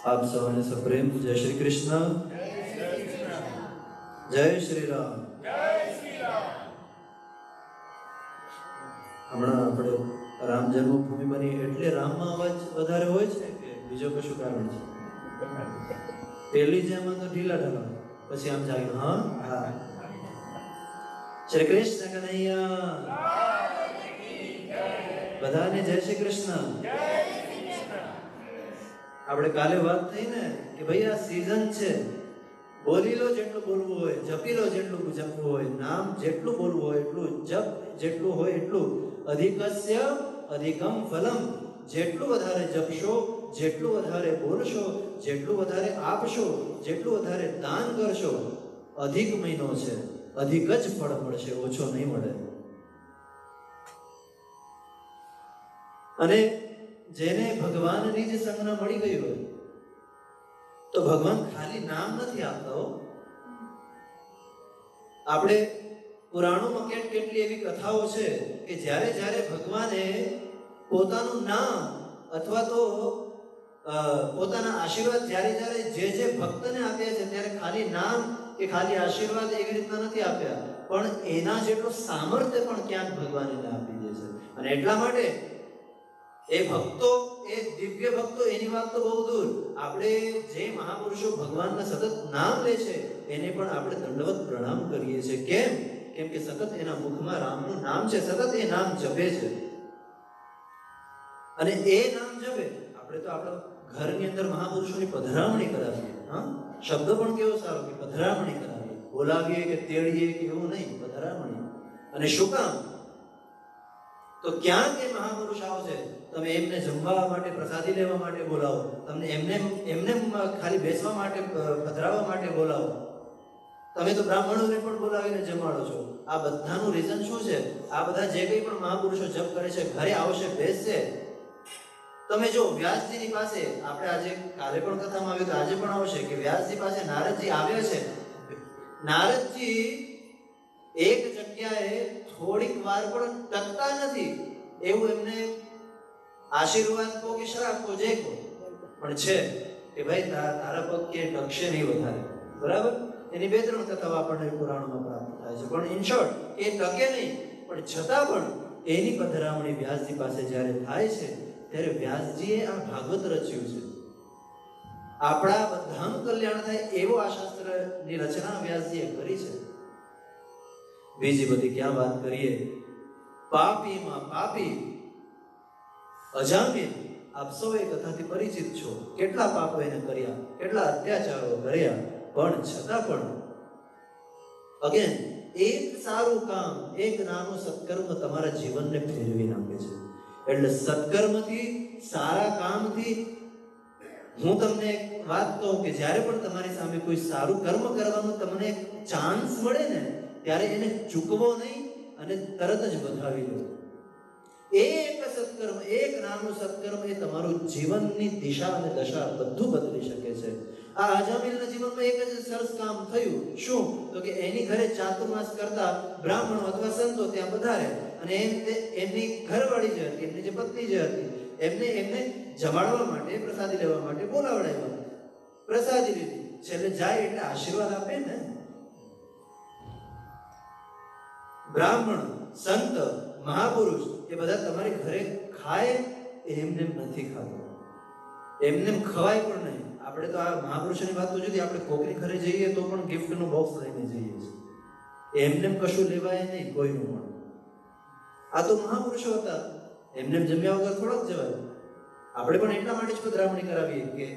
आप सौने सप्रेम जय श्री कृष्ण, जय श्री राम। હમણાં આપણે રામ જન્મભૂમિ બની એટલે રામમાં અવાજ વધારે હોય છે કે બીજો કશું કારણ છે? પહેલી જેમ તો ઢીલા ઢાલા, પછી આમ જાય હા હા શ્રી કૃષ્ણ કનૈયા, બધાને જય શ્રી કૃષ્ણ। આપણે કાલે વાત થઈ ને કે ભાઈ આ સીઝન છે, બોલી લો જેટલું બોલવું હોય, જપી લો જેટલું જપવું હોય, નામ જેટલું બોલવું હોય એટલું, જપ જેટલું હોય એટલું, અધિકસ્ય અધિકમ ફલમ, જેટલું વધારે જપશો, જેટલું વધારે બોલશો, જેટલું વધારે આપશો, જેટલું વધારે દાન કરશો, અધિક મહિનો છે, અધિક જ ફળ મળશે, ઓછો નહીં મળે। અને જેને ભગવાનની જ સંજ્ઞા મળી ગઈ હોય તો ભગવાન ખાલી નામ નથી આપતા હો। આપણે પુરાણોમાં કેટલી એવી કથાઓ છે કે જ્યારે જ્યારે ભગવાને પોતાનું નામ અથવા તો પોતાના આશીર્વાદ જ્યારે જ્યારે જે ભક્તને આપ્યા છે ત્યારે ખાલી નામ કે ખાલી આશીર્વાદ એવી રીતના નથી આપ્યા, પણ એના જેટલું સામર્થ્ય પણ ક્યાંક ભગવાને આપી દે છે। અને એટલા માટે એ ભક્તો, એ દિવ્ય ભક્તો, એની વાત તો બહુ દૂર, આપણે જે મહાપુરુષો ભગવાનના સતત નામ લે છે એને પણ આપણે દંડવત પ્રણામ કરીએ છીએ। કેમ કે સતત એના મુખમાં રામનું નામ છે, સતત એ નામ જપે છે। અને એ નામ જપે, આપણે તો આપણા ઘરની અંદર મહાપુરુષોની પધરામણી કરાવીએ, હા, શબ્દ પણ કેવો સારો કે પધરામણી કરાવીએ, બોલાવીએ કે તેડીએ કે એવું નહીં, પધરામણી। અને શું કામ? તો ક્યાંક એ મહાપુરુષ આવશે, તમે એમને જમવા માટે, પ્રસાદી લેવા માટે બોલાવો, તમને એમને ખાલી બેસવા માટે, પધરાવવા માટે બોલાવો, તમે તો બ્રાહ્મણોને પણ બોલાવીને જમાડો છો। આ બધાનું રીઝન શું છે? આ બધા જે કંઈ પણ મહાપુરુષો જપ કરે છે, ઘરે આવશે, બેસશે। તમે જો વ્યાસજીની પાસે, આપણે આજે કાલે પણ કથામાં આવ્યું તો આજે પણ આવશે કે વ્યાસજી પાસે નારદજી આવ્યા છે। નારદજી એક જગ્યાએ થોડીક વાર પણ ટકતા નથી, એવું એમને આશીર્વાદ કો કે શ્રાપ કો જે કો પણ છે કે ભાઈ તારા પગ કે ટકશે નહીં વધારે, બરાબર? એની બે ત્રણ કથાઓ આપણને પુરાણમાં પ્રાપ્ત થાય છે, પણ ઇન શોર્ટ એ ટકે નહીં, પણ છતાં પણ એની પધરામણી વ્યાસજી પાસે જ્યારે થાય છે ત્યારે વ્યાસજીએ આ ભાગવત રચ્યું છે। આપણા બધાનું કલ્યાણ થાય એવો આ શાસ્ત્રની રચના વ્યાસજીએ કરી છે। બીજી બધી ક્યાં વાત કરીએ? પાપીમાં પાપી અજામિલ, આપ સૌ એ કથાથી પરિચિત છો, કેટલા પાપો એને કર્યા, કેટલા અત્યાચારો કર્યા, પણ છતાં પણ અગેન એક સારું કામ, એક નાનું સત્કર્મ તમારા જીવનને ફેરવી નાખે છે। એટલે સત્કર્મથી, સારા કામથી, હું તમને એક વાત કહું કે જ્યારે પણ તમારી સામે કોઈ સારું કર્મ કરવાનો તમને એક ચાન્સ મળે ને, ત્યારે એને ચૂકવો નહીં અને તરત જ વધાવી લો। એક સત્કર્મ, એક નાનું સત્કર્મ એ તમારું જીવનની દિશા અને દશા બધું બદલી શકે છે। આ અજામિલના જીવનમાં એક જ સરસ કામ થયું, શું? તો કે એની ઘરે ચાતુર્માસ કરતા બ્રાહ્મણો અથવા સંતો ત્યાં પધાર્યા અને એમની ઘરવાળી જે હતી, એમની જે પત્ની જે હતી, એમને જમાડવા માટે, પ્રસાદી લેવા માટે બોલાવડાવ્યા, પ્રસાદી લીધી। છેલ્લે જાય એટલે આશીર્વાદ આપે ને। બ્રાહ્મણ, સંત, મહાપુરુષ એ બધા તમારી ઘરે ખાય, એમને નથી ખાતો, એમને ખવાય પણ નહીં। આપણે તો આ મહાપુરુષોની વાત તો જુદી, આપણે કોકની ઘરે જઈએ તો પણ ગિફ્ટનું બોક્સ લઈને જઈએ છીએ, એમને કશું લેવાય નહીં કોઈનું પણ. આ તો મહાપુરુષો હતા, એમને જમ્યા વગર થોડાક જવાય. આપણે પણ એટલા માટે જ પધરામણી કરાવીએ કે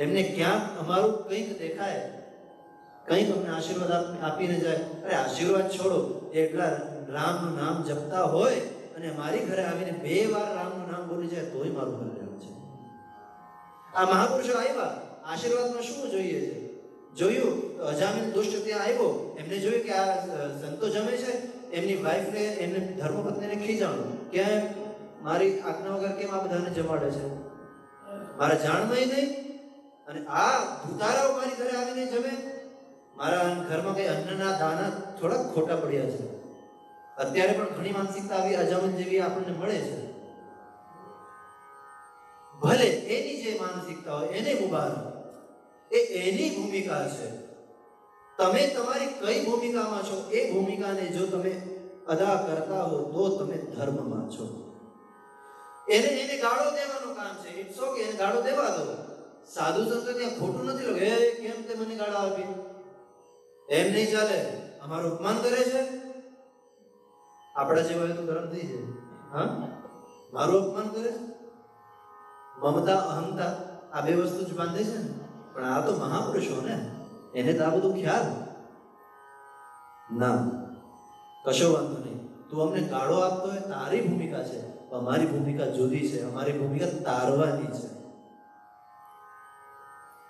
એમને ક્યાંક અમારું કંઈક દેખાય, કંઈક અમને આશીર્વાદ આપીને જાય. અરે આશીર્વાદ છોડો, એટલા રામનું નામ જપતા હોય અને મારી ઘરે આવીને 2 વાર રામનું નામ બોલી જાય તોય મારું ઘર રહેવું છે. આ મહાપુરુષો આવ્યા, આશીર્વાદમાં શું જોઈએ છે? જોયું તો અજામિલ દુષ્ટ ત્યાં આવ્યો, એમને જોયું કે આ સંતો જમે છે, એમની વાઈફને એમને ધર્મપત્નીને ખીજાણું કે મારી આજ્ઞા વગર કેમ આ બધાને જમાડે છે, મારા જાણમાં નહીં, અને આ ભૂતારાઓ મારી ઘરે આવીને જમે, મારા ઘરમાં કઈ અન્નના દાના થોડાક ખોટા પડ્યા છે. અત્યારે પણ ઘણી માનસિકતા આવી અજામિલ જેવી આપણને મળે છે. ભલે એની જે માનસિકતા હોય એને મુબારક, એ એની ભૂમિકા છે. તમે તમારી કઈ ભૂમિકામાં છો એ ભૂમિકાને જો તમે અદા કરતા હો તો તમે ધર્મમાં છો. એને ગાળો દેવાનું કામ છે. ઇટ્સ ઓકે, એને ગાળો દેવા દો. સાધુ સંતો ત્યાં ખોટું નથી લખે, એ કેમ તે મને ગાળો આપી, એમ નહીં ચાલે. અમારું અપમાન કરે છે, આપણા જેવા તો ગરમ થઈ જાય. હા, મારું અપમાન કરે છે. મમતા અહંતા આ 2 વસ્તુ જ બાંધે છે ને. પણ આ તો મહાપુરુષો ને, એને તો આ બધું ખ્યાલ ના. કશો વાંધો નહીં, તું અમને ગાળો આપતો હોય તારી ભૂમિકા છે, અમારી ભૂમિકા જુદી છે. અમારી ભૂમિકા તારવાની છે.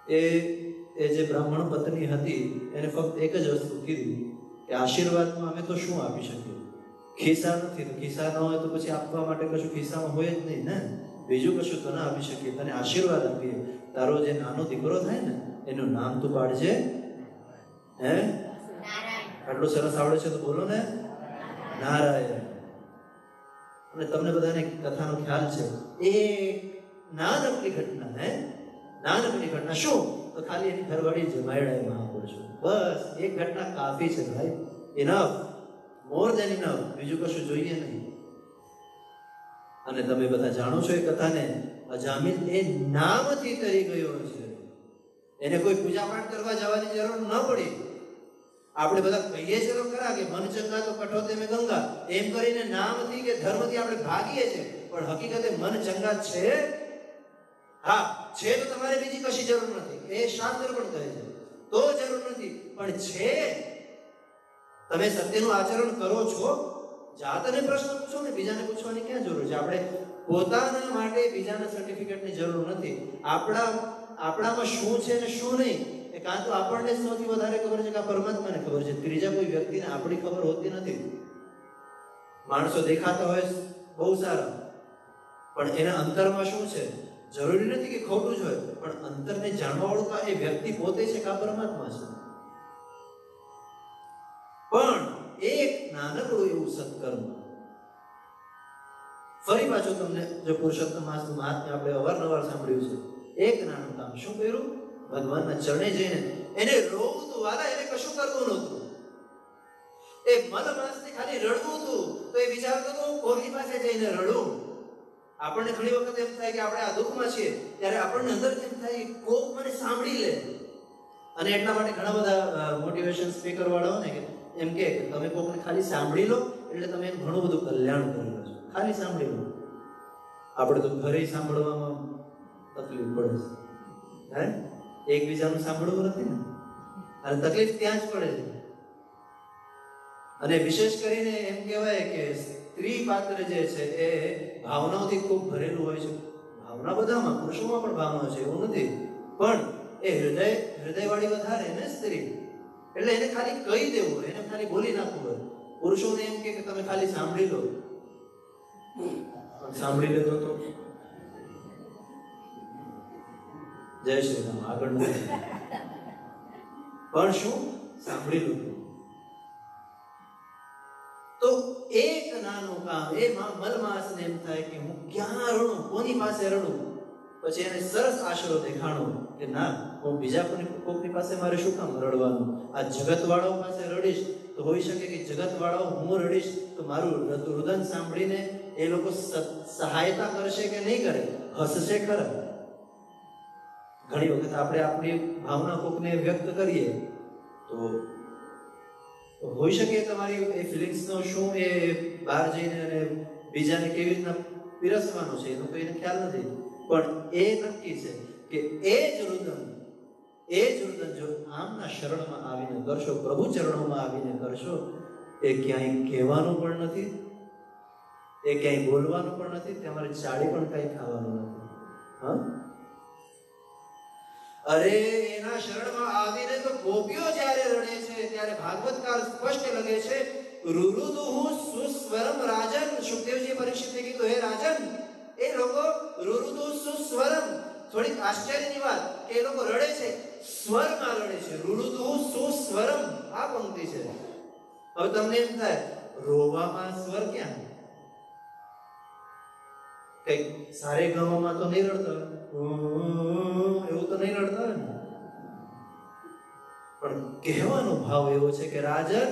એ જે બ્રાહ્મણ પત્ની હતી એને ફક્ત એક જ વસ્તુ કીધી કે આશીર્વાદમાં અમે તો શું આપી શકીએ, ખિસ્સા નથી, તો ખિસ્સા ન હોય તો પછી આપવા માટે કશું ખિસ્સામાં હોય જ નહીં ને, બીજું કશું તો ના આપી શકીએ. તને આશીર્વાદ આપીએ, તારો જે નાનો દીકરો થાય ને એનું નામ તું પાડજે. હે, આટલું સરસ આવડે છે તો બોલો ને, નારાયણ. અને તમને બધાને કથાનો ખ્યાલ છે, એ નાનકડી ઘટના, નાનકડી ઘટના શું, તો ખાલી એની ઘરવાળી જમાયડા મહાપુરુષો, બસ એક ઘટના કાફી છે ભાઈ. ઇનફ, મોર ધેન ઇનફ, બીજું કશું જોઈએ નહીં. અને તમે બધા જાણો છો એ કથાને. અજામિલ એ નામથી તરી ગયો છે, એને કોઈ પૂજા પાઠ કરવા જવાની જરૂર ન પડી. આપણે બધા કહીએ છીએ તો ખરા કે મન ચંગા તો કઠોતે મેં ગંગા, એમ કરીને નામથી કે ધર્મથી આપણે ભાગીએ છીએ, પણ હકીકતે મન ચંગા છે. હા છે તો તમારે બીજી કશી જરૂર નથી, એ શાસ્ત્ર પણ કહે છે, તો જરૂર નથી. પણ છે, તમે સત્યનું આચરણ કરો છો, જાતને પ્રશ્ન પૂછો ને, બીજાને પૂછવાની ક્યાં જરૂર છે? આપણે પોતાના માટે બીજાના સર્ટિફિકેટની જરૂર નથી. આપણામાં શું છે ને શું નહીં એ કાં તો આપણને સૌથી વધારે ખબર છે કે આ પરમાત્માને ખબર છે. ત્રીજા કોઈ વ્યક્તિને આપણી ખબર હોતી નથી. માણસો દેખાતા હોય બહુ સારા, પણ એના અંતરમાં શું છે જરૂરી નથી કે ખોટું જ હોય, પણ અંતરને જાણવા વાળું તો એ વ્યક્તિ પોતે છે કે આ પરમાત્મા છે. પણ એક નાનકડું એવું સત્કર્મ, ફરી પાછું તમને જો પુરુષોત્તમ માસનું મહાત્મ્ય આપણે અવારનવાર સાંભળ્યું છે. એક નાનું કામ શું કર્યું? ભગવાનના ચરણે જઈને એને રોવું હતું. વાલા, એને કશું કરવું નહોતું, એ મલમાસથી ખાલી રડવું હતું. તો એ વિચારતો હતો કોની પાસે જઈને રડું. આપણને ઘણી વખત એમ થાય કે આપણે આ દુઃખમાં છીએ, ત્યારે આપણને અંદર એમ થાય કોક મને સાંભળી લે. અને એટલા માટે ઘણા બધા મોટિવેશન સ્પીકર વાળાઓને એમ કે તમે કોકને ખાલી સાંભળી લો એટલે તમે એમ ઘણું બધું કલ્યાણ કરી લો છો. ખાલી સાંભળી લો. આપણે તો ઘરે સાંભળવામાં તકલીફ પડે છે, એકબીજાનું સાંભળવું નથી ને, અને તકલીફ ત્યાં જ પડે છે. અને વિશેષ કરીને એમ કહેવાય કે સ્ત્રી પાત્ર જે છે એ ભાવનાઓથી ખૂબ ભરેલું હોય છે. ભાવના બધામાં, પુરુષોમાં પણ ભાવના છે, એવું નથી, પણ એ હૃદયવાળી વધારે ને સ્ત્રી, એટલે એને ખાલી કહી દેવું, એને ખાલી બોલી નાખવું હોય. પુરુષોને એમ કે તમે ખાલી સાંભળી લો. સાંભળી લેતો તો જય શ્રી રામ, આગળ નથી, પણ શું સાંભળી લો. તો એક નાનું કામ, એ મલમાસને એમ થાય કે હું ક્યાં રડું, કોની પાસે રડું? પછી એને સરસ આશરો દેખાણો કે ના, હું બીજા કોઈની પાસે મારે શું કામ રડવાનું? આ જગતવાળાઓ પાસે રડીશ તો હોઈ શકે કે જગતવાળાઓ હું રડીશ તો મારું રુદન સાંભળીને એ લોકો સહાયતા કરશે કે નહીં કરે, હસશે ખરા. ઘણી વખત આપણે આપણી ભાવના કોકને વ્યક્ત કરીએ તો હોઈ શકે તમારી એ ફિલિંગ્સનો શું એ બહાર જઈને અને બીજાને કેવી રીતના પીરસવાનો છે એનો કોઈને ખ્યાલ નથી, પણ એ નક્કી છે કે એ જ રુદન જો આમના શરણમાં આવીને કરશો, પ્રભુ ચરણોમાં આવીને કરશો, એ ક્યાંય કહેવાનું પણ નથી, એ ક્યાંય બોલવાનું પણ નથી, તમારી ચાળી પણ કઈ ખાવાનું નથી. હા, અરે એના શરણમાં આવીને તો ગોપીઓ જ્યારે રડે છે ત્યારે ભાગવતકાર સ્પષ્ટ લગે છે, રુરુદુહુ સુસ્વરમ રાજન. સુખદેવજી પરીક્ષિતને કીધું, હે રાજન, એ લોકો રુરુદુ સુસ્વરમ, થોડીક આશ્ચર્યની વાત કે એ લોકો રડે છે, સ્વરમાં રડે છે. રુરુદુહુ સુસ્વરમ આ પંક્તિ છે. હવે તમને એમ થાય રોવામાં સ્વર ક્યાં? કઈક સારે ગાવામાં તો નહીં રડતા, એવું તો નહીં રડતા હોય ને. પણ કહેવાનો ભાવ એવો છે કે રાજન,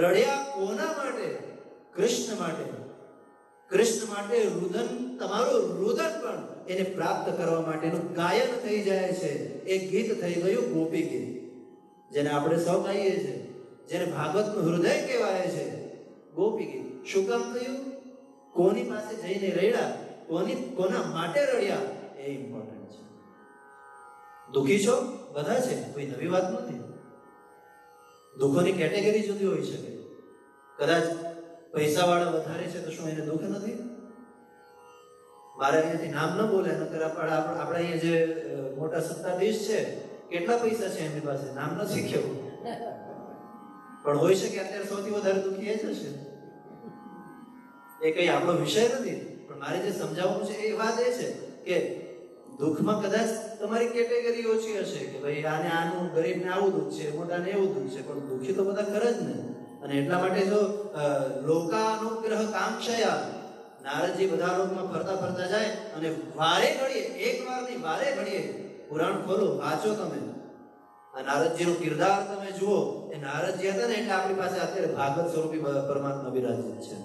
રડ્યા કોના માટે? કૃષ્ણ માટે. કૃષ્ણ માટે રુદન, તમારું રુદન પણ એને પ્રાપ્ત કરવા માટેનું ગાયન થઈ જાય છે. એક ગીત થઈ ગયું ગોપી ગીત, જેને આપણે સૌ ગાઈએ છીએ, જેને ભાગવતનું હૃદય કહેવાય છે, ગોપી ગીત. શું કામ થયું? કોની પાસે જઈને રડ્યા, કોના માટે રડ્યા, એ ઇમ્પોર્ટન્ટ છે. દુઃખી છો બધા છે, કોઈ નવી વાત નથી. દુઃખોની કેટેગરી જુદી હોઈ શકે. કદાચ પૈસાવાળા વધારે છે તો શું એને દુઃખ નથી? મારે અહીંયાથી નામ ન બોલે, નકર આપણા અહીંયા જે મોટા સત્તાધીશ છે, કેટલા પૈસા છે એમની પાસે, નામ નથી કેવું, પણ હોઈ શકે અત્યારે સૌથી વધારે દુઃખી એ જ હશે. એ કઈ આપણો વિષય નથી, પણ મારે જે સમજાવવાનું છે એ વાત એ છે કે દુઃખમાં કદાચ તમારી કેટેગરી ઓછી હશે કે ભાઈ આને આનું, ગરીબને આવું દુઃખ છે, મોટાને એવું દુઃખ છે, પણ દુઃખી તો બધા ખરા જ ને. અને એટલા માટે જો લોકાનુગ્રહ કાંક્ષયા, નારદજી બધા લોકમાં ફરતા ફરતા જાય અને વારે ઘડીએ, એક વાર નહીં વારે ઘડીએ પુરાણ ખોલો, વાંચો તમે. આ નારદજીનું કિરદાર તમે જુઓ. એ નારદજી હતા ને એટલે આપણી પાસે અત્યારે ભાગવત સ્વરૂપી પરમાત્મા વિરાજિત છે.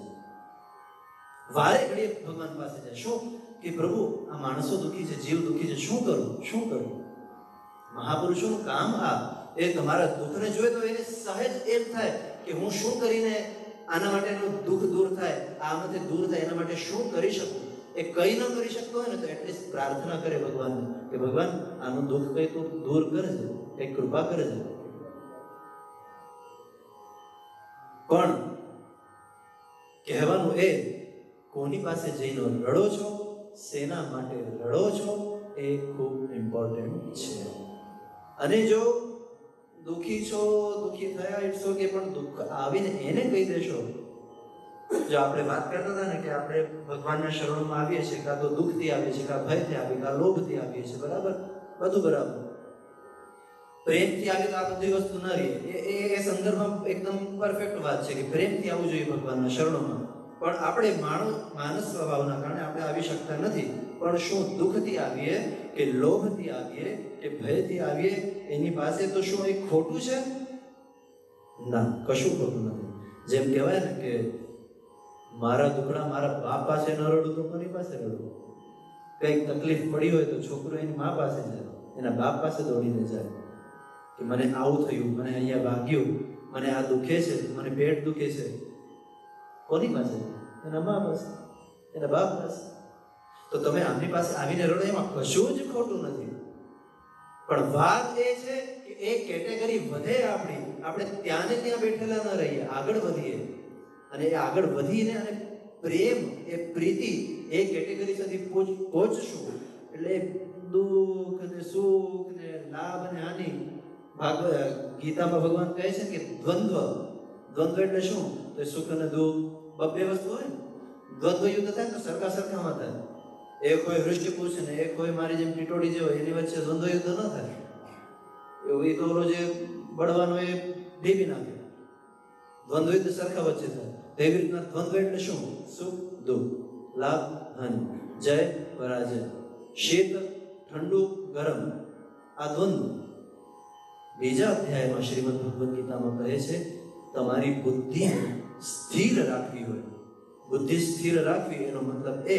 વારે ઘડીએ ભગવાન પાસે જાય. શું કે પ્રભુ આ માણસો દુઃખી છે, જીવ દુઃખી છે, શું કરું? મહાપુરુષોનું કામ આ. એ તમારા દુઃખને જોયે તો એને સહેજ એમ થાય કે હું શું કરીને આના માટેનું દુઃખ દૂર થાય, આમાંથી દૂર થાય, એના માટે શું કરી શકું. એ કઈ ન કરી શકતો હોય ને તો એટલીસ્ટ પ્રાર્થના કરે ભગવાનને કે ભગવાન આનું દુઃખ કઈ તું દૂર કરજે, કઈ કૃપા કરજે. પણ કહેવાનું એ, કોની પાસે જઈને રડો છો, શેના માટે રડો છો, એ ખૂબ ઇમ્પોર્ટન્ટ છે. અને જો દુઃખી છો, દુઃખી થયા, ઇટ્સ ઓકે, પણ દુઃખ આવીને એને કહી દેશો. જો આપણે વાત કરતા હતા ને કે આપણે ભગવાનના શરણોમાં આવીએ છીએ, કાં તો દુઃખથી આવીએ છીએ, કાં ભયથી આવીએ, કાં લોભથી આવીએ છીએ, બરાબર, બધું બરાબર. પ્રેમથી આવીએ તો આ બધી વસ્તુ ન રહે. એ સંદર્ભમાં એકદમ પરફેક્ટ વાત છે કે પ્રેમથી આવવું જોઈએ ભગવાનના શરણોમાં. પણ આપણે માનસ સ્વભાવના કારણે આપણે આવી શકતા નથી. પણ શું દુઃખથી આવીએ કે લોભથી આવીએ કે ભયથી આવીએ, એની પાસે તો શું એ ખોટું છે? ના, કશું ખોટું નથી. જેમ કહેવાય ને કે મારા દુખડા મારા બાપ પાસે ન રડું તો કોની પાસે રડું? કંઈક તકલીફ પડી હોય તો છોકરો એની મા પાસે જાય, એના બાપ પાસે દોડીને જાય કે મને આવું થયું, મને અહીંયા વાગ્યું, મને આ દુખે છે, મને પેટ દુખે છે. કોની પાસે? એના મા પાસે, એના બાપ પાસે. તો તમે આમની પાસે આવીને રડો, એમાં કશું જ ખોટું નથી. પણ વાત એ છે કે એ કેટેગરી વધે આપણી, આપણે ત્યાં ને ત્યાં બેઠેલા ન રહીએ, આગળ વધીએ. અને એ આગળ વધીને અને પ્રેમ, એ પ્રીતિ, એ કેટેગરી સુધી પહોંચશું એટલે દુઃખ ને સુખ ને લાભ ને હાનિ, ગીતામાં ભગવાન કહે છે કે દ્વંદ્વ એટલે શું? તો સુખ અને દુઃખ બે વસ્તુ હોય ને. દ્વંદ્વ યુદ્ધ થાય તો સરખામાં થાય. એક હોય હૃષ્ટિપુષ ને એક હોય મારી જેમ ટીટોડી જેવો, એની વચ્ચે દ્વંદ્વ યુદ્ધ ન થાય. એવું એ તો જે બળવાનો એ ભેગી નાખે. દ્વંદ્વ યુદ્ધ સરખા વચ્ચે થાય. એવી રીતના દ્વંદ્વ એટલે શું? સુખ દુઃખ, લાભ હાનિ, જય પરાજય, શીત ઠંડુ ગરમ, આ દ્વંદ્વ. બીજા અધ્યાયમાં શ્રીમદ ભગવદ ગીતામાં કહે છે તમારી બુદ્ધિ સ્થિર રાખવી હોય. બુદ્ધિ સ્થિર રાખવી એનો મતલબ એ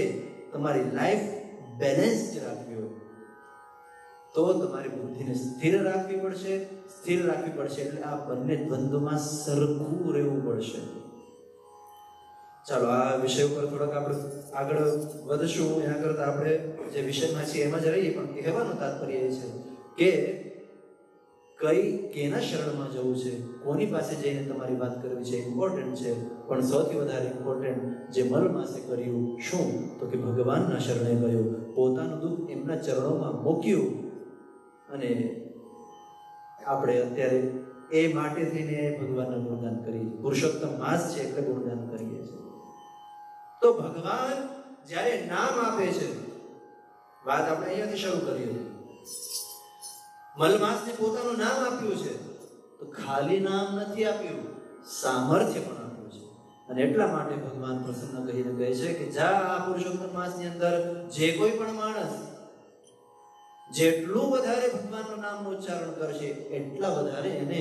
તમારી લાઈફ બેલેન્સ્ડ રાખવી હોય. તો તમારી બુદ્ધિને સ્થિર રાખવી પડશે. સ્થિર રાખવી પડશે એટલે આ બંને દ્વંદ્વમાં સરખું રહેવું પડશે. ચાલો આ વિષય ઉપર થોડાક આપણે આગળ વધશું. એના કરતા આપણે જે વિષયમાં છીએ એમાં જ રહીએ. પણ કહેવાનું તાત્પર્ય એ છે કે કેના શરણમાં જવું છે, કોની પાસે જઈને તમારી વાત કરવી છે, ઇમ્પોર્ટન્ટ છે. પણ સૌથી વધારે ઇમ્પોર્ટન્ટ જે મલમાસે કર્યું શું, તો કે ભગવાનના શરણે ગયો, પોતાનું દુઃખ એમના ચરણોમાં મૂક્યું. અને આપણે અત્યારે એ માટે થઈને ભગવાનનું ગુણગાન કરીએ. પુરુષોત્તમ માસ છે એટલે ગુણગાન કરીએ છીએ. તો ભગવાન જ્યારે નામ આપે છે, વાત આપણે અહીંયાથી શરૂ કરીએ. મલમાસને પોતાનું નામ આપ્યું છે, તો ખાલી નામ નથી આપ્યું, સામર્થ્ય પણ આપ્યું છે. અને એટલા માટે ભગવાન પ્રસન્ન કહીને કહે છે કે જા આ પુરુષોત્તમ માસની અંદર જે કોઈ પણ માણસ જેટલું વધારે ભગવાનનું નામનું ઉચ્ચારણ કરશે એટલા વધારે એને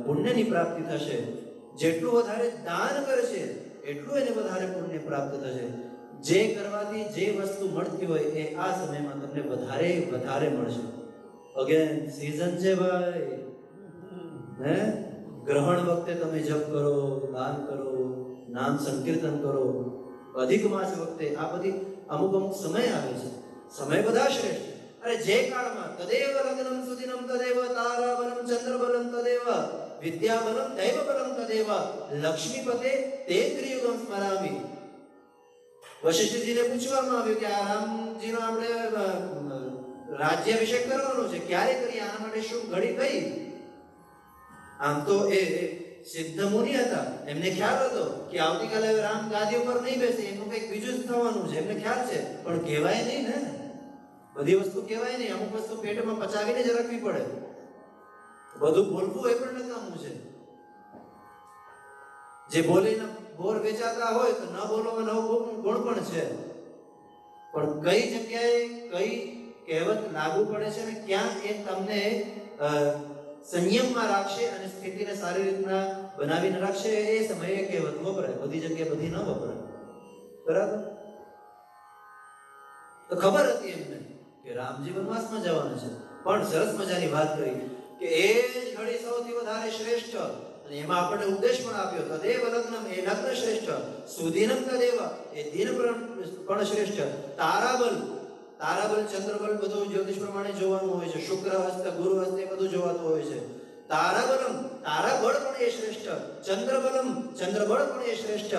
પુણ્યની પ્રાપ્તિ થશે. જેટલું વધારે દાન કરશે એટલું એને વધારે પુણ્ય પ્રાપ્ત થશે. જે કરવાથી જે વસ્તુ મળતી હોય એ આ સમયમાં તમને વધારે વધારે મળશે. અગેન સીઝન છે ભાઈ, હે ગ્રહણ વખતે તમે જપ કરો, દાન કરો, નામ સંકીર્તન કરો. અધિક માસ વખતે આ બધી અમુક સમય આવે છે. સમય બધા શ્રેષ્ઠ. અરે જે કાળમાં તદેવ લગ્નમ સુદિનમ તદેવ તારાબલમ ચંદ્રબલમ તદેવ વિદ્યાબલમ દૈવબલમ તદેવ લક્ષ્મીપતે તે ત્રિયુગમ સ્મરામી. વશિષ્ઠજીને પૂછવામાં આવ્યું કે આ રામજીનો આપણે રાજ્યાભિષેક કરવાનો છે, ક્યારે કરીએ, આના માટે શું ઘડી કઈ? આમ તો એ સિદ્ધ મુનિ હતા, એમને ખ્યાલ હતો કે આવતીકાલે રામ ગાદી ઉપર નહીં બેસે, એનું કંઈક બીજું જ થવાનું છે, એમને ખ્યાલ છે. પણ કહેવાય નહીં ને, બધી વસ્તુ કહેવાય નહીં. અમુક વસ્તુ પેટમાં પચાવીને જ રાખવી પડે. બધું બોલવું એ પણ નકામું છે. જે બોલીને બોર વેચાતા હોય તો ન બોલવામાં નવો ગુણ પણ છે. પણ કઈ જગ્યાએ કઈ કહેવત લાગુ પડે છે ને ક્યાં એ તમને સંયમમાં રાખશે અને સ્થિતિને સારી રીતના બનાવીને રાખશે, એ સમયે કહેવત વપરાય. બધી જગ્યાએ બધી ન વપરાય. બરાબર? તો ખબર હતી એમને કે રામજી વનવાસમાં જવાના છે, પણ સરસ મજાની વાત કરી કે એ જ ઘડી સૌથી વધારે શ્રેષ્ઠ. અને એમાં આપણને ઉપદેશ પણ આપ્યો, તદેવ લગ્નમ, એ લગ્ન શ્રેષ્ઠ, સુદિનમ તદેવ, એ દિન પણ શ્રેષ્ઠ, તારાબલ, તારાબલ ચંદ્રબલ બધું જ્યોતિષ પ્રમાણે જોવાનું હોય છે, શુક્ર હસ્ત ગુરુ હસ્ત એ બધું જોવાતું હોય છે. તારાબલમ, તારાબળ પણ એ શ્રેષ્ઠ, ચંદ્રબલમ, ચંદ્રબળ પણ એ શ્રેષ્ઠ.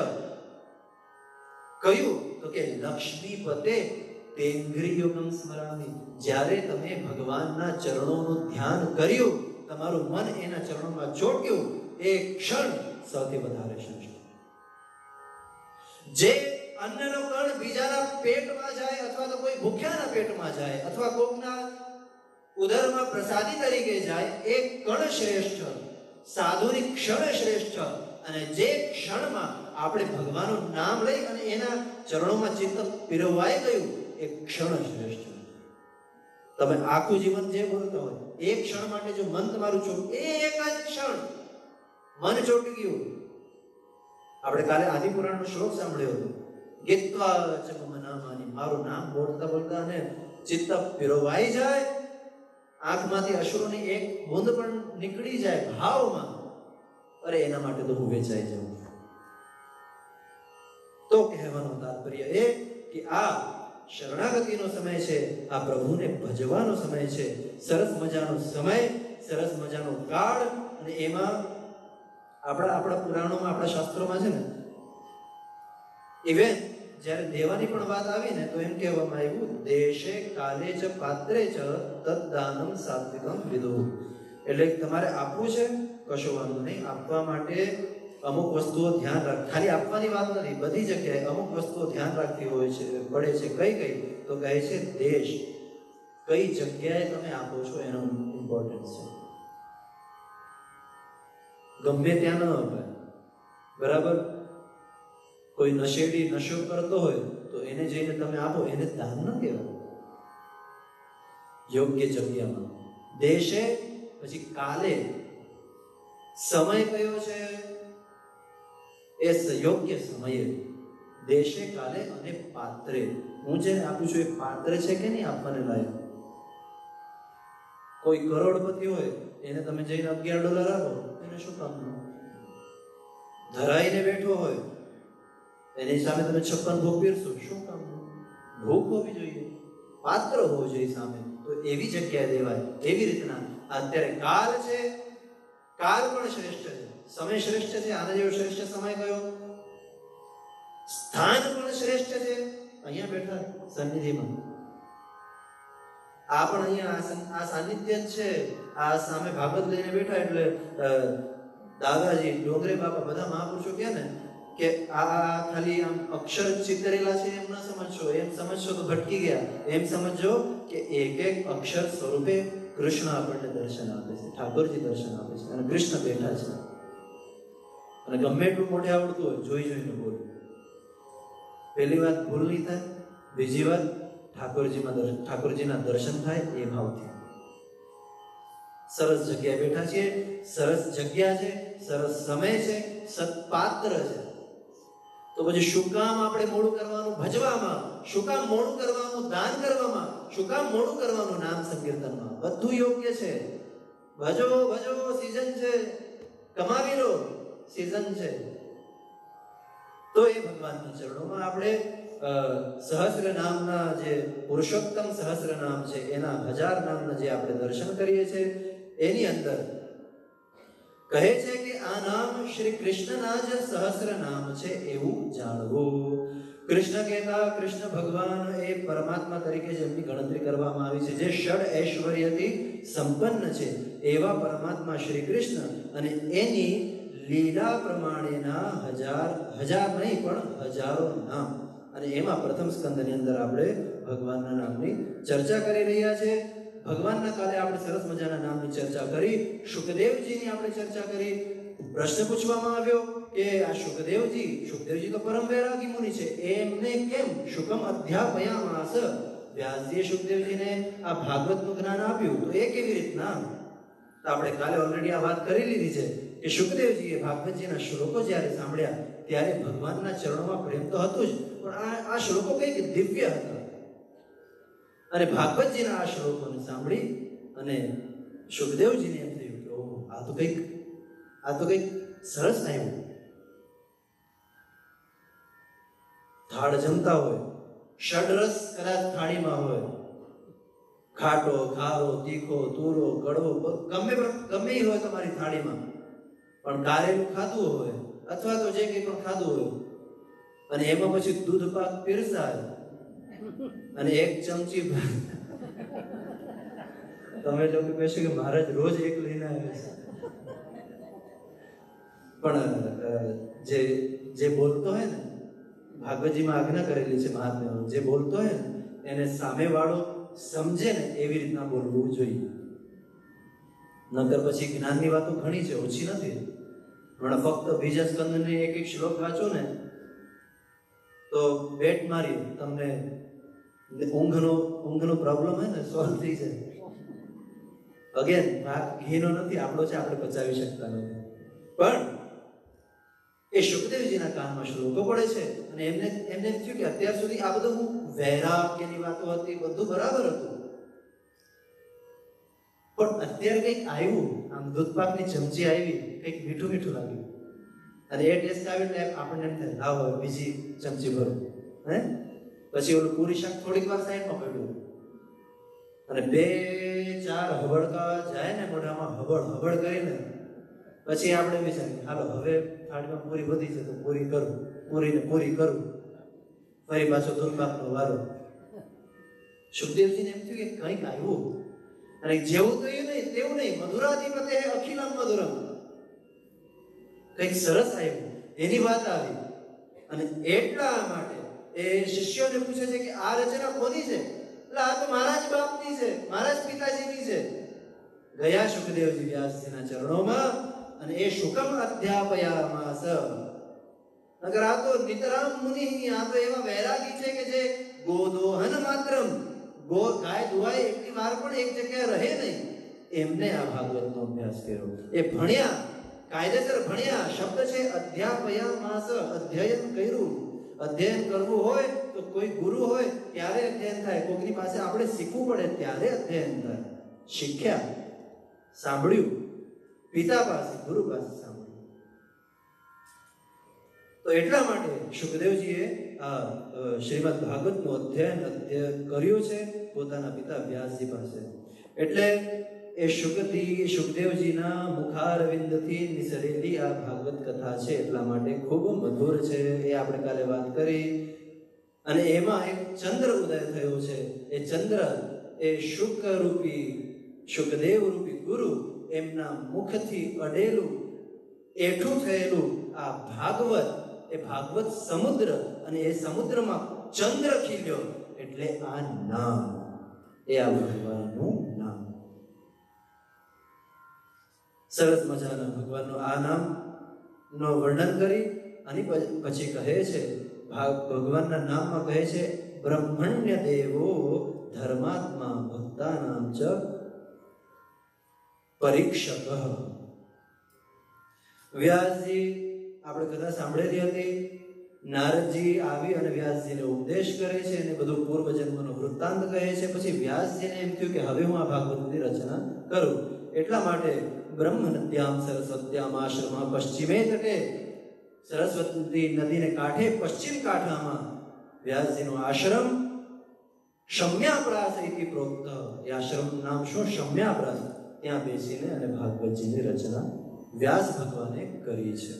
કયું? તો કે લક્ષ્મીપતે તેંઘ્રિયુગમ સ્મરામિ. જ્યારે તમે ભગવાનના ચરણોનું ધ્યાન કર્યું, તમારું મન એના ચરણોમાં ચોટ્યું, એ ક્ષણ સૌથી વધારે શ્રેષ્ઠ. જે અન્નનો કણ બીજાના પેટમાં જાય, અથવા તો કોઈ ભૂખ્યાના પેટમાં જાય, અથવા કોકના ઉદરમાં પ્રસાદી તરીકે જાય, એ કણ શ્રેષ્ઠ, સાધુની ક્ષણ શ્રેષ્ઠ. અને જે ક્ષણમાં આપણે ભગવાનનું નામ લઈ અને એના ચરણોમાં ચિત્ત પીરવાઈ ગયું, એ ક્ષણ શ્રેષ્ઠ. તમે આખું જીવન જે બોલતા હોય, એક ક્ષણ માટે જો મન તમારું ચોટ, એક જ ક્ષણ મન ચોટી ગયું. આપણે કાલે આદિ પુરાણનો શ્લોક સાંભળ્યો હતો, ગીત્વા ચ મમ નામાની, મારું નામ બોલતા બોલતા અને ચિત્ત પીરવાઈ જાય, આંખમાંથી અશ્રુની એક બૂંદ પણ નીકળી જાય ભાવમાં, અરે એના માટે તો હું વેચાઈ જાઉં. તો કહેવાનો તાત્પર્ય એ કે આ શરણાગતિનો સમય છે, આ પ્રભુને ભજવાનો સમય છે. સરસ મજાનો સમય, સરસ મજાનો કાળ. અને એમાં આપણા પુરાણોમાં, આપણા શાસ્ત્રોમાં છે ને, ઇવેન જ્યારે દેવાની પણ વાત આવી ને, તો એમ કહેવામાં આવ્યું, દેશે કાલે ચ પાત્રે ચ તદ્દાનમ સાત્વિકમ વિદુ. એટલે તમારે આપવું છે, કશો વાંધો નહીં. આપવા માટે અમુક વસ્તુઓ ધ્યાન રાખ, ખાલી આપવાની વાત નથી, બધી જગ્યાએ અમુક વસ્તુઓ ધ્યાન રાખવી હોય છે, પડે છે. કઈ કઈ? તો કહે છે દેશ, કઈ જગ્યાએ તમે આપો છો એનો ઇમ્પોર્ટન્સ છે. ગમે ત્યાં ન અપાય. બરાબર? કોઈ નશેડી નશો કરતો હોય તો એને જઈને તમે આપો, એને દાન ન કહેવાય. યોગ્ય જગ્યામાં. દેશે, પછી કાલે, સમય કયો છે? એ યોગ્ય સમયે, દેશે, કાલે અને પાત્રે. હું જેને આપું છું એ પાત્ર છે કે નહીં આપવાને લાયક? કોઈ કરોડપતિ હોય એને તમે જઈને $11 આપો, એને શું કામનું? ધરાઈને બેઠો હોય એની સામે તમે 56 ભોગ પીરશો, શું કામનું? ભૂખ હોવી જોઈએ, પાત્ર હોવું જોઈએ સામે, તો એવી જગ્યાએ દેવાય. એવી રીતના અત્યારે કાલ છે, કાલ પણ શ્રેષ્ઠ છે, સમય શ્રેષ્ઠ છે. આના જેવો શ્રેષ્ઠ સમય કયો? સ્થાન પણ શ્રેષ્ઠ છે. અહીંયા બેઠા સન્નિધિમાં, આ પણ અહીંયા આ સાનિધ્ય જ છે. આ સામે ભાગવત લઈને બેઠા એટલે દાદાજી, ડોંગરે બાપા, બધા મહાપુરુષો કહે ને કે આ ખાલી આમ અક્ષર ચિતરેલા છે એમ ન સમજશો. એમ સમજશો તો ભટકી ગયા. એમ સમજો કે એક એક અક્ષર સ્વરૂપે કૃષ્ણ આપણને દર્શન આપે છે, ઠાકોરજી દર્શન આપે છે, અને કૃષ્ણ બેઠા છે. અને ગમે એટલું મોઢે આવડતું હોય, જોઈ જોઈને બોલો. પહેલી વાત ભૂલ નહીં થાય, બીજી વાત ઠાકોરજીના દર્શન થાય એ ભાવથી. સરસ જગ્યાએ બેઠા છીએ, સરસ જગ્યા છે, સરસ સમય છે, સત્પાત્ર છે, તો પછી શું કામ આપણે મોડું કરવાનું ભજવામાં? શું કામ મોડું કરવાનું દાન કરવામાં? શું કામ મોડું કરવાનું નામ સંકીર્તનમાં? બધું યોગ્ય છે. ભજો ભજો, સીઝન છે, કમાવી લો, સીઝન છે. તો એ ભગવાનના ચરણોમાં આપણે સહસ્ર નામના જે પુરુષોત્તમ સહસ્ર નામ છે, એના 1000 નામના જે આપણે દર્શન કરીએ છીએ, એની અંદર કહે છે કે આ નામ શ્રી કૃષ્ણના જ સહસ્ર નામ છે એવું જાણવું. કૃષ્ણ કહેતા કૃષ્ણ ભગવાન એ પરમાત્મા તરીકે જેમની ગણતરી કરવામાં આવી છે, જે ષડ ઐશ્વર્યથી સંપન્ન છે, એવા પરમાત્મા શ્રી કૃષ્ણ અને એની લીલા પ્રમાણેના 1000 નહીં પણ હજારો નામ. અને એમાં પ્રથમ સ્કંદની અંદર આપણે ભગવાનના નામની ચર્ચા કરી રહ્યા છે. ભગવાનના કાલે આપણે સરસ મજાના નામની ચર્ચા કરી, શુકદેવજીની આપણે ચર્ચા કરી. પ્રશ્ન પૂછવામાં આવ્યો કે આ શુકદેવજી તો પરમ વૈરાગી મુનિ છે, એમને કેમ શુકમ અધ્યાપયામાસ? વ્યાસજીએ શુકદેવજીને આ ભાગવતનું જ્ઞાન આપ્યું, તો એ કેવી રીતના? તો આપણે કાલે ઓલરેડી આ વાત કરી લીધી છે કે શુકદેવજીએ ભાગવતજીના શ્લોકો જ્યારે સાંભળ્યા ત્યારે ભગવાનના ચરણોમાં પ્રેમ તો હતું જ, પણ આ શ્લોકો કંઈક દિવ્ય હતા. અને ભાગવતજીના આ શ્લોકોને સાંભળી અને શુકદેવજીને એમ થયું કે ઓહો, આ તો કંઈક સરસ આવ્યું. થાળ જમતા હોય, ષડરસ કદાચ થાળીમાં હોય, ખાટો, ખારો, તીખો, તુરો, કડવો, ગમે એ હોય તમારી થાળીમાં, પણ કારેલું ખાધું હોય અથવા તો જે કંઈ પણ ખાધું હોય, અને એમાં પછી દૂધ પાક પીરસાય અને 1 ચમચી તમે લોકો કહેશો કે મહારાજ રોજ એક લઈને આવે છે. પણ જે બોલતો હોય ને, ભાગવતજીમાં આજ્ઞા કરેલી છે મહાત્માઓ, જે બોલતો હોય ને એને સામેવાળો સમજે ને એવી રીતના બોલવું જોઈએ. નકર પછી જ્ઞાનની વાતો ઘણી છે, ઓછી નથી. પણ ફક્ત બીજા સ્કંદની એક શ્લોક વાંચો ને તો બેટ મારી તમને ઊંઘનો પ્રોબ્લેમ હોય ને સોલ્વ થઈ જાય. અગેન ભાગ ઘીનો નથી, આપણો છે, આપણે પચાવી શકતા નથી. પણ એ શુકદેવજીના કાનમાં શ્લોકો પડે છે અને એમને થયું કે અત્યાર સુધી આ બધું વૈરાગ્યની વાતો હતી, બધું બરાબર હતું, પણ અત્યારે કંઈક આવ્યું, આમ દૂધપાકની ચમચી આવી, કંઈક મીઠું મીઠું લાગ્યું, અને એ ટેસ્ટ આવ્યો ને આપણને એમ થાય લાવો બીજી ચમચી ભરો. પછી ઓલું પૂરી શાક થોડીક વાર સાઈડમાં પડ્યું અને 2-4 હબડકા જાય ને મોઢામાં, હબડ કરીને પછી આપણે વિચારીએ હાલો હવે થાળીમાં પૂરી વધી છે તો પૂરી કરું, ફરી પાછો દૂધપાકનો વારો. સુખદેવજીને એમ થયું કે કંઈક આવ્યું, અને જેવું થયું નહીં તેવું નહીં, મધુરાધિપતે અખિલમ મધુરમ, કંઈક સરસ આવ્યું, એની વાત આવી. અને એટલા માટે એ શિષ્યોને પૂછે છે કે આ રચના કોની છે? એટલે આ તો મારા જ બાપની છે, મારા જ પિતાજીની છે. ગયા શુકદેવજી વ્યાસજીના ચરણોમાં અને એ શુકમ અધ્યાપયામાસ. નગર આ તો નિતરામ મુનિ, આ તો એવા વૈરાગી છે કે જે ગોદોહન માત્રમ, ગાય દુહાય એટલી વાર પણ એક જગ્યાએ રહે નહીં, એમને આ ભાગવતનો અભ્યાસ કર્યો. એ ભણ્યા, કાયદેસર ભણ્યા. શબ્દ છે અધ્યાપયામાસ, અધ્યયન કર્યું. અધ્યયન કરવું હોય તો કોઈ ગુરુ હોય ત્યારે અધ્યયન થાય, કોઈની પાસે આપણે શીખવું પડે ત્યારે અધ્યયન થાય. શીખ્યા, સાંભળ્યું, પિતા પાસે, ગુરુ પાસે સાંભળ્યું. તો એટલા માટે શુકદેવજીએ આ શ્રીમદ ભાગવતનું અધ્યયન કર્યું છે પોતાના પિતા વ્યાસજી પાસે. એટલે એ શુકદેવજીના મુખારવિંદથી નિસરેલી આ ભાગવત કથા છે, એટલા માટે ખૂબ મધુર છે. એ આપણે કાલે વાત કરી. અને એમાં એક ચંદ્ર ઉદય થયો છે. એ ચંદ્ર એ શુકરૂપી, શુકદેવ રૂપી ગુરુ એમના મુખથી અડેલું, એઠું થયેલું આ ભાગવત, એ ભાગવત સમુદ્ર, અને એ સમુદ્રમાં ચંદ્ર ખીલ્યો એટલે આ નામ, એ આ ભગવાનનું નામ. સરસ મજાના ભગવાનનું આ નામ નો વર્ણન કરી અને પછી કહે છે, ભગવાનના નામમાં કહે છે બ્રહ્મણ્ય દેવો ધર્માત્મા ભક્તાનામ ચ પરીક્ષક. વ્યાસજી, આપણે કથા સાંભળેલી હતી, નારદજી આવી અને વ્યાસજીને ઉપદેશ કરે છે અને બધું પૂર્વજન્મનો વૃત્તાંત કહે છે. પછી વ્યાસજીને એમ થયું કે હવે હું આ ભાગવતની રચના કરું. એટલા માટે બ્રહ્મ નદ્યામ સરસ્વત્યામ આશ્રમ પશ્ચિમે તટે, સરસ્વતી નદીને કાંઠે પશ્ચિમ કાંઠામાં વ્યાસજીનો આશ્રમ શમ્યાપ્રાસ ઇતિ પ્રોક્ત. એ આશ્રમનું નામ શું? શમ્યાપ્રાસ. ત્યાં બેસીને અને ભાગવતજીની રચના વ્યાસ ભગવાને કરી છે.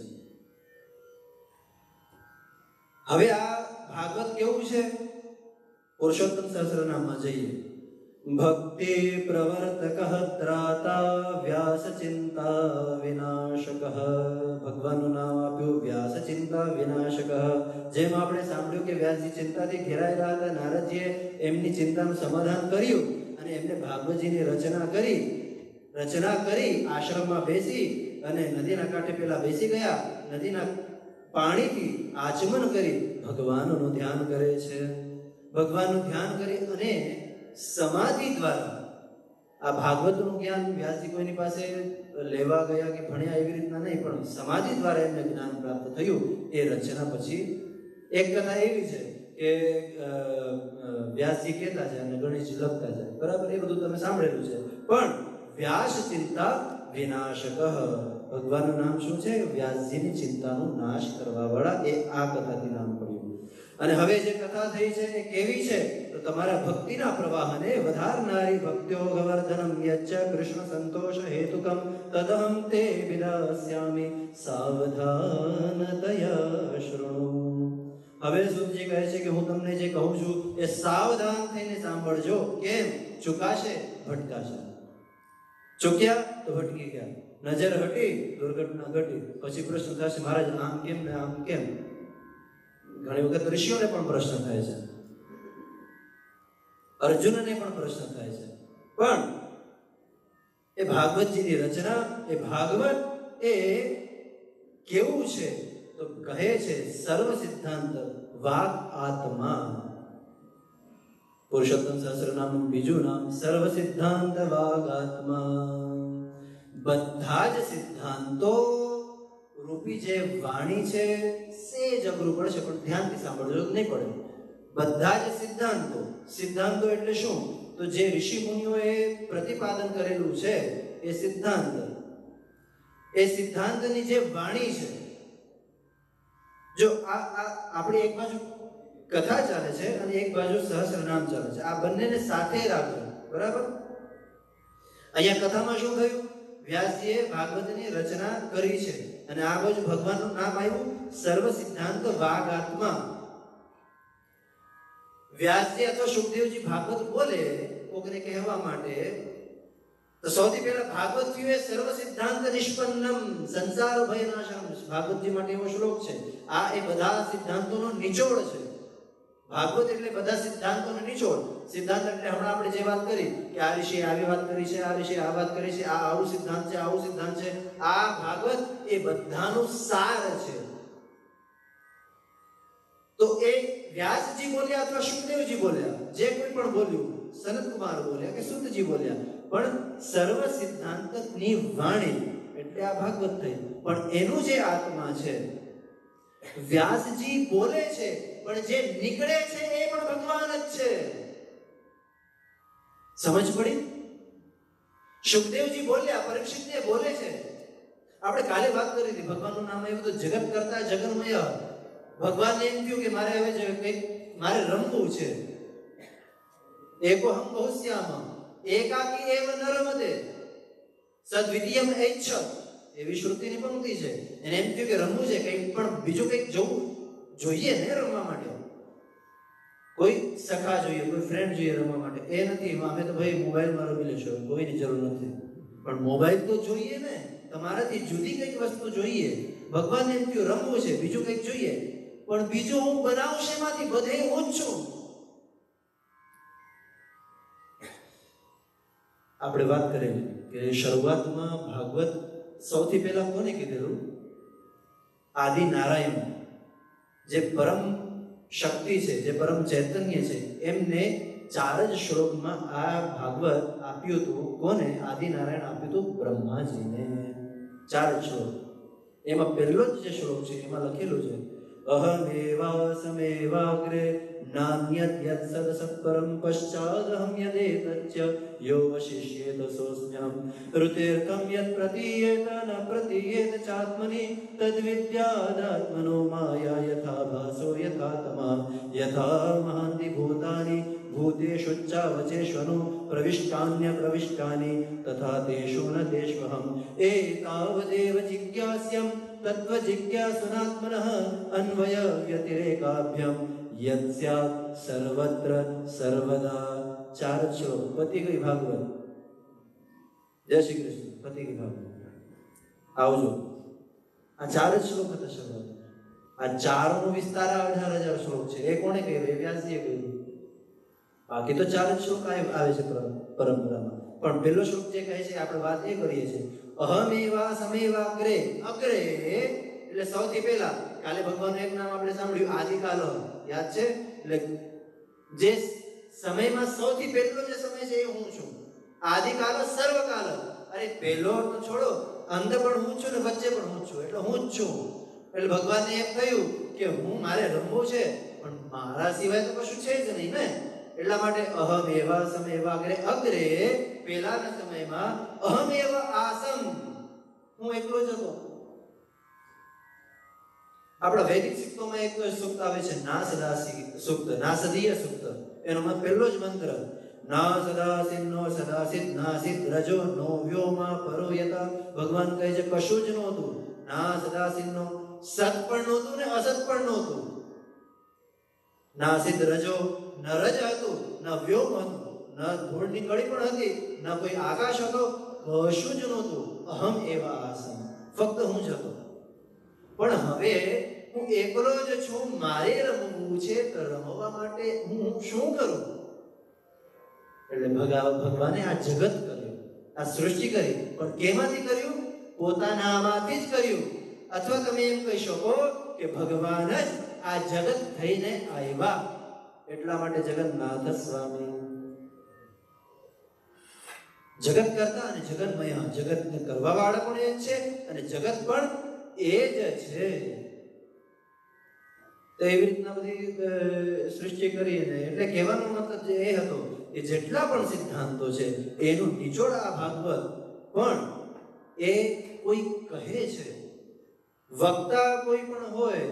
હવે આ ભાગવત કેવું છે? પુરુષોત્તમ સહસ્રનામમાં જઈએ. ભક્તિ પ્રવર્તક ત્રાતા વ્યાસ ચિંતા વિનાશક. ભગવાનનું નામ આપ્યું વ્યાસ ચિંતા વિનાશક. જેમ આપણે સાંભળ્યું કે વ્યાસજી ચિંતાથી ઘેરાયેલા હતા, નારદજીએ એમની ચિંતાનું સમાધાન કર્યું અને એમને ભાગવતજીની રચના કરી આશ્રમમાં બેસી અને નદીના કાંઠે પેલા બેસી ગયા, નદીના પાણીથી આચમન કરી ભગવાનનું ધ્યાન કરે છે. ભગવાનનું ધ્યાન કરી અને સમાધિ દ્વારા આ ભાગવતનું જ્ઞાન વ્યાસજી કોઈની પાસે લેવા ગયા કે ભણ્યા એવી રીતના નહીં, પણ સમાધિ દ્વારા એમને જ્ઞાન પ્રાપ્ત થયું. એ રચના પછી એક કથા એવી છે કે વ્યાસજી કહેતા જાય અને ગણેશજી લખતા જાય, બરાબર? એ બધું તમે સાંભળેલું છે. પણ વ્યાસ ચિંતા વિનાશક, ભગવાનનું નામ શું છે? વ્યાસજીની ચિંતાનો નાશ કરવા વાળા. એ આ કથાથી નામ પડ્યું. અને હવે જે કથા થઈ છે એ કેવી છે? તો તમારા ભક્તિના પ્રવાહને વધારનારી ભક્ત્યો ગવર્ધનમ યચ્ચ કૃષ્ણ સંતોષ હેતુકમ તદહમ તે વિદાસ્યામિ સાવધાનતયા શૃણુ. હવે સુતજી કહે છે કે હું તમને જે કહું છું એ સાવધાન થઈને સાંભળજો. કેમ? ચૂકાશે, ભટકાશે. ચૂક્યા તો ભટકી ગયા, નજર હટી, દુર્ઘટના ઘટી. પછી પ્રશ્ન થશે, મહારાજ આમ કેમ ને આમ કેમ? ઘણી વખત ઋષિઓને પણ પ્રશ્ન થાય છે, અર્જુનને પણ પ્રશ્ન થાય છે. પણ એ ભાગવતજીની રચના, એ ભાગવત એ કેવું છે? તો કહે છે સર્વ સિદ્ધાંત વાગ આત્મા. પુરુષોત્તમ સહસ્રનામનું બીજું નામ સર્વ સિદ્ધાંત વાગ આત્મા. બધા જ સિદ્ધાંતો રૂપી જે વાણી છે સેજ અઘરું પડશે, પણ ધ્યાનથી સાંભળજો, નહીં પડે. બધા જ સિદ્ધાંતો, સિદ્ધાંતો એટલે શું? તો જે ઋષિ મુનિઓએ પ્રતિપાદન કરેલું છે એ સિદ્ધાંત, એ સિદ્ધાંતની જે વાણી છે. જો આપણી એક બાજુ કથા ચાલે છે અને એક બાજુ સહસ્રનામ ચાલે છે, આ બંનેને સાથે રાખજો, બરાબર? અહીંયા કથામાં શું થયું? વ્યાસજીએ ભાગવતની રચના કરી છે અને આ બાજુ ભગવાનનું નામ આવ્યું સર્વ સિદ્ધાંત વાગ આત્મા. વ્યાસજી અથવા સુખદેવજી ભાગવત બોલે કોકને કહેવા માટે, તો સૌથી પહેલા ભાગવત થયું એ સર્વ સિદ્ધાંત નિષ્પન્નમ સંસાર ભયનાશમ. ભાગવતજી માટે એવો શ્લોક છે. આ એ બધા સિદ્ધાંતોનો નિચોડ છે. ભાગવત એટલે બધા સિદ્ધાંતોનો નિચોડ. સિદ્ધાંત એટલે હમણાં આપણે જે વાત કરી કે આ ઋષિએ આવી વાત કરી છે, આ ઋષિએ આ વાત કરી છે, આ આવું સિદ્ધાંત છે, આવું સિદ્ધાંત છે. આ ભાગવત એ બધાનો સાર છે. તો એ વ્યાસજી બોલ્યા અથવા સુખદેવજી બોલ્યા, જે કોઈ પણ બોલ્યું, સનતકુમાર બોલ્યા કે સુતજી બોલ્યા, પણ સર્વ સિદ્ધાંતની વાણી એટલે આ ભાગવત થઈ. પણ એનું જે આત્મા છે, વ્યાસજી બોલે છે પણ જે નીકળે છે એ પણ ભગવાન જ છે. સમજ પડી? સુખદેવજી બોલ્યા, પરીક્ષિતને બોલે છે. આપણે કાલે વાત કરી હતી, ભગવાનનું નામ આવ્યું તો જગત કરતા જગન્મય. ભગવાનને એમ થયું કે મારે હવે કંઈક મારે રમવું છે. એકોહમ બહુશ્યામ એકાકી એવ ન રમતે સદ્વિતીયમ ઐચ્છત, એવી શ્રુતિની પંક્તિ છે. એને એમ થયું કે રમવું છે, કંઈક પણ બીજું કંઈક જોવું જોઈએ ને રમવા માટે. કોઈ સખા જોઈએ, કોઈ ફ્રેન્ડ જોઈએ રમવા માટે. એ નથી, અમે તો ભાઈ મોબાઈલમાં રમી લેશું, કોઈની જરૂર નથી. પણ મોબાઈલ તો જોઈએ ને, તમારાથી જુદી કંઈક વસ્તુ જોઈએ. ભગવાનને એમ થયું રમવું છે, બીજું કંઈક જોઈએ. પણ બીજું હું બનાવું શેમાંથી? બધે હું જ છું. આપણે વાત કરેલી કે શરૂઆતમાં ભાગવત સૌથી પહેલા કોને કીધેલું? આદિ નારાયણ, જે પરમ શક્તિ છે, જે પરમ ચૈતન્ય છે, એમને 4 જ શ્લોકમાં આ ભાગવત આપ્યું હતું. કોને? આદિ નારાયણ આપ્યું હતું બ્રહ્માજીને. 4 શ્લોક. એમાં પહેલો જ જે શ્લોક છે એમાં લખેલું છે અહમેવા સમેવાગ્રે નાન્યત યત સદસત પરમ પશ્ચાદહમ યદેતચ્ચ યો વશિષ્યેત સોસ્મ્યહમ ઋતેર્કમ યત પ્રતીયેત ન પ્રતીયેત ચાત્મનિ તદ્વિદ્યાદાત્મનો માયા યથા ભાસો યથા તમા યથા મહાંતિ ભૂતાની ભૂતેષુચ્ચાવચેષ્વનો પ્રવિષ્ટાન્ય પ્રવિષ્ટાની તથા તેષુ ન તેષ્વહમ એતાવદેવ જિજ્ઞાસ્યમ તત્વ જિજ્ઞાસુનાત્મનઃ અન્વય વ્યતિરેકાભ્યમ યત સ્યાત સર્વત્ર સર્વદા. 4 શ્લોક પતિ ગઈ ભાગવત. જય શ્રી કૃષ્ણ. પતિ ગઈ ભાગવત. આવજો. આ 4 જ શ્લોક હતા શરૂઆત. આ 4 નો વિસ્તાર 18,000 શ્લોક છે. એ કોણે કહ્યું? એ વ્યાસજીએ કહ્યું. બાકી તો 4 જ શ્લોક આવે છે પરંપરામાં. પણ પહેલો શ્લોક જે કહે છે, આપણે વાત એ કરીએ છીએ અહમેવા સમેવાગ્રે. અગ્રે એટલે સૌથી પહેલા. કાલે ભગવાનનું એક નામ આપણે સાંભળ્યું આદિકાલ, યાદ છે? એટલે જે સમયમાં સૌથી પહેલો જે સમય છે એ હું છું. આદિકાલ સર્વકાલ. અરે પહેલો તો છોડો, અંત પણ હું છું ને વચ્ચે પણ હું છું, એટલે હું જ છું. એટલે ભગવાનને એમ કહ્યું કે હું મારે રમવું છે, પણ મારા સિવાય તો કશું છે જ નહીં ને. એટલા માટે અહમ એવા સમેવાગ્રે. અગ્રે પહેલાના સમયમાં અહમ એવા આસમ, હું એકલો જ હતો. આપણા વૈદિક સૂક્તોમાં એક સૂક્ત આવે છે નાસદાસી સૂક્ત, નાસદીય સૂક્ત. એનો પહેલો જ મંત્ર ના સદાસિન નો સદાસિત નાસિત રજો નો વ્યોમા પરો યતા. ભગવાન કહે છે કશું જ નહોતું. ના સદાસિન નો સત પણ નહોતું ને અસત પણ નહોતું. નાસિત રજો, ન રજ હતું, ન વ્યોમ હતું, ન ધૂળની કડી પણ હતી, ન કોઈ આકાશ હતો, કશું જ નહોતું. અહમ એવા આસમ, ફક્ત હું જ હતો. પણ હવે હું એકલો જ છું, મારે રમવું છે, તો રમવા માટે હું શું કરું? એટલે ભગવાને આ જગત કર્યું, આ સૃષ્ટિ કરી. પણ કેમાંથી કર્યું? પોતાનામાંથી જ કર્યું. અથવા તમે એમ કહી શકો કે ભગવાન જ આ જગત થઈને આવ્યા. એટલા માટે જગન્નાથ સ્વામી જગત કરતા અને જગન્મય, જગતને કરવા વાળા પણ એ છે અને જગત પણ એ જ છે. તો એવી રીતના બધી સૃષ્ટિ કરીને, એટલે કહેવાનો મતલબ જે એ હતો કે જેટલા પણ સિદ્ધાંતો છે એનું નિચોડ આ ભાગવત. પણ એ કોઈ કહે છે, વક્તા કોઈ પણ હોય,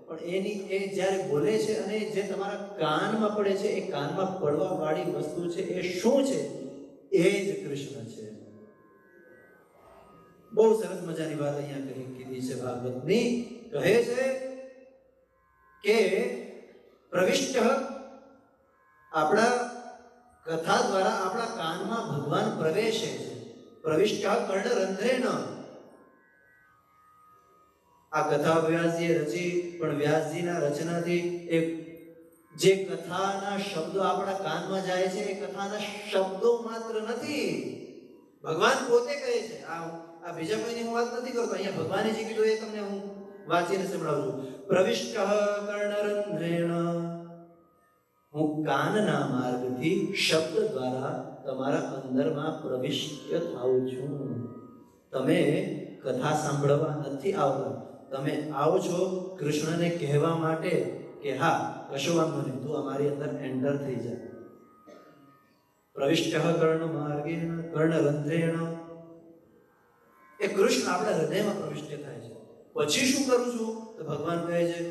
પણ એની એ જ્યારે બોલે છે અને જે તમારા કાનમાં પડે છે, એ કાનમાં પડવા વાળી વસ્તુ છે એ શું છે? એ જ કૃષ્ણ છે. બહુ સરસ મજાની વાત અહીંયા કીધી છે ભાગવતની. કહે છે કે પ્રવિષ્ટ, આપણા કથા દ્વારા આપણા કાનમાં ભગવાન પ્રવેશે છે. પ્રવિષ્ટ કર્ણરંધ્રેણ. આ કથા વ્યાસજીએ રચી, પણ વ્યાસજીના રચનાથી એ જે કથાના શબ્દો આપણા કાનમાં જાય છે, એ કથાના શબ્દો માત્ર નથી. ભગવાન પોતે કહે છે. આ બીજા કોઈની હું વાત નથી કરતો. અહીંયા ભગવાને જે કીધું એ તમને હું વાંચીને સંભળાવું છું. પ્રવિષ્ટ કર્ણરંધ્રેણ. હું કાનના માર્ગથી શબ્દ દ્વારા તમારા અંદરમાં પ્રવિષ્ટ થાઉં છું. તમે કથા સાંભળવા નથી આવતા, તમે આવો છો કૃષ્ણને કહેવા માટે કે હા કશો વાંધો નહીં, તું અમારી અંદર એન્ટર થઈ જા. પ્રવિષ્ટઃ કર્ણ માર્ગેણ કર્ણરંધ્રેણ. એ કૃષ્ણ આપણા હૃદયમાં પ્રવિષ્ટ થાય છે. પછી શું કરું છું તો ભગવાન કહે છે,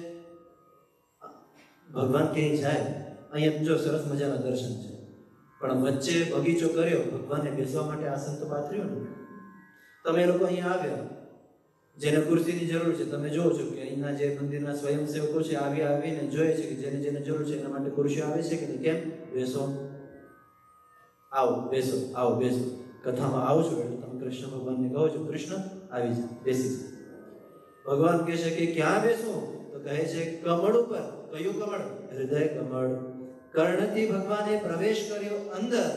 ભગવાન ક્યાંય જાય, અહીંયા જો સરસ મજાના દર્શન છે, પણ વચ્ચે બગીચો કર્યો, ભગવાનને બેસવા માટે આસન તો પાથર્યું ને. તમે લોકો અહીંયા આવ્યા, જેને ખુરશીની જરૂર છે, તમે જોવો છો કે અહીંના જે મંદિરના સ્વયંસેવકો છે આવીને જોઈએ છે કે જેને જેને જરૂર છે એના માટે ખુરશી આવે છે કે નહીં. કેમ? બેસો, આવો બેસો, આવો બેસો. કથામાં આવો છો એટલે તમે કૃષ્ણ ભગવાનને કહો છો, કૃષ્ણ આવી જા, બેસી જા. ભગવાન કહે છે કે ક્યાં બેસું? તો કહે છે કમળ ઉપર. કયું કમળ? હૃદય કમળ. કર્ણથી ભગવાને પ્રવેશ કર્યો અંદર,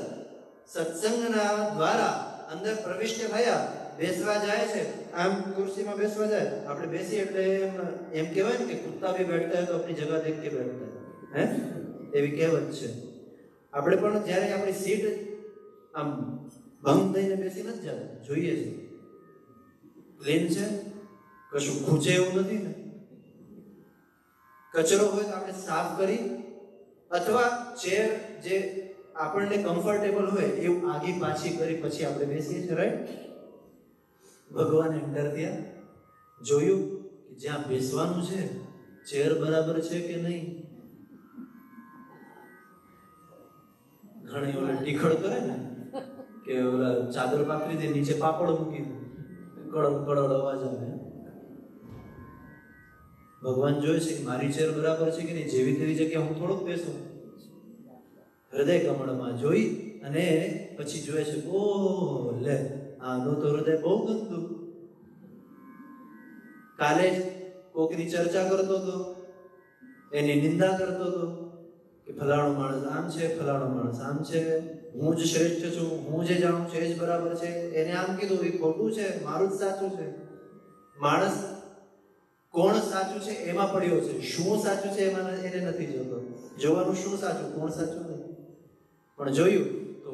સત્સંગના દ્વારા અંદર પ્રવિષ્ટ થયા, બેસવા જાય છે. આમ ખુરશીમાં બેસવા જાય, આપણે બેસી એટલે એમ કહેવાય ને કે કુત્તા ભી બેઠતા હોય તો આપણી જગહ દેખ કે બેઠતા હે, એવી કહેવત છે. આપણે પણ જ્યારે આપણી સીટ આમ ભંગ થઈને બેસી નથી જતા, જોઈએ છે પ્લેન છે, કશું ખૂંચે એવું નથી ને. કચરો હોય તો આપણે સાફ કરી, અથવા ચેર જે આપણને કમ્ફર્ટેબલ હોય એવું આગી પાછી કરી પછી આપણે બેસીએ છીએ, રાઈટ? ભગવાને અંદર ત્યાં જોયું કે જ્યાં બેસવાનું છે ચેર બરાબર છે કે નહીં. ઘણી ઓલા ટીખળ કરે ને કે ઓલા ચાદર પાથરી દે, નીચે પાપડ મૂકી દે, કડડ કડડ અવાજ આવે. ભગવાન જોયે છે કે મારી ચેર બરાબર છે કે નહીં, જેવી તેવી જગ્યા હું થોડુંક બેસું. હૃદય કમળમાં જોઈ અને પછી જોયે છે, ઓ લે, આનું તો હૃદય બહુ ગંદુ. કાલે જ કોકની ચર્ચા કરતો હતો, એની નિંદા કરતો હતો કે ફલાણો માણસ આમ છે, ફલાણો માણસ આમ છે, હું જ શ્રેષ્ઠ છું, હું જે જાણું છું એ જ બરાબર છે. એને આમ કીધું એ ખોટું છે, મારું જ સાચું છે. માણસ કોણ સાચું છે એમાં પડ્યો છે, શું સાચું છે એમાં એને નથી જોતો. જોવાનું શું સાચું, કોણ સાચું નહીં. પણ જોયું તો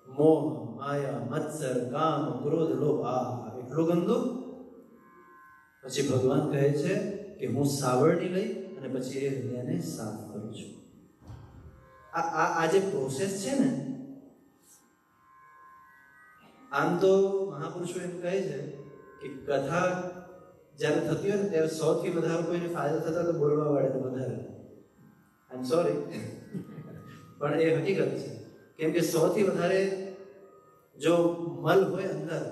મોહ, માયા, મત્સર, કામ, ક્રોધ, લોભ, આ એટલું ગંદુ. પછી ભગવાન કહે છે કે હું સાવરણી લઈ અને પછી એ હૃદયને સાફ કરું છું. આ જે પ્રોસેસ છે ને, આમ તો મહાપુરુષો એમ કહે છે કે કથા જ્યારે થતી હોય ને ત્યારે 100 થી વધારે કોઈને ફાયદો થતા તો બોલવા વાળે વધારે. આઈ એમ સોરી, પણ એ હકીકત છે. કેમ કે 100 થી વધારે જો મલ હોય અંદર,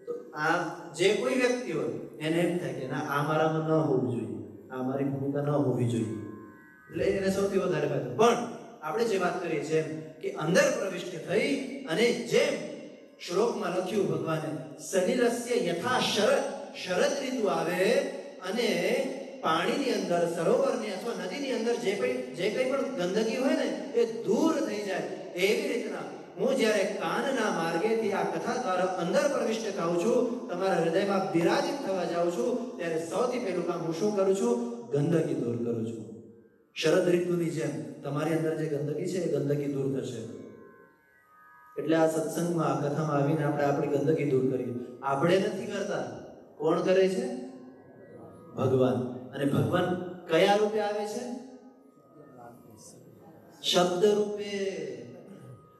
તો આ જે કોઈ વ્યક્તિ હોય એને એમ થાય કે ના, આ મારામાં ન હોવું જોઈએ, આ મારી ભૂમિકા ન હોવી જોઈએ, એટલે એને સૌથી વધારે ફાયદો. પણ આપણે જે વાત કરીએ છીએ કે અંદર પ્રવિષ્ટ થઈ અને જેમ શ્લોકમાં લખ્યું ભગવાને, સલિલસ્ય યથા શરદ ઋતુ આવે અને પાણીની અંદર, સરોવરની અથવા નદીની અંદર જે કંઈ પણ ગંદકી હોય ને એ દૂર થઈ જાય, એવી રીતના હું જ્યારે કાનના માર્ગેથી આ કથા દ્વારા અંદર પ્રવિષ્ટ થાઉં છું, તમારા હૃદયમાં બિરાજિત થવા જાઉં છું, ત્યારે સૌથી પહેલું કામ હું શું કરું છું? ગંદકી દૂર કરું છું. શરદ ઋતુની જેમ તમારી અંદર જે ગંદકી છે એ ગંદકી દૂર થશે. એટલે આ સત્સંગમાં, આ કથામાં આવીને આપણે આપણી ગંદકી દૂર કરીએ. આપણે નથી કરતા, કોણ કરે છે? ભગવાન. અને ભગવાન કયા રૂપે આવે છે? શબ્દ રૂપે.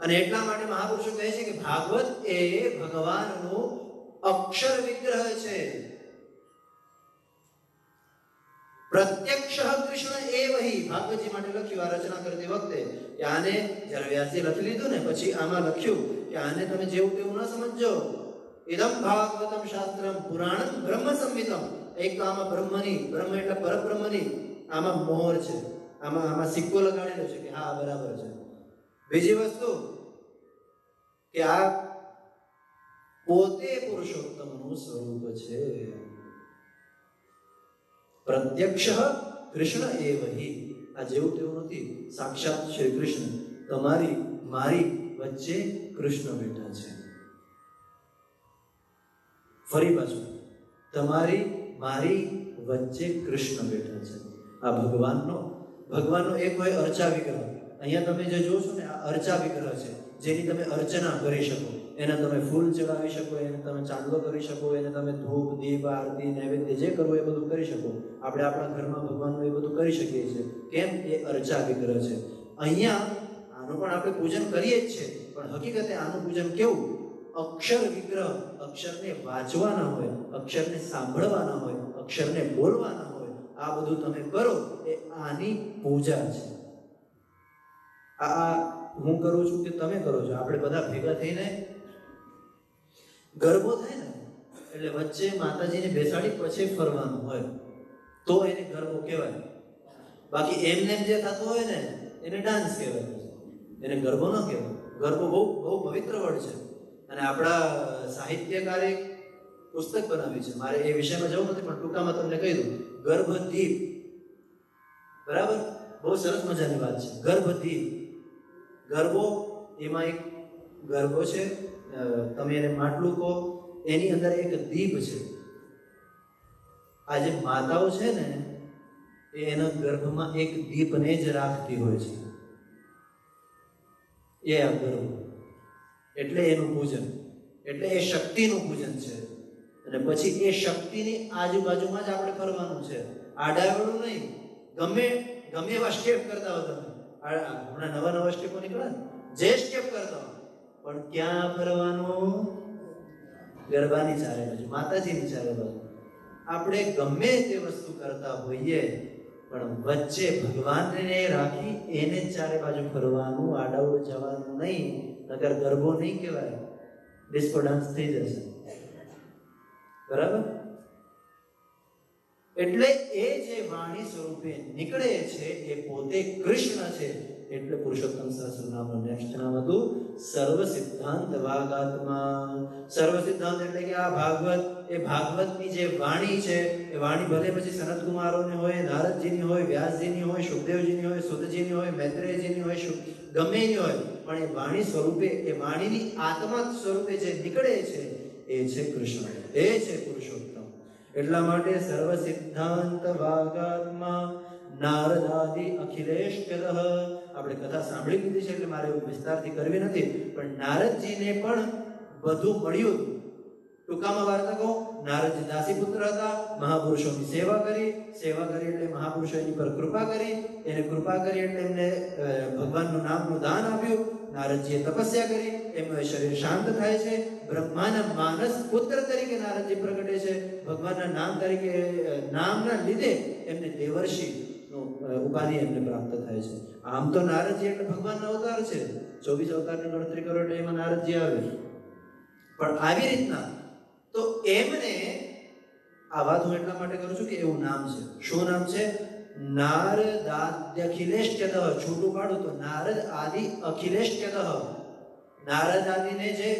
અને એટલા માટે મહાપુરુષો કહે છે કે ભાગવત એ ભગવાનનું અક્ષર વિગ્રહ છે. પ્રત્યક્ષ કૃષ્ણ એવહી ભાગવતજી માટે લખ્યું આ રચના કરતી વખતે કે આને જ્યારે વ્યાસે લખી લીધું ને પછી આમાં લખ્યું કે આને તમે જેવું તેવું ન સમજો. ઇદમ ભાગવતમ શાસ્ત્રમ પુરાણમ બ્રહ્મ સંહિતમ. એક તો આમાં બ્રહ્મની, બ્રહ્મ એટલે પરબ્રહ્મની, આમાં મોહર છે, આમાં સિક્કો લગાડેલો છે કે હા બરાબર છે. બીજી વસ્તુ કે આ પોતે પુરુષોત્તમનું સ્વરૂપ છે. પ્રત્યક્ષ કૃષ્ણ એવહી. આ જેવું તેવું નથી, સાક્ષાત શ્રી કૃષ્ણ. તમારી મારી વચ્ચે કૃષ્ણ બેઠા છે. ફરી પાછું, તમારી મારી વચ્ચે કૃષ્ણ બેઠા છે. આ ભગવાનનો એક હોય અર્ચા વિગ્રહ. અહીંયા તમે જે જોશો ને આ અર્ચા વિગ્રહ છે, જેની તમે અર્ચના કરી શકો. એને તમે ફૂલ ચડાવી શકો, એને તમે ચાંદલો કરી શકો, એને તમે ધૂપ, દીપ, આરતી, નૈવેદ્ય જે કરવું એ બધું કરી શકો. આપણે આપણા ઘરમાં ભગવાનનું એ બધું કરી શકીએ છીએ. કેમ? એ અર્ચા વિગ્રહ છે. અહીંયા આ આનું પણ આપણે પૂજન કરીએ જ છે, પણ હકીકતે આનું પૂજન કેવું? અક્ષર વિગ્રહ, અક્ષરને વાંચવાના હોય, અક્ષરને સાંભળવાના હોય, અક્ષરને બોલવાના હોય, આ બધું તમે કરો એ આની પૂજા છે. આ હું કરું છું કે તમે કરો છો, આપણે બધા ભેગા થઈને ગરબો થાય ને એટલે વચ્ચે માતાજીને બેસાડી પછી ફરવાનું હોય તો એને ગરબો કહેવાય. બાકી એમને જે થતું હોય ને એને ડાન્સ કહેવાય, એને ગરબો ન કહેવાય. ગરબો બહુ બહુ પવિત્ર વર્ડ છે અને આપણા સાહિત્યકારે પુસ્તક બનાવી છે. મારે એ વિષયમાં જવું નથી, પણ ટૂંકામાં તમને કહી દઉં. ગર્ભદીપ, બરાબર, બહુ સરસ મજાની વાત છે. ગર્ભદીપ, ગરબો, એમાં એક ગરબો છે, તમે એને માટલું કહો, એની અંદર એક દીપ છે. આ જે માતાઓ છે ને એ એના ગર્ભમાં એક દીપને જ રાખતી હોય છે. એ આ ગર્ભ એટલે એનું પૂજન, એટલે એ શક્તિનું પૂજન છે. અને પછી એ શક્તિની આજુબાજુમાં જ આપણે ફરવાનું છે, આડાવડું નહીં. ગમે એવા સ્ટેપ કરતા હો તમે, હમણાં નવા સ્ટેપો નીકળે ને, જે સ્ટેપ કરતા હો, પણ ક્યાં ફરવાનું? ગરબાની ચારે બાજુ, માતાજીની ચારે બાજુ. આપણે ગમે તે વસ્તુ કરતા હોઈએ પણ વચ્ચે ભગવાનને રાખી એને ચારે બાજુ ફરવાનું, આડાવડું જવાનું નહીં, નકર ગરબો નહીં કહેવાય, ડિસ્કો ડાન્સ થઈ જશે. બરાબર? એટલે એ જે વાણી સ્વરૂપે નીકળે છે એ પોતે કૃષ્ણ છે. એટલે પુરુષોત્તમ સહસ્ર નામનું નેક્સ્ટ નામ હતું સર્વ સિદ્ધાંત વાગાત્મા. સર્વ સિદ્ધાંત એટલે કે આ ભાગવત, એ ભાગવતની જે વાણી છે એ વાણી ભલે પછી સનત કુમારોની હોય, નારદજીની હોય, વ્યાસજીની હોય, સુખદેવજીની હોય, સુતજીની હોય, મૈત્રેયજીની હોય, ગમે એની હોય, પણ એ વાણી સ્વરૂપે, એ વાણીની આત્મા સ્વરૂપે જે નીકળે છે એ છે કૃષ્ણ, એ છે પુરુષોત્તમ. એટલા માટે સર્વ સિદ્ધાંત વાગાત્મા નારદાદિ અખિલેશ્વરઃ. આપણે કથા સાંભળી લીધી છે એટલે મારે વિસ્તારથી કરવી નથી, પણ નારદજીને પણ બધું મળ્યું હતું. ટૂંકામાં વાર્તા કહો, નારદજી દાસી પુત્ર હતા, મહાપુરુષોની સેવા કરી એટલે મહાપુરુષો એની પર કૃપા કરી, એને કૃપા કરી એટલે એમને ભગવાનનું નામનું દાન આપ્યું. નારદજીએ તપસ્યા કરી, એમનું શરીર શાંત થાય છે. બ્રહ્માના માનસ પુત્ર તરીકે નારદજી પ્રગટે છે. ભગવાનના નામ તરીકે, નામના લીધે એમને દેવર્ષિ ઉપાધિ એમને પ્રાપ્ત થાય છે. આમ તો નારદજી એટલે ભગવાનનો અવતાર છે, 24 અવતારની ગણતરી કરો એટલે એમાં નારદજી આવે. પણ આવી રીતના તો એમને આ વાત હું એટલા માટે કરું છું કે એવું નામ છે. શું નામ છે? નારદાદ્યખિલેશ્ચતઃ. છૂટું પાડું તો નારદ આદિ અખિલેશ્ચતઃ. નારદ આદિને જે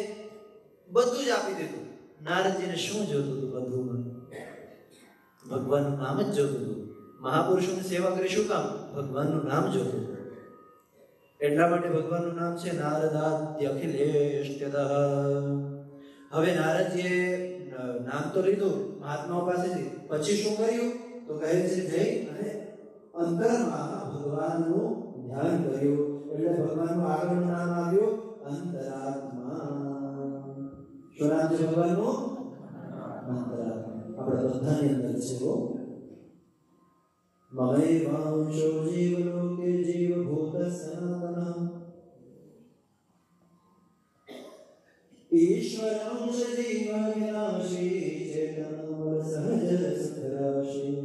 બધું જ આપી દીધું. નારદજીને શું જોતું હતું? બધું ભગવાનનું નામ જ જોતું હતું. મહાપુરુષોની સેવા કરી શું કામ? ભગવાનનું નામ જોતું હતું. એટલા માટે ભગવાનનું નામ છે નારદાદ્યખિલેશ્ચતઃ. હવે નારદજીએ નામ તો લીધું મહાત્માઓ પાસેથી, પછી શું કર્યું? તો કહે છે જઈ અને અંતરમાં ભગવાનનું ધ્યાન કર્યું. એટલે ભગવાનનું આગળનું નામ આવ્યું અંતરાત્મા. શું નામ છે ભગવાનનું? અંતરાત્મા. આપણા બધાની અંદર છે वो મમૈવાંશો જીવલોકે જીવભૂત સનાતનઃ ઈશ્વરાંશ જીવવિનાશી ચેતનોર સહજ સદરાશી.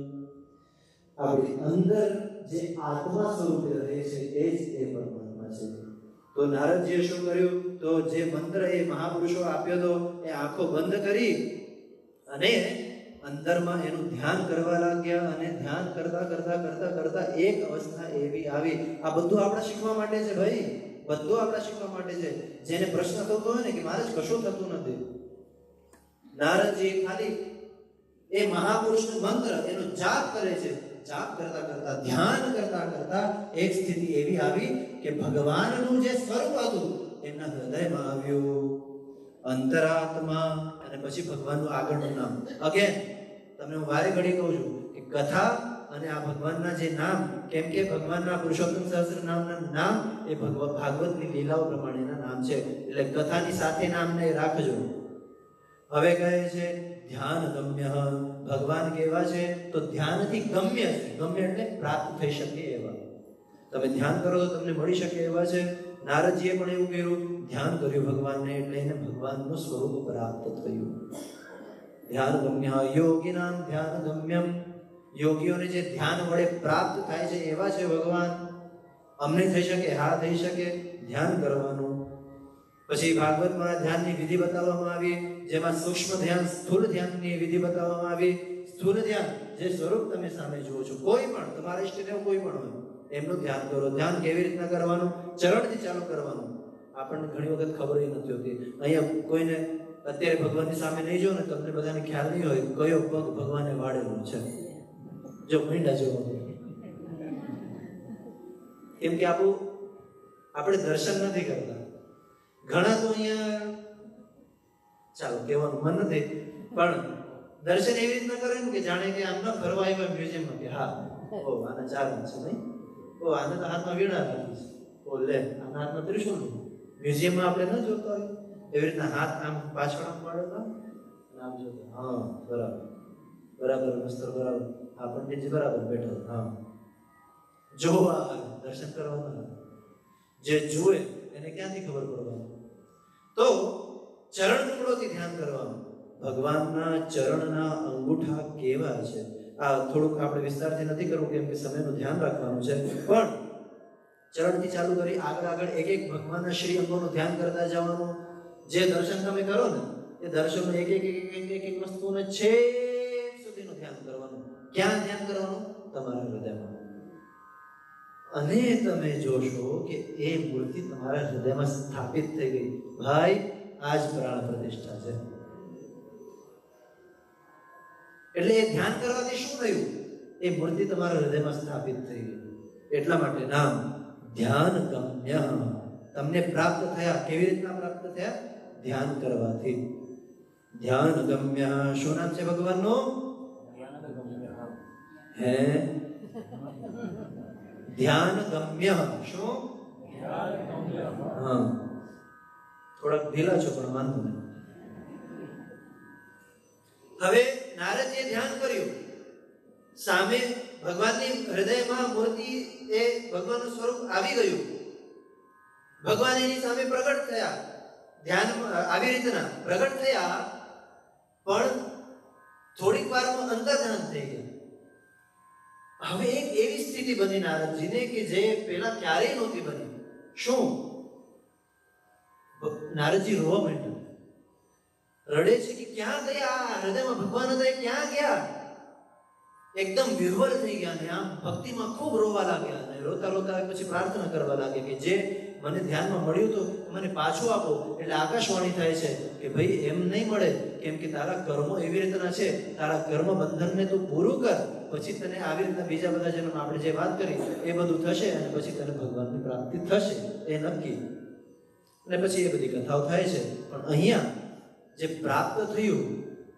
આપણી અંદર જે આત્મા સ્વરૂપે રહે છે એ જ એ પરમાત્મા છે. તો નારદજીએ શું કર્યું? તો જે મંત્ર એ મહાપુરુષો આપ્યો તો એ આંખો બંધ કરી અને અંદરમાં એનું ધ્યાન કરવા લાગ્યા. અને ધ્યાન કરતા કરતા કરતા કરતા એક અવસ્થા એવી આવી. આ બધું આપણે શીખવા માટે છે ભાઈ, બધું આપણે શીખવા માટે છે. જેને પ્રશ્ન થતો હોય ને કે મારે કશું થતું નથી, નારદજી ખાલી એ મહાપુરુષનો મંત્ર એનો જાપ કરે છે. જાપ કરતા કરતા, ધ્યાન કરતા કરતા એક સ્થિતિ એવી આવી કે ભગવાનનું જે સ્વરૂપ હતું એમના હૃદયમાં આવ્યું અંતરાત્મા. અને પછી ભગવાનનું આગળનું નામ. અગેન તમને હું વારે ઘડી કહું છું કે કથા અને આ ભગવાનના જે નામ, કેમ કે ભગવાનના પુરુષોત્તમ સહસ્ર નામના નામ એ ભાગવતની લીલાઓ પ્રમાણેના નામ છે, એટલે કથાની સાથે નામને રાખજો. હવે કહે છે ધ્યાન ગમ્ય. ભગવાન કેવા છે? તો ધ્યાનથી ગમ્ય છે. ગમ્ય એટલે પ્રાપ્ત થઈ શકે એવા. તમે ધ્યાન કરો તો તમને મળી શકે એવા છે. નારદજીએ પણ એવું કર્યું, ધ્યાન કર્યું ભગવાનને, એટલે એને ભગવાનનું સ્વરૂપ પ્રાપ્ત થયું. ધ્યાન ગમ્ય યોગીનામ ધ્યાન ગમ્યમ, યોગીઓને જે ધ્યાન વડે પ્રાપ્ત થાય છે એવા છે ભગવાન. અમને થઈ શકે? હા થઈ શકે. ધ્યાન કરવાનું. પછી ભાગવતમાં ધ્યાનની વિધિ બતાવવામાં આવી, જેમાં સૂક્ષ્મ ધ્યાન, સ્થૂળ ધ્યાનની વિધિ બતાવવામાં આવી. સ્થૂળ ધ્યાન જે સ્વરૂપ તમે સામે જુઓ છો, કોઈ પણ તમારા ઇષ્ટદેવ કોઈ પણ હોય એમનું ધ્યાન કરો. ધ્યાન કેવી રીતના કરવાનું? ચરણથી ચાલુ કરવાનું. આપણને ઘણી વખત ખબર નથી હોતી. અહીંયા કોઈને અત્યારે ભગવાનની સામે નહીં જો ને, તમને બધાને ખ્યાલ નહીં હોય કયો પગ ભગવાને વાળેલો છે. જો મીંડા જોવા, કેમ કે આપણે દર્શન નથી કરતા. ઘણા તો અહીંયા, ચાલો કહેવાનું મન નથી, પણ દર્શન એવી રીતના કરે ને કે જાણે કે આમ ના ફરવા આવ્યા મ્યુઝિયમમાં, કે હા ઓ આના ચાર છે નહીં, ઓ આને તો હાથમાં વીણા રાખી છે, ઓ લે આના હાથમાં ત્રિશુલ. મ્યુઝિયમમાં આપણે ન જોતા હોય એવી રીતના હાથ આમ પાછળ આમ પાડેલા, આમ જોતા, હા બરાબર બરાબર, મસ્તર બરાબર, આ પંડિતજી બરાબર બેઠો, હા જોવા દર્શન કરવાના. જે જુએ એને ક્યાંથી ખબર પડવાની? તો ચરણ કમળોથી ધ્યાન કરવાનું. ભગવાનના ચરણના અંગૂઠા કેવા છે, આ થોડુંક આપણે વિસ્તારથી નથી કરવું કેમ કે સમયનું ધ્યાન રાખવાનું છે, પણ ચરણથી ચાલુ કરી આગળ આગળ એક એક ભગવાનના શ્રી અંગોનું ધ્યાન કરતા જવાનું. જે દર્શન તમે કરો ને એ દર્શનનું એક એક એક એક એક એક વસ્તુને છેક સુધીનું ધ્યાન કરવાનું. ક્યાં ધ્યાન કરવાનું? તમારા હૃદયમાં. અને તમે જોશો કે એ મૂર્તિ તમારા હૃદયમાં સ્થાપિત થઈ ગઈ. ભાઈ આ જ પ્રાણ પ્રતિષ્ઠા છે. એટલે એ ધ્યાન કરવાથી શું થયું? એ મૂર્તિ તમારા હૃદયમાં સ્થાપિત થઈ ગઈ. એટલા માટે નામ ધ્યાન ગમ્ય તમને પ્રાપ્ત થયા. કેવી રીતના પ્રાપ્ત થયા? ધ્યાન કરવાથી. ધ્યાન ગમ્ય. શું નામ છે ભગવાનનું? હે ધ્યાન ગમ્ય. શું? હા, થોડાક ઢીલા છો પણ વાંધો નહીં. હવે નારદજીએ ધ્યાન કર્યું, સામે ભગવાનની હૃદયમાં મૂર્તિ એ ભગવાનનું સ્વરૂપ આવી ગયું. ભગવાન એની સામે પ્રગટ થયા. ધ્યાન આવી રીતના પ્રગટ થયા, પણ થોડીક વારમાં અંતર્ધ્યાન થઈ ગયા. હવે એક એવી સ્થિતિ બની નારદજીને કે જે પહેલા ક્યારેય નહોતી બની. શું? નારદજી રોવા માંડ્યા. રડે છે કે ક્યાં ગયા? હૃદયમાં ભગવાન હતા, ક્યાં ગયા? એકદમ વિહ્વલ થઈ ગયા ને આમ ભક્તિમાં ખૂબ રોવા લાગ્યા. અને રોતા રોતા પછી પ્રાર્થના કરવા લાગ્યા કે જે મને ધ્યાનમાં મળ્યું તો મને પાછું આપો. એટલે આકાશવાણી થાય છે કે ભાઈ એમ નહીં મળે, કેમ કે તારા કર્મો એવી રીતના છે, તારા કર્મ બંધનને તું પૂરું કર, પછી તને આવી રીતના બીજા બધા જન્મ આપણે જે વાત કરી એ બધું થશે અને પછી તને ભગવાનની પ્રાપ્તિ થશે, એ નક્કી. અને પછી એ બધી કથાઓ થાય છે. પણ અહીંયા જે પ્રાપ્ત થયું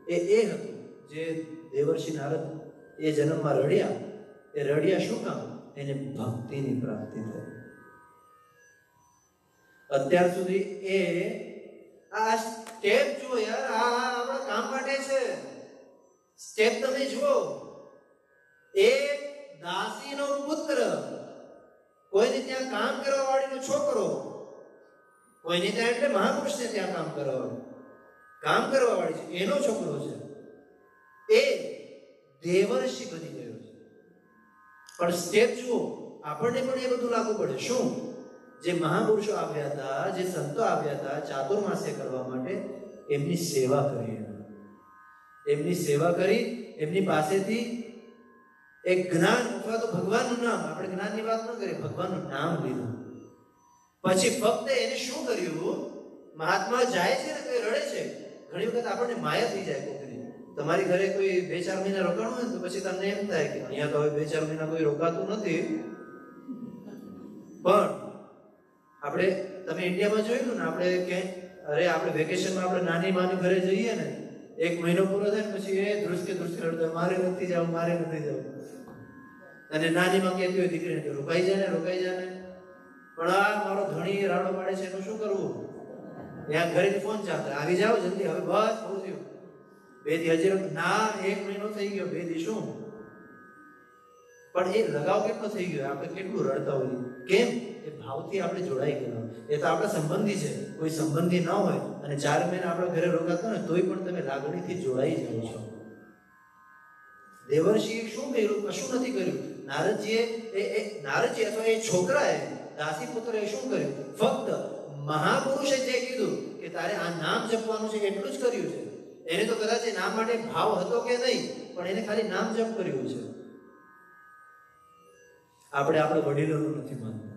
એ હતું જે દેવર્ષિ નારદ એ જન્મમાં રડ્યા. એ રડ્યા શું કામ? એને ભક્તિની પ્રાપ્તિ થઈ. અત્યાર સુધી એ આ સ્ટેપ જુઓ યાર, આ આપણા કામ માટે છે. સ્ટેપ તમે જુઓ. એક દાસીનો પુત્ર, કોઈને ત્યાં કામ કરવા વાળીનો છોકરો, કોઈને ત્યાં એટલે મહાપુરુષને ત્યાં કામ કરવા વાળી છે એનો છોકરો છે, એ દેવર્ષિ બની ગયો છે. પણ સ્ટેપ જુઓ, આપણને પણ એ બધું લાગુ પડે. શું? જે મહાપુરુષો આવ્યા હતા, જે સંતો આવ્યા હતા ચાતુર્માસ્ય કરવા માટે, એમની સેવા કરી. એમની સેવા કરી, એમની પાસેથી એક જ્ઞાન અથવા તો ભગવાનનું નામ, આપણે જ્ઞાનની વાત ન કરીએ, ભગવાનનું નામ લીધું. પછી ફક્ત એને શું કર્યું? મહાત્મા જાય છે ને તો રડે છે. ઘણી વખત આપણને માયા થઈ જાય કોકની. તમારી ઘરે કોઈ 2-4 મહિના રોકાણું હોય તો પછી તમને એમ થાય કે અહીંયા તો હવે 2-4 મહિના કોઈ રોકાતું નથી. પણ આપણે, તમે ઇન્ડિયામાં જોયું ને, આપણે કે અરે આપણે વેકેશનમાં આપણે નાની માની ઘરે જઈએ ને, 1 મહિનો પૂરો થાય ને પછી એ ધ્રુસકે રડતો, મારે નથી જવું, મારે નથી જવું. અને નાનીમાં કહેતી હોય દીકરીને રોકાઈ જાય ને. પણ આ મારો ધણી રાડો પાડે છે, એનું શું કરવું? ત્યાં ઘરે ફોન ચાલતો, આવી જાઓ જલ્દી, હવે બસ બહુ થયું. 2 દી હજી ના, 1 મહિનો થઈ ગયો, 2 દી શું? પણ એ લગાવ કેટલો થઈ ગયો, આપણે કેટલું રડતા હોઈએ. કેમ? એ ભાવથી આપણે જોડાઈ ગયા. એ તો આપણા સંબંધી છે. કોઈ સંબંધી ન હોય અને 4 મહિના આપણા ઘરે રોકાતા હોય તોય પણ તમે લાગણીથી જોડાઈ જાઓ છો. દેવર્ષિએ શું કર્યું? કશું નથી કર્યું. નારદજી અથવા એ છોકરાએ, દાસી પુત્રએ શું કર્યું? ફક્ત મહાપુરુષે જે કીધું કે તારે આ નામ જપવાનું છે એટલું જ કર્યું છે. એને તો કદાચ એ નામ માટે ભાવ હતો કે નહીં, પણ એને ખાલી નામ જપ કર્યું છે. આપણે આપણા વડીલોનું નથી માનતા.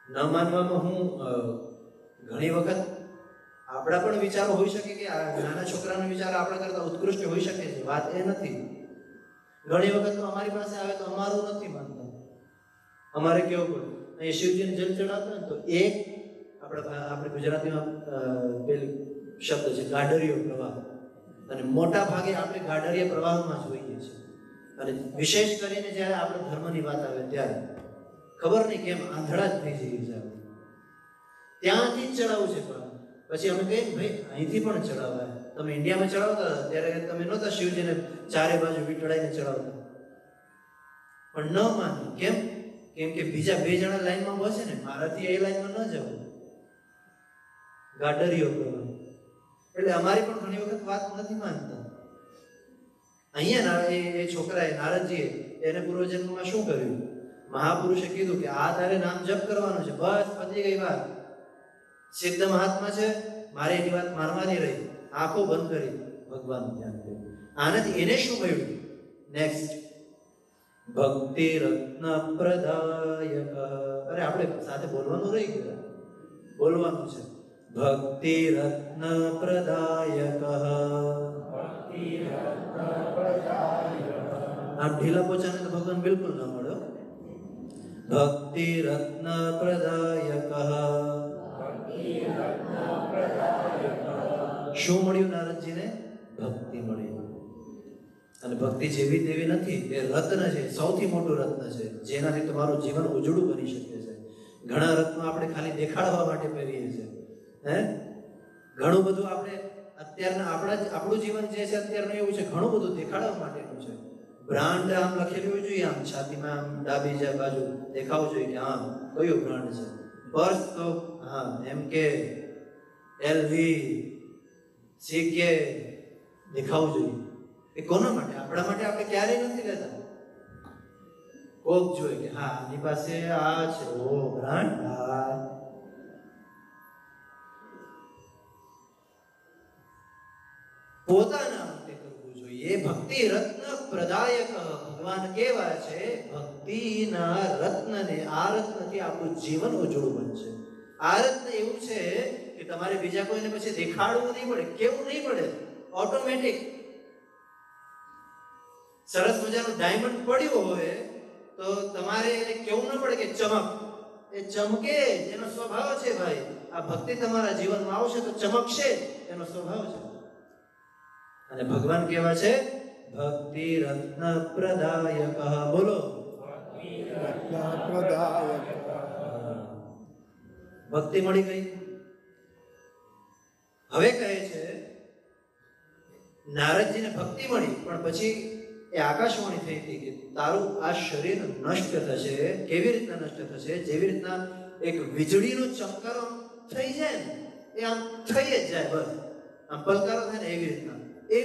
ન માનવામાં હું ઘણી વખત આપણા પણ વિચારો હોઈ શકે કે આ નાના છોકરાનો વિચાર આપણા કરતા ઉત્કૃષ્ટ હોઈ શકે છે. વાત એ નથી. ઘણી વખત તો અમારી પાસે આવે તો અમારું નથી માનતા. અમારે કેવું પડે, અહીં શિવજીને જલ ચડાવતા ને તો એક આપણે ગુજરાતીમાં પેલી શબ્દ છે ગાડરિયો પ્રવાહ, અને મોટા ભાગે આપણે ગાડરિયા પ્રવાહમાં જ હોઈએ છીએ. અને વિશેષ કરીને જ્યારે આપણે ધર્મની વાત આવે ત્યારે ખબર નહીં કેમ આંધળા જ થઈ જઈએ છીએ. ત્યાંથી જ ચડાવવું છે. પણ પછી અમે કહીએ ભાઈ અહીંથી પણ ચડાવાય. તમે ઇન્ડિયામાં ચડાવતા ત્યારે તમે નહોતા શિવજીને ચારે બાજુ વીંટળાઈને ચડાવતા, પણ ન માની. કેમ? કેમ કે બીજા 2 જણા લાઈનમાં બસે ને, મારાથી એ લાઈનમાં ન જવું. ગાડરિયો પ્રવાહ. એટલે અમારી પણ ઘણી વખત વાત નથી માનતા. અહીંયા એ છોકરાએ, નારદજીએ એને પૂર્વજન્મમાં શું કર્યું? મહાપુરુષે કીધું કે આ તારે નામ જપ કરવાનું છે, બસ પતી ગઈ વાત. સિદ્ધ મહાત્મા છે, મારે એની વાત માનવાની રહી. આંખો બંધ કરી ભગવાનનું ધ્યાન કર્યું. આનાથી એને શું મળ્યું? નેક્સ્ટ, ભક્તિ રત્ન પ્રદાયક. અરે આપણે સાથે બોલવાનું રહી ગયું. બોલવાનું છે ભક્તિ રત્ન પ્રદાયક. આમ ઢીલા પોચાને તો ભગવાન બિલકુલ ના મળે. ભક્તિ રત્ન પ્રદાયક. શું મળ્યું નારદજીને? ભક્તિ મળી. અને ભક્તિ જેવી તેવી નથી, એ રત્ન છે, સૌથી મોટું રત્ન છે, જેનાથી તમારું જીવન ઉજળું બની શકે છે. ઘણા રત્નો આપણે ખાલી દેખાડવા માટે પહેરીએ છીએ. ઘણું બધું આપણે અત્યારના આપણું જીવન જે છે અત્યારનું એવું છે, ઘણું બધું દેખાડવા માટેનું છે. બ્રાન્ડ આમ લખેલું હોવું જોઈએ, આમ છાતીમાં આમ ડાબી બાજુ દેખાવું જોઈએ કે હા કયું બ્રાન્ડ છે. પર્સ તો હા MK, LV, CK દેખાવું જોઈએ. એ કોના માટે? આપણા માટે. આપણે ક્યારેય નથી લેતા. કોક જોઈએ કે હા આની પાસે આ છે, ઓ બ્રાન્ડ. પોતાના માટે કરવું જોઈએ. ભક્તિ રત્ન પ્રદાયક. ભગવાન કેવા છે? ભક્તિના રત્નને, આ રત્નથી આપણું જીવન ઉજળું બનશે. આ રત્ન એવું છે કે તમારે બીજા કોઈને પછી દેખાડવું નહીં પડે, કેવું નહીં પડે, ઓટોમેટિક. સરસ મજાનું ડાયમંડ પડ્યું હોય તો તમારે એને કેવું ન પડે કે ચમક. એ ચમકે, એનો સ્વભાવ છે ભાઈ. આ ભક્તિ તમારા જીવનમાં આવશે તો ચમકશે, એનો સ્વભાવ છે. અને ભગવાન કેવા છે? ભક્તિ રત્ન પ્રદાયક. બોલો, ભક્તિ રત્ન પ્રદાયક. ભક્તિ મળી ગઈ. હવે કહે છે નારદજીને ભક્તિ મળી, પણ પછી એ આકાશવાણી થઈ હતી કે તારું આ શરીર નષ્ટ થશે. કેવી રીતના નષ્ટ થશે? જેવી રીતના એક વીજળીનો ચમકારો થઈ જાય ને, એ આમ થઈ જ જાય, બસ આમ પલકારો થાય ને એવી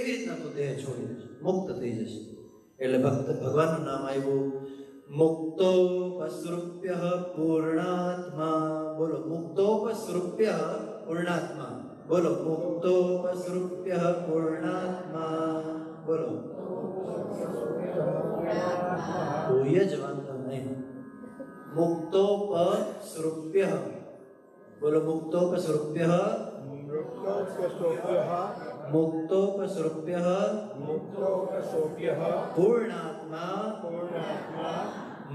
રીતના તો દેહ છોડી દેશે, મુક્ત થઈ જશે. એટલે ભગવાનનું નામ આવ્યું મુક્તોપસૃપ્ય પૂર્ણાત્મા. બોલો, મુક્તોપસૃપ્ય પૂર્ણાત્મા. બોલો, મુક્તોપસૃપ્ય પૂર્ણાત્મા. બોલો, કોઈ જ વાંધો નહીં. મુક્તોપસૃપ્ય. બોલો, મુક્તોપસૃપ્ય. મુક્તોપસૃપ્ય પૂર્ણાત્મા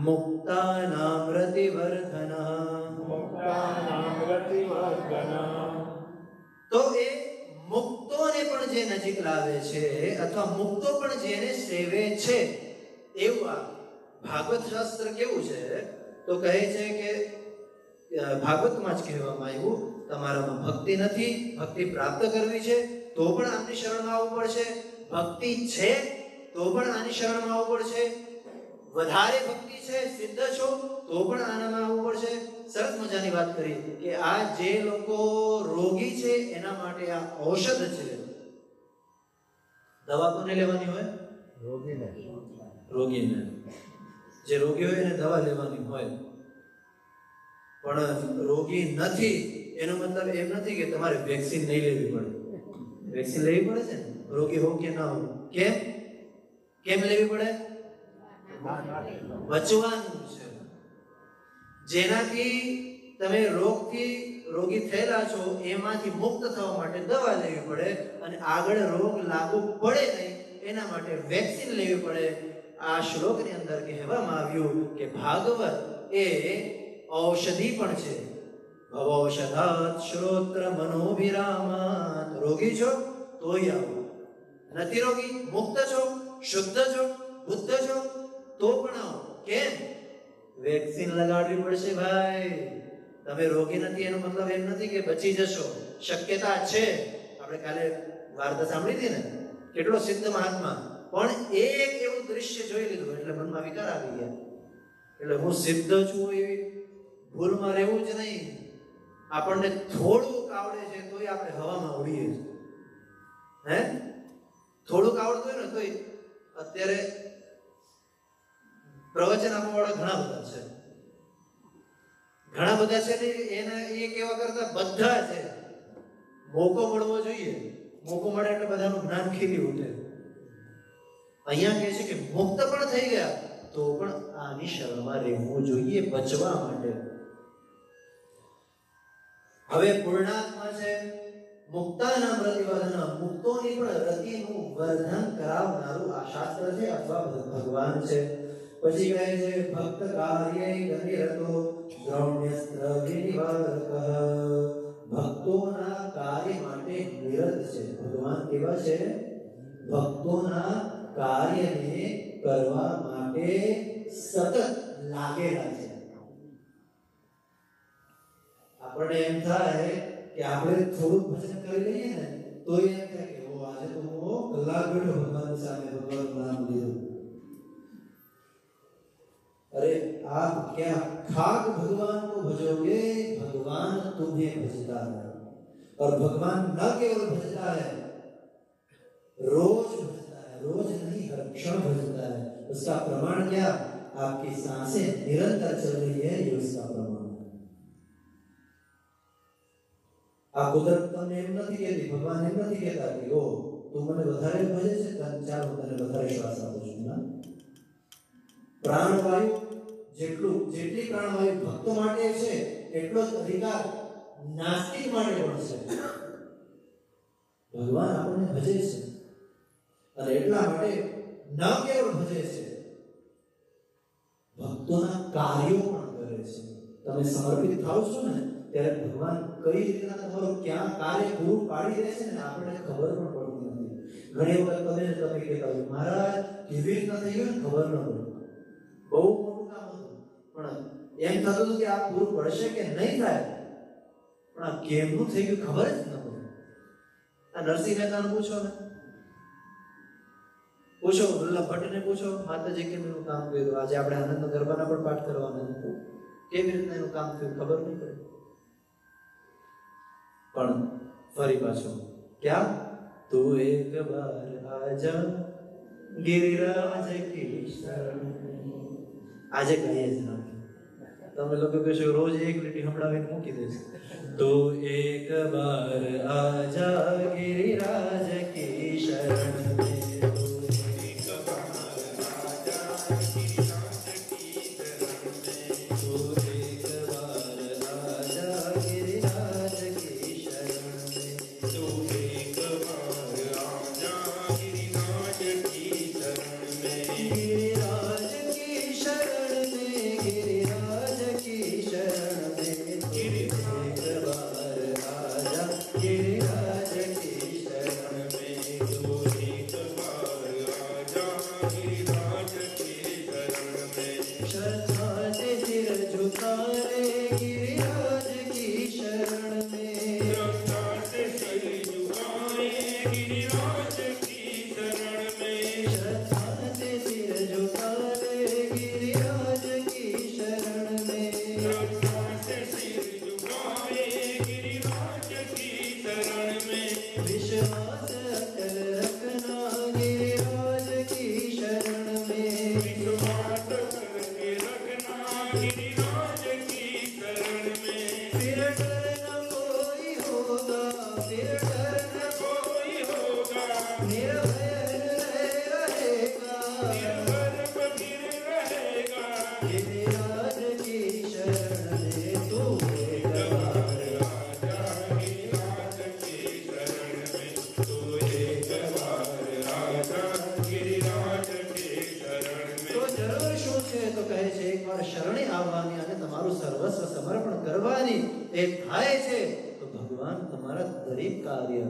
મુક્તાનામૃતિવર્ધનઃ. તો એ મુક્તોને પણ જે નજીક લાવે છે અથવા મુક્તો પણ જેને સેવે છે, એવું આ ભાગવત શાસ્ત્ર કેવું છે? તો કહે છે કે ભાગવતમાં જ કહેવામાં આવ્યું, તમારામાં ભક્તિ નથી, ભક્તિ પ્રાપ્ત કરવી છે તો પણ આમની શરણમાં આવવું પડશે. ભક્તિ છે તો પણ આની શરણમાં આવવું પડશે. વધારે ભક્તિ છે, સિદ્ધ છો, તો પણ આનામાં આવવું પડશે. સરસ મજાની વાત કરી કે આ જે લોકો રોગી છે એના માટે આ ઔષધ છે. દવા કોને લેવાની હોય? રોગીને. જે રોગી હોય એને દવા લેવાની હોય. પણ રોગી નથી એનો મતલબ એમ નથી કે તમારે વેક્સિન નહીં લેવી પડે. વેક્સિન લેવી પડે છે ને, રોગી હો કે ના હો. કેમ કેમ લેવી પડે? બચવાનું છે. જેનાથી તમે રોગી થયેલા છો એમાંથી મુક્ત થવા માટે દવા લેવી પડે અને આગળ રોગ લાગુ પડે નહીં એના માટે વેક્સિન લેવી પડે. આ શ્લોકની અંદર કહેવામાં આવ્યું કે ભાગવત એ ઔષધિ પણ છે. ભવૌષધાત શ્રોત્ર મનોવિરામાત. રોગી છો તોય આવો, નથી રોગી, મુક્ત છો, શુદ્ધ છો, બુદ્ધ છો, તો પણ આવો. કેમ? વેક્સિન લગાડવી પડશે ભાઈ. તમે રોગી નથી એનો મતલબ એમ નથી કે બચી જશો. શક્યતા છે. આપણે કાલે વાર્તા સાંભળી હતી ને, કેટલો સિદ્ધ મહાત્મા પણ એક એવું દૃશ્ય જોઈ લીધું એટલે મનમાં વિકાર આવી ગયા. એટલે હું સિદ્ધ છું એવી ભૂલમાં રહેવું જ નહીં. આપણને થોડુંક આવડે છે તોય આપણે હવામાં ઉડીએ છીએ. થોડુંક આવડતું હોય ને તોય અત્યારે પ્રવચન આપવા વાળા ઘણા બધા છે ને એને એક એવા કરતા બધા છે. મોકો મળવો જોઈએ. મોકો મળે એટલે બધાનું જ્ઞાન ખીલી ઉઠે. અહીંયા કહે છે કે મુક્ત પણ થઈ ગયા તો પણ આની શરણમાં રહેવું જોઈએ બચવા માટે. હવે પૂર્ણાત્મા છે, મુક્તાના પ્રતિવાદન, મુક્તોની પણ રતિનું વર્ધન કરાવનારું આ શાસ્ત્ર છે અથવા ભગવાન છે. પછી કહે છે ભક્ત કાર્ય ગતિરતો દ્રૌણ્યસ્ત્ર વિનિવારક. ભક્તોના કાર્ય માટે નિરત છે. ભગવાન કેવા છે? ભક્તોના કાર્યને કરવા માટે સતત લાગેલા છે. આપણે એમ થાય કે આપણે થોડુંક ભજન કરી લઈએ ને તો એમ થાય કે આજે તો હું કલાક બેઠો ભગવાન સામે ભગવાન નામ લીધું. अरे आप क्या खाक भगवान को भजोगे, भगवान तुम्हें भजता है. और भगवान न केवल भजता है, रोज भजता है. रोज नहीं, हर क्षण भजता है. उसका प्रमाण क्या? आपकी सांसें निरंतर चल रही है, ये उसका प्रमाण है. આ કુદરત તમને એમ નથી કહેતી, ભગવાન એમ નથી કહેતા કે ઓ તું મને વધારે ભજે છે ચાલ હું તને વધારે શ્વાસ આપું છું. ના, પ્રાણવાયુ જેટલી પ્રાણવાયુ ભક્તો માટે છે એટલો જ અધિકાર નાસ્તિક માટે પણ છે. ભગવાન આપણને ભજે છે અને એટલા માટે ન કેવળ ભજે છે, ભક્તોના કાર્યો પણ કરે છે. તમે સમર્પિત થાવ છો ને ત્યારે ભગવાન કઈ રીતના તમારું ક્યાં કાર્ય પૂરું પાડી દે છે ને આપણને ખબર પણ પડતી નથી. ઘણી વખત તમે કહેતા હોય મહારાજ કેવી રીતના થઈ ગયું ખબર ન પડે. બહુ મોટું કામ હતું પણ એમ થતું હતું કે આ પૂરું પડશે કે નહીં થાય, પણ આ કેમનું થઈ ગયું ખબર જ ન પડે. આ નરસિંહ મહેતાને પૂછો ને, પૂછો વલ્લભ ભટ્ટને પૂછો માતાજી કેમ એનું કામ કર્યું. આજે આપણે આનંદ ગરબાના પણ પાઠ કરવાના, કેવી રીતના એનું કામ થયું ખબર નહીં પડે. પણ ફરી પાછો ક્યાં તું એક બાર આજા ગિરિરાજ કી શરણ. આજે કહીએ જ ના, તમે લોકો કહેશો રોજ એક લીટી સંભળાવીને મૂકી દેશે. તું એક બાર આજા ગિરિરાજ કી શરણ મેં. છે તો કહે છે એકવાર શરણે આવવાની અને તમારું સર્વસ્વ સમર્પણ કરવાની એ થાય છે તો ભગવાન તમારા દરેક કાર્ય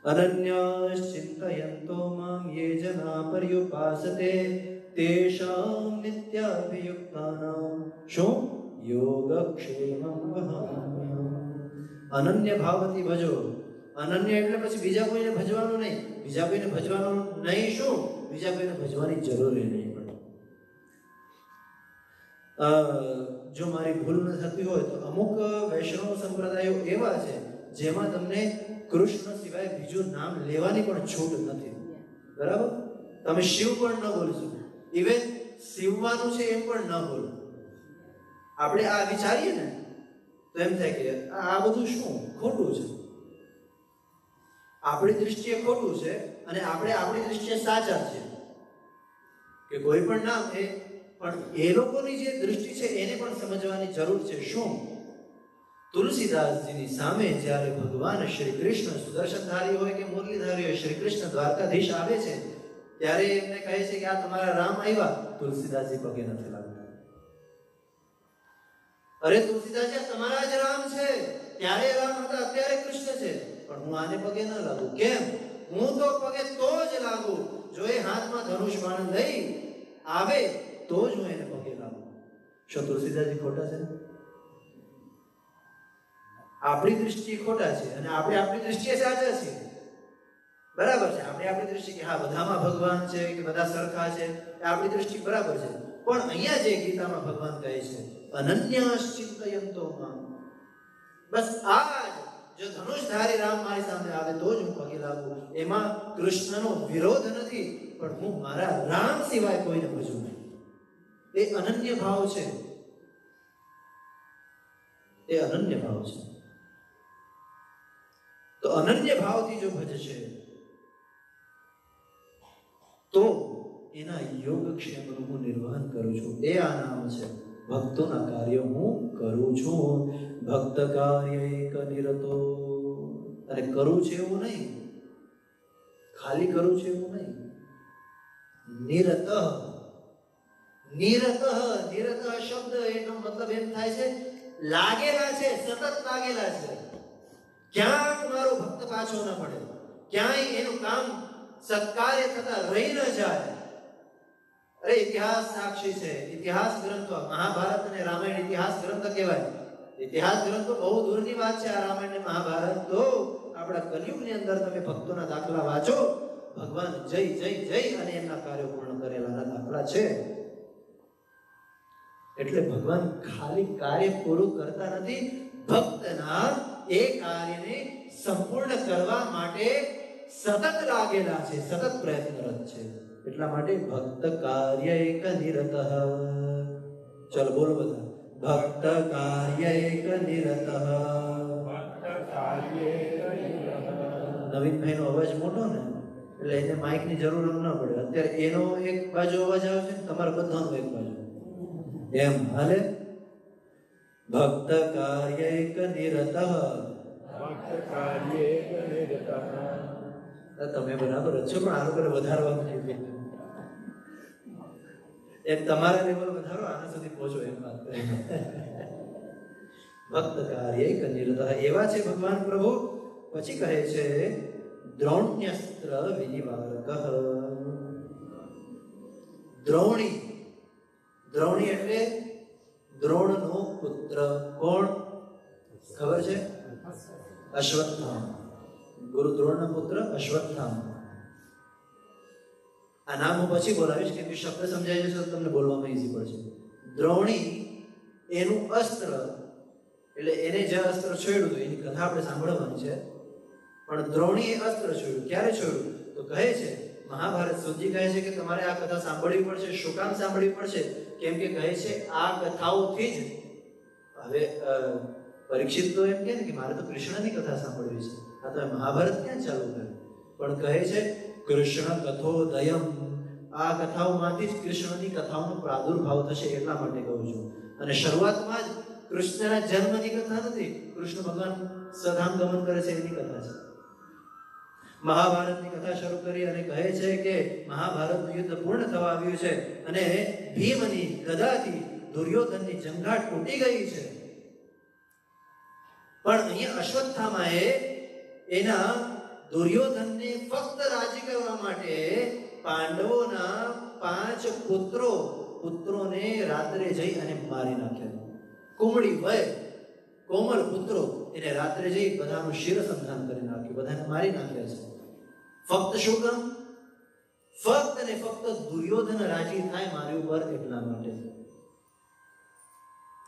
અનન્યશ્ચિંતયન્તો મામ યે જના પર્યુપાસતે તેષાં નિત્યાભિયુક્તાનાં શું યોગક્ષેમં વહામ્યહમ। અનન્ય ભાવથી ભજો। અનન્ય એટલે પછી બીજા કોઈને ભજવાનું નહીં। બીજા કોઈને ભજવાનું નહીં શું? બીજા કોઈને ભજવાની જરૂર નહીં પડે। જો મારી ભૂલ ન થતી હોય તો અમુક વૈષ્ણવ સંપ્રદાયો એવા છે જેમાં તમને કૃષ્ણ સિવાય બીજું નામ લેવાની પણ છૂટ નથી, બરાબર? તમે શિવ પણ ન બોલી શકો, ઇવન શિવવાનું છે એમ પણ ન બોલો। આપણે આ વિચારીએ ને તો એમ થાય કે આ બધું શું ખોટું છે, આપણી દૃષ્ટિએ ખોટું છે અને આપણે આપણી દૃષ્ટિએ સાચા છે કે કોઈ પણ નામ એ પણ એ લોકોની જે દૃષ્ટિ છે એને પણ સમજવાની જરૂર છે। શું? તુલસીદાસજીની સામે જ્યારે ભગવાન શ્રી કૃષ્ણ સુદર્શનધારી હોય કે મુરલીધારી હોય, શ્રી કૃષ્ણ દ્વારકાધીશ આવે છે ત્યારે એમને કહે છે કે આ તમારા રામ આવ્યા। તુલસીદાસજી પગે નથી લાગતા। અરે તુલસીદાસજી તમારા જ રામ છે, ત્યારે રામ હતા અત્યારે કૃષ્ણ છે, પણ હું આને પગે ન લાગુ। કેમ? હું તો પગે તો જ લાગુ જો એ હાથમાં ધનુષ બાણ લઈ આવે તો જ હું એને પગે લાગુ। શું તુલસીદાસજી ખોટા છે? આપણી દૃષ્ટિએ ખોટા છે અને આપણે આપણી દૃષ્ટિએ સાચા છીએ, બરાબર છે? આપણે આપણી દૃષ્ટિ કે હા બધામાં ભગવાન છે કે બધા સરખા છે, એ આપણી દૃષ્ટિ બરાબર છે। પણ અહીંયા જે ગીતામાં ભગવાન કહે છે અનન્યશ્ચિંતયન્તો મામ, બસ આ જ જો ધનુષધારી રામ મારી સામે આવે તો જ હું પગે લાગુ। એમાં કૃષ્ણનો વિરોધ નથી, પણ હું મારા રામ સિવાય કોઈને ભજું નહીં। એ અનન્ય ભાવ છે, એ અનન્ય ભાવ છે। તો અનન્ય ભાવથી જો ભજશે તો એના યોગક્ષેમનું હું નિર્વહન કરું છું। એ આ નામ છે ભક્તોના કાર્ય હું કરું છું। ભક્ત કાર્ય એક નિરતો, અને કરું છે એવું નહીં, ખાલી કરું છે એવું નહીં, નિરત। નિરત નિરત શબ્દ એનો મતલબ એમ થાય છે લાગેલા છે, સતત લાગેલા છે। ક્યાંક મારો ભક્ત પાછો ન પડે, ક્યાંય એનું કામ સત્કાર્ય થતા રહી ન જાય। અરે ઇતિહાસ સાક્ષી છે, ઇતિહાસ ગ્રંથો મહાભારત અને રામાયણ ઇતિહાસ ગ્રંથ કહેવાય। ઇતિહાસ ગ્રંથો બહુ દૂરની વાત છે। આ રામાયણ અને મહાભારત તો આપણા કલયુગની અંદર તમે ભક્તોના દાખલા વાંચો, ભગવાન જય જય જય અને એમના કાર્યો પૂર્ણ કરેલાના દાખલા છે। એટલે ભગવાન ખાલી કાર્ય પૂરું કરતા નથી, ભક્તના એ કાર્યને સંપૂર્ણ કરવા માટે સતત લાગેલા છે, સતત પ્રયત્નરત છે। એટલા માટે ભક્ત કાર્ય એક નિરતઃ। ચલો બોલો બધા, ભક્ત કાર્ય એક નિરતઃ। નવીનભાઈ નો અવાજ મોટો ને એટલે એને માઇક ની જરૂર ન પડે। અત્યારે એનો એક બાજુ અવાજ આવે છે, તમારા બધાનો એક બાજુ એમ હાલે। ભક્ત કાર્ય એક નિરતઃ। તમે બરાબર જ છો, પણ આ લોકોને વધારવાનું છે, એમ તમારા લેવલ વધારો, આના સુધી પહોંચો એમ વાત કરે। ભક્ત કાર્ય એક નિરતઃ એવા છે ભગવાન પ્રભુ। પછી કહે છે દ્રોણ્યસ્ત્ર વિનિવારકઃ। દ્રોણી, દ્રોણી એટલે દ્રોણનો પુત્ર। કોણ ખબર છે? અશ્વત્થામા, ગુરુ દ્રોણનો પુત્ર અશ્વત્થામા। આ નામ હું પછી બોલાવીશ કેમ કે શબ્દ સમજાઈ જશે તો તમને બોલવામાં ઈઝી પડશે। દ્રોણી એનું અસ્ત્ર, એટલે એને જે અસ્ત્ર છોડ્યું હતું એની કથા આપણે સાંભળવાની છે, પણ દ્રોણીએ અસ્ત્ર છોડ્યું। ક્યારે છોડ્યું? તો કહે છે મહાભારત સુધી કહે છે કે તમારે આ કથા સાંભળવી પડશે। શું કામ સાંભળવી પડશે? કેમ કે કહે છે આ કથાઓથી જ, હવે પરીક્ષિત તો એમ કે ને કે મારે તો કૃષ્ણની કથા સાંભળવી છે, આ તો મહાભારત ક્યાં ચાલુ કરે? પણ કહે છે કૃષ્ણ કથોદયમ, આ કથાઓમાંથી જ કૃષ્ણની કથાઓનો પ્રાદુર્ભાવ થશે એટલા માટે કહું છું। અને શરૂઆતમાં જ કૃષ્ણના જન્મની કથા નથી, કૃષ્ણ ભગવાન સધામ ગમન કરે છે એની કથા છે। મહાભારતની કથા શરૂ કરી અને કહે છે કે મહાભારતનું યુદ્ધ પૂર્ણ થવા આવ્યું છે અને ભીમની ગદાથી દુર્યોધનની જંઘાટ તૂટી ગઈ છે. પણ અહીંયા અશ્વત્થામાએ એના દુર્યોધનને ફક્ત રાજી કરવા માટે પાંડવોના 5 પુત્રોને રાત્રે જઈ અને મારી નાખ્યા. કુમળી વય કોમળ પુત્રો એને રાત્રે જઈ બધાનું શિરસંધાન કરી નાખ્યું, બધાને મારી નાખ્યા છે. ફક્ત શું કામ? ફક્ત ને ફક્ત દુર્યોધન રાજી થાય મારી ઉપર એટલા માટે.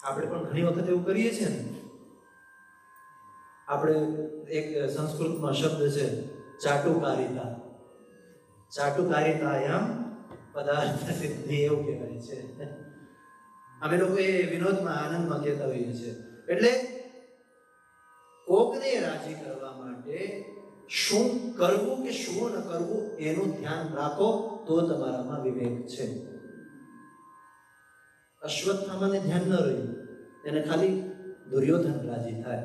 આપણે પણ ઘણી વખત એવું કરીએ છીએ ને. આપણે એક સંસ્કૃતમાં શબ્દ છે ચાટુકારિતા. ચાટુકારિતાયામ પદાર્થ સિદ્ધિ એવું કહેવાય છે. અમે લોકો એ વિનોદમાં આનંદમાં કહેતા હોઈએ છીએ. એટલે કોકને રાજી કરવા માટે શું કરવું કે શું ન કરવું એનું ધ્યાન રાખો તો તમારામાં વિવેક છે. અશ્વત્થામાને ધ્યાન ન રહ્યું, એને ખાલી દુર્યોધન રાજી થાય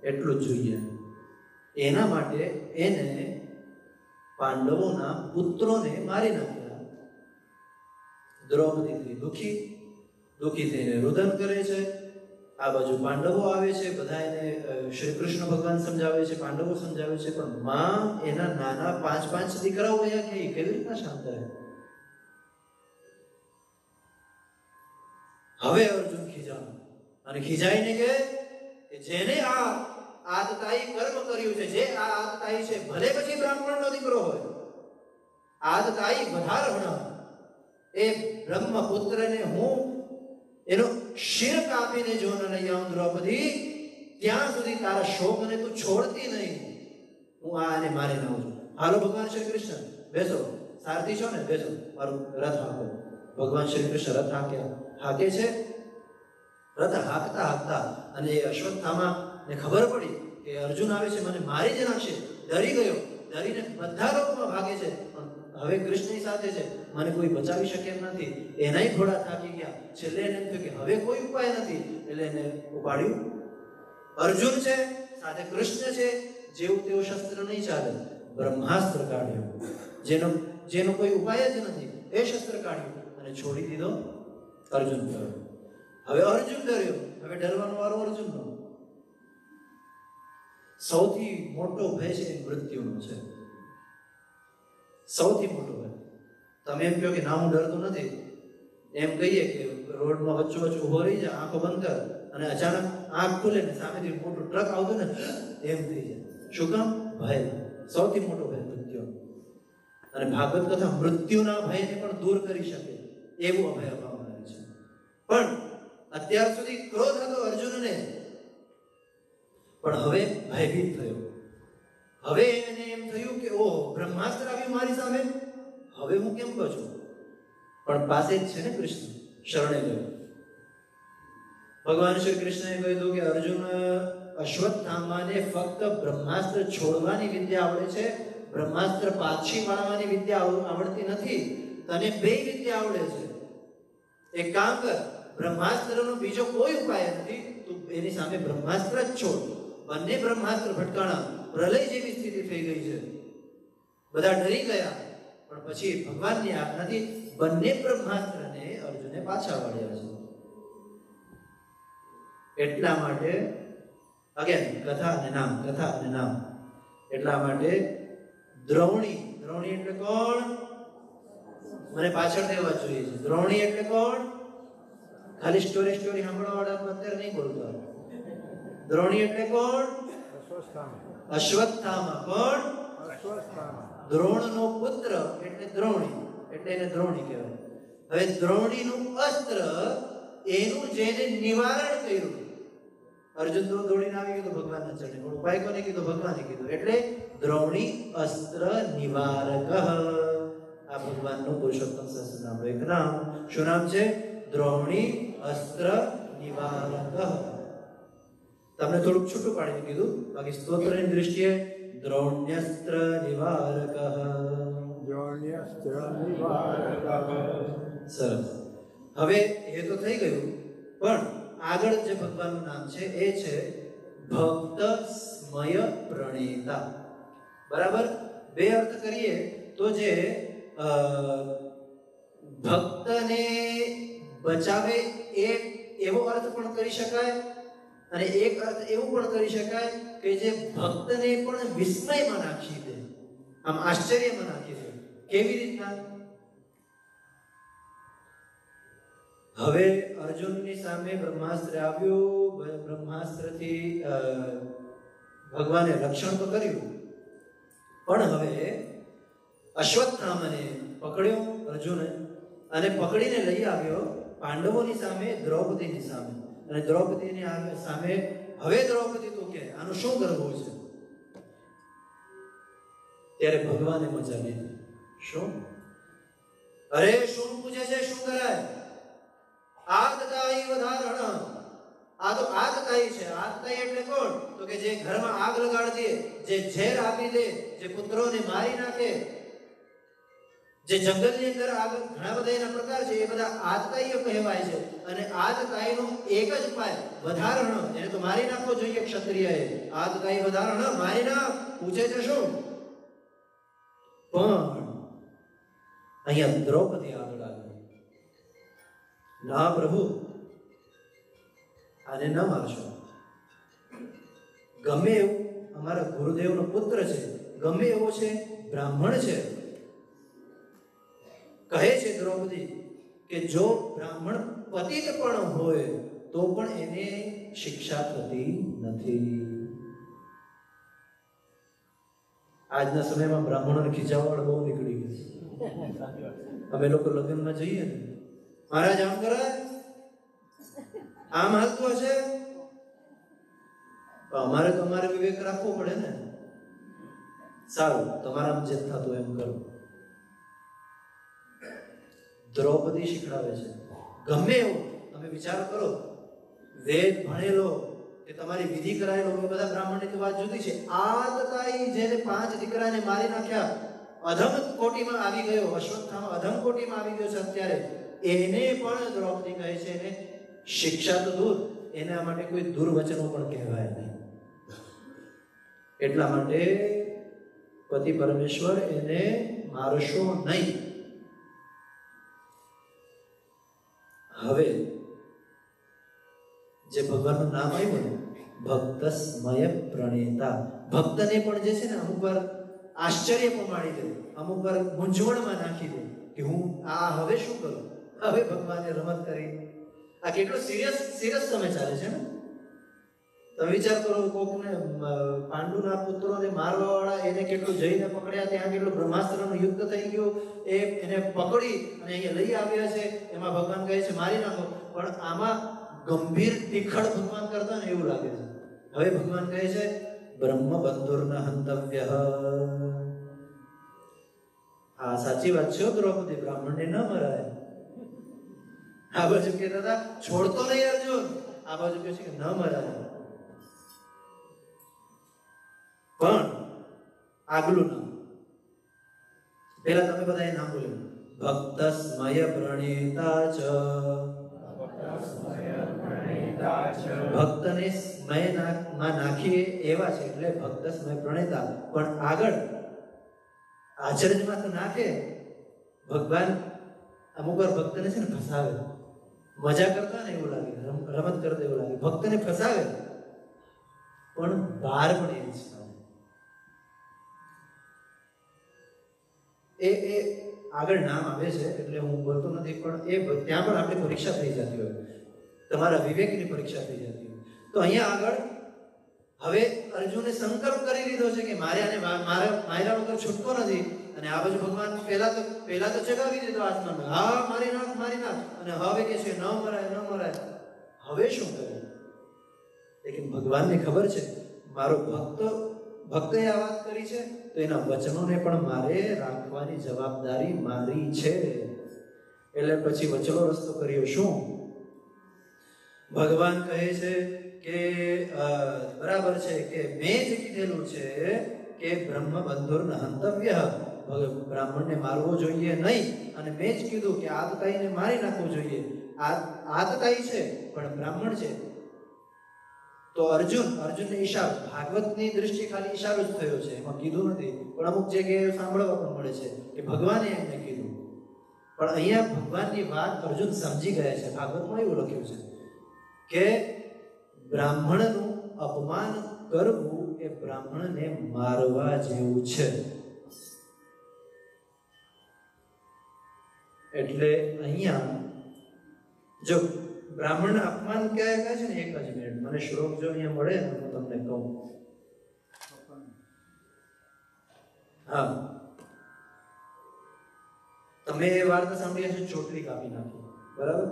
એટલું જ જોઈએ. એના માટે એને પાંડવોના પુત્રોને મારી નાખ્યા. દ્રૌપદી દુઃખી થઈને રુદન કરે છે. આ બાજુ પાંડવો આવે છે, બધા એને શ્રી કૃષ્ણ ભગવાન સમજાવે છે, પાંડવો સમજાવે છે, પણ માં એના નાના 5 દીકરાઓ ગયા કે કેવી રીતના શાંત રહે? હવે અર્જુન અને ખીજાઈને કે જેને આ આતતાઈ કર્મ કર્યું છે, જે આ આતતાઈ છે, ભલે પછી બ્રાહ્મણનો દીકરો હોય, આતતાઈ વધારણા એ બ્રહ્મપુત્રને હું એનો શિર કાપીને જો ન લઈ આવું દ્રૌપદી, ત્યાં સુધી તારા શોકને તું છોડતી નહીં. હું આને મારી નાઉં છું. હાલો ભગવાન શ્રી કૃષ્ણ બેસો, સારથી છો ને, બેસો, મારું રથ હાંકો. ભગવાન શ્રી કૃષ્ણ રથ હાકે છે. રથ હાંકતા અને અશ્વત્થામા ને ખબર પડી કે અર્જુન આવે છે, મને મારી જ નાખશે. ડરી ગયો, ડરીને બધા લોકોમાં ભાગે છે. પણ હવે કૃષ્ણની સાથે છે, મને કોઈ બચાવી શકે એમ નથી. એનાય થોડા થાકી ગયા. છેલ્લે એને એમ થયું કે હવે કોઈ ઉપાય નથી, એટલે એને ઉપાડ્યું. અર્જુન છે, સાથે કૃષ્ણ છે, જેવું તેવું શસ્ત્ર નહીં ચાલે. બ્રહ્માસ્ત્ર કાઢ્યું, જેનો કોઈ ઉપાય જ નથી, એ શસ્ત્ર કાઢ્યું અને છોડી દીધો અર્જુન પર. હવે અર્જુન ડર્યો. હવે ડરવાનો વારો અર્જુનનો. સૌથી મોટો ભય છે એ મૃત્યુનો છે. સૌથી મોટો ભય. તમે એમ કહો કે ના હું ડરતો નથી, એમ કહીએ કે રોડમાં વચ્ચો ઉભો રહી જાય, આંખો બંધ કર, અને અચાનક આંખ ખુલે ને સામેથી મોટું ટ્રક આવતું ને એમ થઈ જાય. શું કામ? ભય. સૌથી મોટો ભય મૃત્યુ. અને ભાગવત કથા મૃત્યુના ભયને પણ દૂર કરી શકે એવું અભય આપવામાં આવે છે. પણ અત્યાર સુધી ક્રોધ હતો અર્જુનને, પણ હવે ભયભીત થયો. હવે એને એમ થયું કે ઓહ, બ્રહ્માસ્ત્ર આવ્યું મારી સામે, હવે હું કેમ બચું? પણ પાસે જ છે ને કૃષ્ણ, શરણે ગયો. ભગવાન શ્રી કૃષ્ણએ કહ્યું કે અર્જુન, અશ્વત્થામાને ફક્ત બ્રહ્માસ્ત્ર છોડવાની વિદ્યા આવડે છે, બ્રહ્માસ્ત્ર પાછી વાળવાની વિદ્યા આવડતી નથી. તને 2 વિદ્યા આવડે છે. એક કામ કર, બ્રહ્માસ્ત્રનો બીજો કોઈ ઉપાય નથી, તું એની સામે બ્રહ્માસ્ત્ર જ છોડ. બંને બ્રહ્માસ્ત્ર ભટકાણા, પ્રલય જેવી સ્થિતિ થઈ ગઈ છે. બધા ડરી ગયા, પણ પછી ભગવાનની આજ્ઞાથી બંને બ્રહ્માસ્ત્રને અર્જુને પાછા વાળ્યા છે. એટલા માટે અગેન કથા અને નામ. એટલા માટે દ્રૌણી એટલે કોણ? મને પાછળ દેવા જોઈએ છે. દ્રૌણી એટલે કોણ? ખાલી સ્ટોરી સાંભળવા વાળા અત્યારે નહીં બોલતો. દ્રૌણી એટલે કોણ? અશ્વત્થામા. કોણ? દ્રોણનો પુત્ર એટલે દ્રૌણી, એટલે એને દ્રૌણી કહેવાય. હવે દ્રૌણીનું અસ્ત્ર, એનું જેને નિવારણ કર્યું, અર્જુન તો દોડીને આવી ગયો ભગવાનના ચરણે, પણ ઉપાય કોને કીધો? ભગવાને કીધો. એટલે દ્રૌણી અસ્ત્ર નિવારક. આ ભગવાનનું પુરુષોત્તમ સહસ્રનામનું એક નામ. શું નામ છે? દ્રૌણી અસ્ત્ર નિવારક. તમને થોડુંક છૂટું પાડીને કીધું, બાકી સ્તોત્રની દૃષ્ટિએ દ્રૌણ્યસ્ત્ર નિવારક. સરસ. હવે એ તો થઈ ગયું, પણ આગળ જે ભગવાનનું નામ છે એ છે ભક્ત સ્મય પ્રણેતા. બરાબર? બે અર્થ કરીએ તો જે ભક્તને બચાવે એ એવો અર્થ પણ કરી શકાય, અને એક અર્થ એવું પણ કરી શકાય કે જે ભક્તને પણ વિસ્મયમાં નાખી દે, આમ આશ્ચર્યમાં નાખી દે. કેવી રીતના? હવે અર્જુનની સામે બ્રહ્માસ્ત્ર આવ્યું, બ્રહ્માસ્ત્રથી ભગવાને રક્ષણ તો કર્યું, પણ હવે અશ્વત્થામાને પકડ્યો અર્જુને, અને પકડીને લઈ આવ્યો પાંડવોની સામે, દ્રૌપદીની સામે. અને દ્રૌપદીની સામે હવે દ્રૌપદી તો કે આનું શું કરવું છે? ત્યારે ભગવાને મજા લીધી. શું? અરે શું પૂછે છે, શું કરાય? આતતાઈ વધારણ. આ તો આતતાઈ છે. આતતાઈ એટલે કોણ? તો કે જે ઘરમાં આગ લગાડી દે, જે ઝેર આપી દે, જે પુત્રોને મારી નાખે, જે જંગલની અંદર આગ, ઘણા બધા એના પ્રકાર છે, એ બધા આતતાઈઓ કહેવાય છે. અને આતતાઈનો એક જ ઉપાય વધારણ. એને તો મારી નાખવો જોઈએ ક્ષત્રિયએ. આતતાઈ વધારણ, મારી નાખ. પૂછે છે શું? પણ અહીંયા દ્રૌપદી આગળ આવી. ના પ્રભુ, આને ન મારશો. ગમે એવું અમારા ગુરુદેવનો પુત્ર છે, ગમે એવો છે, બ્રાહ્મણ છે. કહે છે દ્રૌપદી કે જો બ્રાહ્મણ પતિત પણ હોય તો પણ એને શિક્ષા થતી નથી. આજના સમયમાં બ્રાહ્મણોને ખીચાવડ બહુ નીકળી ગઈ છે. અમે લોકો લગ્નમાં જઈએ ને, મહારાજ આમ કરાય, આમ હાલતું હશે, અમારે તમારે વિવેક રાખવો પડે ને. સારું, તમારા જે થતું એમ કરો. દ્રૌપદી શીખડાવે છે ગમે એવું તમે વિચાર કરો, વેદ ભણેલો કે તમારી વિધિ કરાયેલો, એ બધા બ્રાહ્મણની તો વાત જુદી છે. આતતાઈ જેને 5 દીકરાને મારી નાખ્યા, અધમ કોટીમાં આવી ગયો, અશ્વત્થામા અધમ કોટીમાં આવી ગયો છે અત્યારે, એને પણ દ્રૌપદી કહે છે એને શિક્ષા તો દૂર, એના માટે કોઈ દુર્વચનો પણ કહેવાય નહીં. એટલા માટે પતિ પરમેશ્વર એને મારશો નહીં. હવે જે ભગવાનનું નામ આવ્યું ને, ભક્તસ્મય પ્રણેતા, ભક્તને પણ જે છે ને અમુક વાર આશ્ચર્ય પમાડી દે, અમુક વાર મૂંઝવણમાં નાખી દે કે હું આ હવે શું કરું. હવે ભગવાને રમત કરી. આ કેટલો સિરિયસ સમય ચાલે છે ને. તમે વિચાર કરો, કોકને પાંડુના પુત્રોને મારવા વાળા એને કેટલું જઈને પકડ્યા, ત્યાં કેટલું બ્રહ્માસ્ત્રનું યુદ્ધ થઈ ગયું, એને પકડી અને અહીંયા લઈ આવ્યા છે. એમાં ભગવાન કહે છે મારી નાખો, પણ આમાં ગંભીર તીખડ ભગવાન કરતા ને એવું લાગે છે. હવે ભગવાન કહે છે બ્રહ્મ બંધુર્ન હંતવ્ય. હા, સાચી વાત છે દ્રૌપદી, બ્રાહ્મણને ન મરાય. આ બાજુ કહેતા હતા છોડતો નહીં અર્જુન, આ બાજુ કહે છે કે ન મરાય. પણ આગલું નામ પેલા તમે બધા નામ બોલ્યું, ભક્તસ્મય પ્રણેતા ચ. ભક્તને સ્મયમાં નાખીએ એવા છે એટલે ભક્તસ્મય પ્રણેતા. પણ આગળ આચરણમાં તો નાખે. ભગવાન અમુક વાર ભક્તને છે ને ફસાવે, મજા કરતા ને એવું લાગે, રમત કરતા એવું લાગે, ભક્તને ફસાવે પણ બહાર પણ એ છે. એ આગળ નામ આવે છે એટલે હું બોલતો નથી, પણ એ ત્યાં પણ આપણી પરીક્ષા થઈ જતી હોય, તમારા વિવેકની પરીક્ષા થઈ જતી હોય. તો અહીંયા આગળ હવે અર્જુને સંકલ્પ કરી લીધો છે કે મારે આને માર્યા વગર છૂટતો નથી. અને આ બાજુ ભગવાન પહેલા તો ચગાવી દીધો આસમાનમાં, હા મારી નાખ. અને હવે કે છે ન મરાય. હવે શું કરે? લેકિન ભગવાનને ખબર છે મારો ભક્તએ આ વાત કરી છે તો એના વચનોને પણ મારે રાખવાની જવાબદારી મારી છે. એટલે પછી વચલો રસ્તો કર્યો. શું? ભગવાન કહે છે કે બરાબર છે કે મેં જ કીધેલું છે કે બ્રહ્મ બંધુર્ન હંતવ્ય, બ્રાહ્મણને મારવો જોઈએ નહીં. અને મેં જ કીધું કે આતતાઈને મારી નાખવું જોઈએ. આતતાઈ છે પણ બ્રાહ્મણ છે, તો અર્જુનને ઈશારો, ભાગવતની દ્રષ્ટિએ ખાલી ઈશારો જ થયો છે, એમાં કીધું નથી, પણ અમુક જગ્યાએ સાંભળવા પણ મળે છે કે ભગવાને એમને કીધું. પણ અહીંયા ભગવાનની વાત અર્જુન સમજી ગયા છે. ભાગવતમાં એવું લખ્યું છે કે બ્રાહ્મણનું અપમાન કરવું એ બ્રાહ્મણને મારવા જેવું છે. એટલે અહીંયા જો બ્રાહ્મણ અપમાન ક્યાં કહે છે ને, એક જ મિનિટ, મને શ્લોક જો અહીંયા મળે ને હું તમને કહું. હા, તમે એ વાર્તા સાંભળી હશે, ચોટલી કાપી નાખી, બરાબર?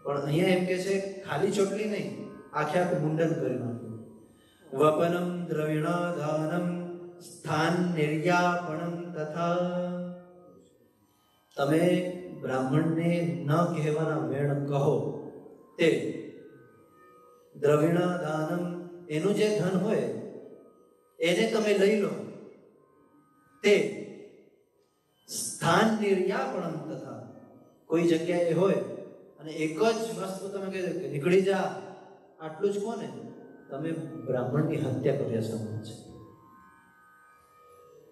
પણ અહીંયા એમ કે છે ખાલી ચોટલી નહીં, આખું મુંડન કરી નાખ્યું. વપનમ દ્રવિણાદાનમ સ્થાન નિર્યાપણમ તથા. તમે બ્રાહ્મણને ન કહેવાના વેણ કહો તે દ્રવિણાદાનમ, એનું જે ધન હોય એને તમે લઈ લો, તે સ્થાન નિર્યાપણમ તથા, કોઈ જગ્યાએ હોય અને એક જ વસ્તુ તમે કહી દો કે નીકળી જા, આટલું જ કોને, તમે બ્રાહ્મણની હત્યા કર્યા સમજો છે.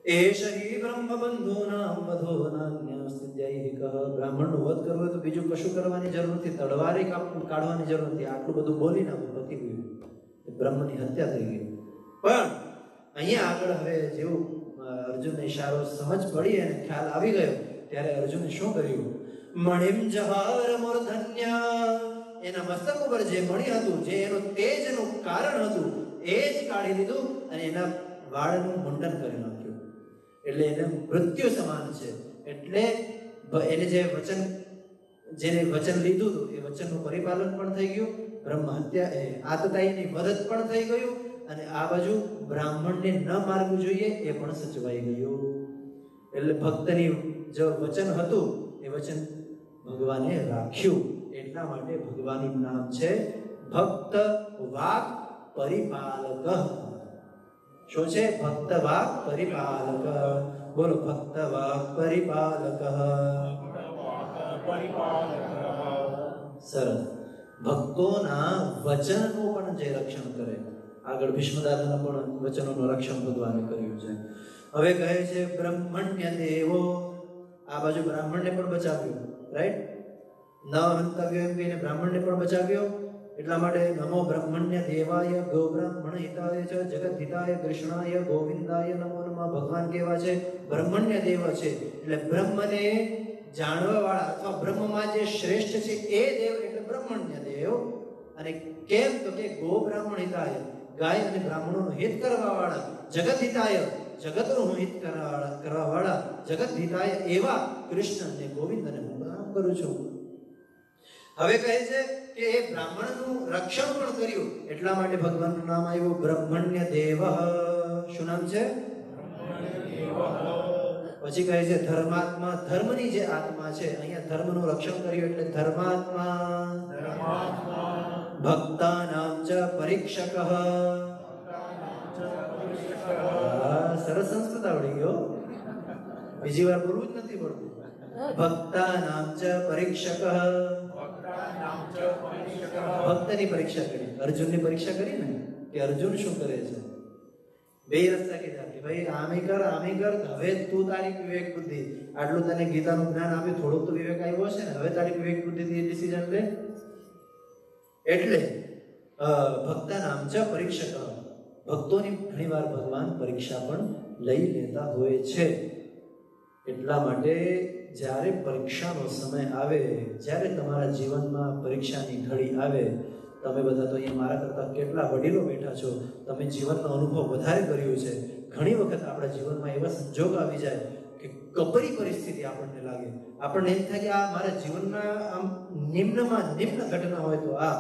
એષ હિ બ્રહ્મબંધૂનાં વધોનાન્યસ્ત્યૈહિકઃ. બ્રાહ્મણનો વધ કરવો હોય તો બીજું કશું કરવાની જરૂર નથી, તલવારે કાઢવાની જરૂર નથી, આટલું બધું બોલી નાખો, પતી ગયું, બ્રહ્મની હત્યા થઈ ગઈ. પણ અહીંયા આગળ હવે જેવું અર્જુનને ઈશારો સમજ પડી અને ખ્યાલ આવી ગયો, ત્યારે અર્જુને શું કર્યું? મણિમ જહાર મૂર્ધન્ય, એના મસ્તક ઉપર જે મણિ હતું, જે એનું તેજનું કારણ હતું, એ જ કાઢી લીધું અને એના વાળનું મુંડન કરી નાખ્યું. એટલે એને મૃત્યુ સમાન છે. એટલે એને જેને વચન લીધું હતું એ વચનનું પરિપાલન પણ થઈ ગયું, બ્રહ્મ હત્યા આતતાઈની મદદ પણ થઈ ગયું, અને આ બાજુ બ્રાહ્મણને ન મારવું જોઈએ એ પણ સચવાઈ ગયું. એટલે ભક્તની જે વચન હતું એ વચન ભગવાને રાખ્યું. એટલા માટે ભગવાનનું નામ છે ભક્ત વાક પરિપાલક. શું છે? ભક્ત વાક પરિપાલક. બોલો, ભક્ત વાક પરિપાલક. સરસ. ભક્તોના વચનનું પણ જે રક્ષણ કરે, આગળ ભીષ્મદાદાના પણ વચનોનું રક્ષણ ભગવાને કર્યું છે. હવે કહે છે બ્રહ્મણ્ય દેવો, આ બાજુ બ્રાહ્મણને પણ બચાવ્યો, રાઈટ? ન હંતવ્ય એમ કહીને બ્રાહ્મણને પણ બચાવ્યો. એટલા માટે નમો બ્રહ્મણ્ય દેવાય ગો બ્રાહ્મણ હિતાય ચ જગત હિતાય કૃષ્ણાય ગોવિંદાય નમો નમઃ. ભગવાન કેવા છે? બ્રહ્મણ્ય દેવ છે. એટલે બ્રહ્મને જાણવા વાળા અથવા બ્રહ્મમાં જે શ્રેષ્ઠ છે એ દેવ એટલે બ્રહ્મણ્ય દેવ. અને કેમ તો કે ગો બ્રાહ્મણ હિતાય, ગાય અને બ્રાહ્મણોનું હિત કરવા વાળા, જગત હિતાય, જગતનું હિત કરવા વાળા, જગત હિતાય એવા કૃષ્ણ અને ગોવિંદને હું પ્રણામ કરું છું. હવે કહે છે કે એ બ્રાહ્મણનું રક્ષણ પણ કર્યું. એટલા માટે ભગવાનનું નામ આવ્યું બ્રહ્મણ્ય દેવ. શું નામ છે? પછી કહે છે ધર્માત્મા, ધર્મની જે આત્મા છે, અહીંયા ધર્મનું રક્ષણ કર્યું એટલે ધર્માત્મા. ભક્તાનામ ચ પરીક્ષક. સરસ સંસ્કૃત આવડી ગયો, બીજી વાર બોલવું જ નથી પડતું. ભક્તાનામ ચ પરીક્ષક. ભક્તની પરીક્ષા કરી, અર્જુનની પરીક્ષા કરી ને કે અર્જુન શું કરે છે. બે રસ્તા કીધા કે ભાઈ આમે કર, હવે તું તારી વિવેક બુદ્ધિ, આટલું તને ગીતાનું જ્ઞાન આપ્યું, થોડુંક તો વિવેક આવ્યો છે ને, હવે તારી વિવેક બુદ્ધિથી ડિસિઝન લે. એટલે ભક્તાનામ ચ પરીક્ષક. ભક્તોની ઘણીવાર ભગવાન પરીક્ષા પણ લઈ લેતા હોય છે. એટલા માટે જ્યારે પરીક્ષાનો સમય આવે, જ્યારે તમારા જીવનમાં પરીક્ષાની ઘડી આવે, તમે બધા તો અહીંયા મારા કરતાં કેટલા વડીલો બેઠા છો, તમે જીવનનો અનુભવ વધારે કર્યો છે. ઘણી વખત આપણા જીવનમાં એવા સંજોગ આવી જાય કે કપરી પરિસ્થિતિ આપણને લાગે, આપણને એમ થાય કે આ મારા જીવનના આમ નિમ્નમાં નિમ્ન ઘટના હોય તો આ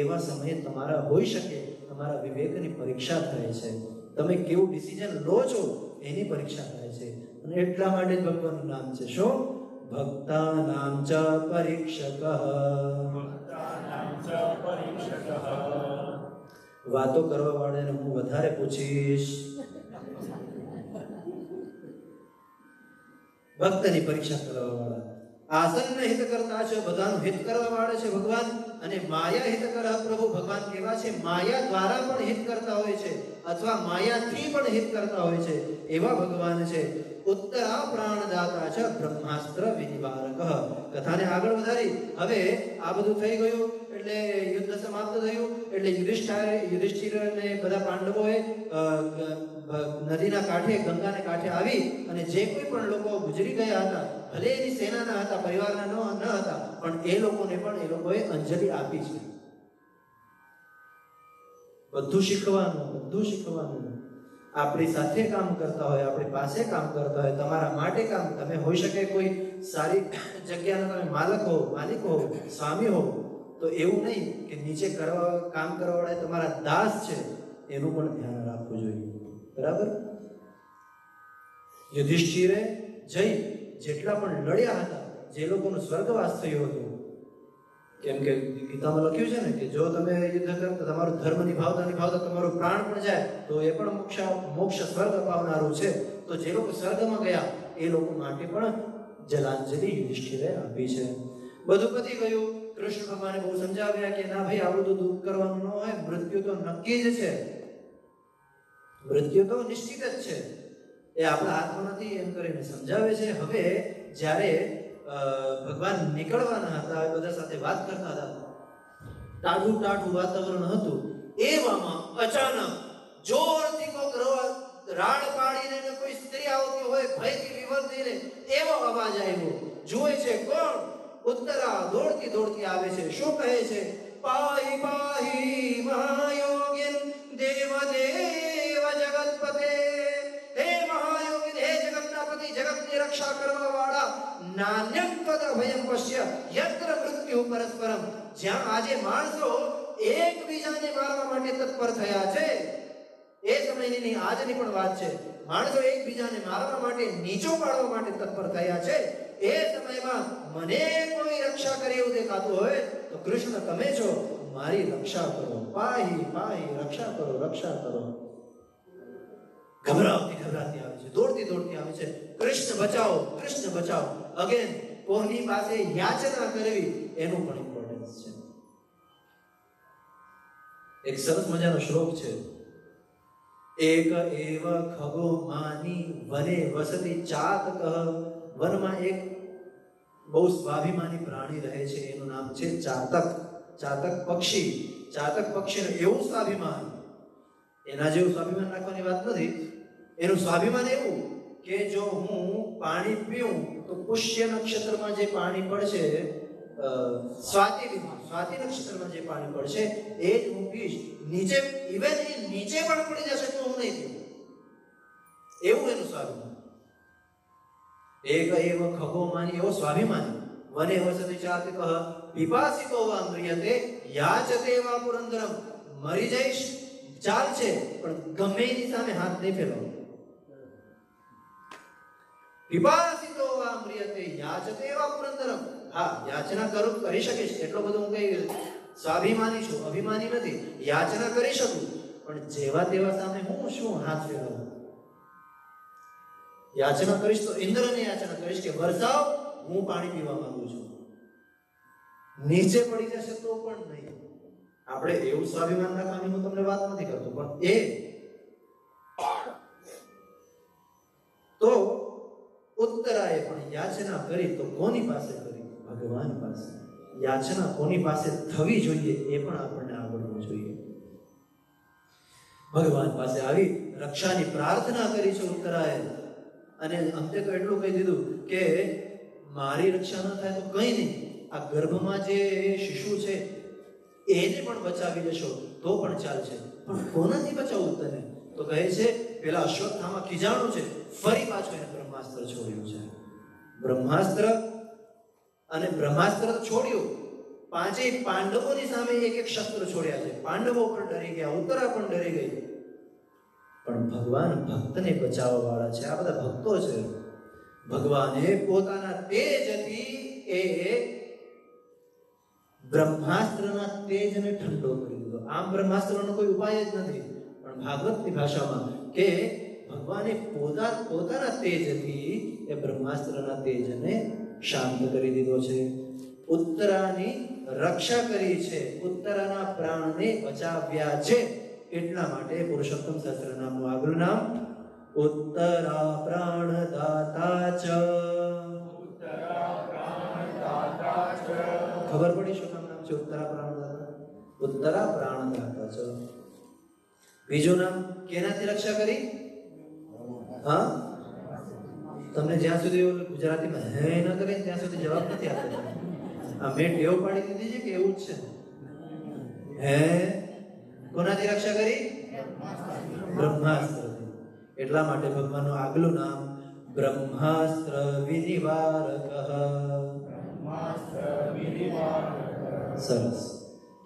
એવા સમયે તમારા હોઈ શકે તમારા વિવેકની પરીક્ષા થાય છે. તમે કેવું ડિસિઝન લો છો એની પરીક્ષા થાય છે. અને એટલા માટે જ ભગવાનનું નામ છે શું? ભક્તાનામ ચ પરીક્ષક. વાતો કરવા વાળાને હું વધારે પૂછીશ. ભક્તની પરીક્ષા કરવા વાળા આસન હિત કરતા છે, બધાનું હિત કરવા વાળા છે ભગવાન. અને માયા હિત કર પ્રભુ, ભગવાન કેવા છે માયા દ્વારા પણ હિત કરતા હોય છે અથવા માયાથી પણ હિત કરતા હોય છે, એવા ભગવાન છે. ઉત્તરા પ્રાણદાતા છે બ્રહ્માસ્ત્ર વિનિવારક. કથાને આગળ વધારી. હવે આ બધું થઈ ગયું એટલે યુદ્ધ સમાપ્ત થયું. એટલે યુધિષ્ઠિર અને બધા પાંડવોએ નદીના કાંઠે, ગંગાને કાંઠે આવી અને જે કોઈ પણ લોકો ગુજરી ગયા હતા, ભલે એની સેનાના હતા, પરિવારના ન હતા, પણ એ લોકોને પણ એ લોકોએ અંજલિ આપી છે. બધું શીખવાનું. આપણી સાથે કામ કરતા હોય, આપણી પાસે કામ કરતા હોય, તમારા માટે કામ, તમે હોઈ શકે કોઈ સારી જગ્યાના તમે માલિક હો, સ્વામી હો, તો એવું નહીં કે નીચે કામ કરવા વાળા તમારા દાસ છે, એનું પણ ધ્યાન રાખવું જોઈએ. બરાબર? યુધિષ્ઠિરે જઈ જેટલા પણ લડ્યા હતા, જે લોકોનું સ્વર્ગવાસ થયું હતું, કેમ કે ગીતામાં લખ્યું છે ને કે જો તમે યુદ્ધ કરતા તમારું ધર્મ નિભાવતા તમારું પ્રાણ પણ જાય તો એ પણ મોક્ષ સ્વર્ગ પાવનારું છે. તો જે લોકો સ્વર્ગમાં ગયા એ લોકો માટે પણ જલાંજલિ યુધિષ્ઠિરે આપી છે. બધું પતી ગયું. કૃષ્ણ ભગવાને બહુ સમજાવ્યા કે ના ભાઈ, આ બધું દુઃખ કરવાનું ન હોય, મૃત્યુ તો નક્કી જ છે, મૃત્યુ તો નિશ્ચિત જ છે, એ આપણા હાથમાં નથી, એમ કરીને સમજાવે છે. હવે જ્યારે ભગવાન નીકળવાના હતા, બધા સાથે વાત કરતા હતા, ટાઢું વાતાવરણ હતું, એવામાં અચાનક જોરથી કોક રાડ પાડીને કોઈ સ્ત્રી આવતી હોય, ભયથી વિવર થઈને એવો અવાજ આવ્યો. જુએ છે કોણ? ઉત્તરા દોડતી આવે છે. શું કહે છે? પાહી પાહી મહાયોગીન દેવ જગતપતે. હે મહાયોગી, હે જગતના પતિ, જગતની રક્ષા કરવા વાળા, નાન્યં તદ ભયં પશ્ય યત્ર મૃત્યુ પરસ્પરમ. જ્યાં આજે માણસો એકબીજાને મારવા માટે તત્પર થયા છે, એ સમયની નહીં, આજની પણ વાત છે, માણસો એકબીજાને મારવા માટે, નીચો પાડવા માટે તત્પર થયા છે, એ સમયમાં મને કોઈ રક્ષા કરે એવું દેખાતું હોય તો કૃષ્ણ તમે છો, મારી રક્ષા કરો. પાહી પાહી, રક્ષા કરો. ઘબરાતી આવે છે, દોડતી આવે છે. કૃષ્ણ બચાવો. અગેન કોની પાસે યાચના કરવી એનું પણ ઇમ્પોર્ટન્સ છે. એક સરસ મજાનો શ્લોક છે. એક એવ ખગો માની વને વસતિ ચાતક. વનમાં એક બહુ સ્વાભિમાની પ્રાણી રહે છે, એનું નામ છે ચાતક પક્ષી. ચાતક પક્ષીનું એવું સ્વાભિમાન, એના જેવું સ્વાભિમાન રાખવાની વાત નથી. એનું સ્વાભિમાન એવું કે જો હું પાણી પીઉં તો પુષ્ય નક્ષત્રમાં જે પાણી પડશે, સ્વાતિ નક્ષત્રમાં જે પાણી પડશે એ જ હું પીશ. નીચે પણ પડી જશે તો હું નહીં પીઉં. એવું એનું સ્વાભિમાન. એક એવ ખગો માની, એવો સ્વાભિમાની. વને વસતિ ચાતક પિપાસિતો વા મ્રિયતે યાચતે વા પુરંદરમ. મરી જઈશ ચાલ છે, પણ ગમે એની સામે હાથ નહીં ફેરવો. પિપાસિતો વા મ્રિયતે યાચતે વા પુરંદરમ. હા, યાચના કરી શકીશ, એટલો બધો હું કઈ સ્વાભિમાની છું, અભિમાની નથી. યાચના કરી શકું, પણ જેવા તેવા સામે હું શું હાથ ફેરવું? યાચના કરીશ તો ઇન્દ્રને યાચના કરીશ કે વરસાવ, હું પાણી પીવા માંગુ છું. નીચે પડી જશે તો પણ નહીં. આપણે એવું સ્વાભિમાન રાખવાની હું તમને વાત નથી કરતો, પણ એ તો ઉત્તરાએ પણ યાચના કરી તો કોની પાસે કરી? ભગવાન પાસે. યાચના કોની પાસે થવી જોઈએ એ પણ આપણને આવડવું જોઈએ. ભગવાન પાસે આવી રક્ષાની પ્રાર્થના કરી છે ઉત્તરાએ. અને અંતે તો એટલું કહી દીધું કે મારી રક્ષા ન થાય તો કંઈ નહીં, આ ગર્ભમાં જે શિશુ છે એને પણ બચાવી લેશો તો પણ ચાલશે, પણ કોનાથી બચાવવું તને? તો કહે છે પેલા અશ્વત્થામા ખીજાણું છે, ફરી પાછું એને બ્રહ્માસ્ત્ર છોડ્યું છે. બ્રહ્માસ્ત્ર છોડ્યું. પાંચેય પાંડવોની સામે એક શસ્ત્ર છોડ્યા છે. પાંડવો પણ ડરી ગયા, ઉત્તરા પણ ડરી ગઈ. પણ ભગવાન ભક્તને બચાવવા વાળા છે. આ બધા ભક્તો છે. ભગવાને પોતાના તેજથી એ બ્રહ્માસ્ત્રના તેજને ઠંડો કરી દીધો. આમ બ્રહ્માસ્ત્રનો કોઈ ઉપાય જ નથી, પણ ભાગવતની ભાષામાં કે ભગવાને પોતાના તેજથી એ બ્રહ્માસ્ત્રના તેજને શાંત કરી દીધો છે. ઉત્તરાની રક્ષા કરી છે, ઉત્તરાના પ્રાણને બચાવ્યા છે. એટલા માટે પુરુષોત્તમ સહસ્રનામનું આગલું નામ ઉત્તરા પ્રાણદાતા ચ. ખબર પડી શું નામ છે ઉત્તરા પ્રાણદાતા? ઉત્તરા પ્રાણદાતા ચ. બીજું નામ કેનાથી રક્ષા કરી? હા, તમને જ્યાં સુધી ગુજરાતીમાં હે ન કરે ત્યાં સુધી જવાબ નથી આપતો. આ મેં ટેવ પાડી દીધી છે કે એવું જ છે? હે કોનાથી રક્ષા કરી? બ્રહ્માસ્ત્રથી. એટલા માટે ભગવાનનું આગલું નામ બ્રહ્માસ્ત્ર વિનિવારક. સરસ.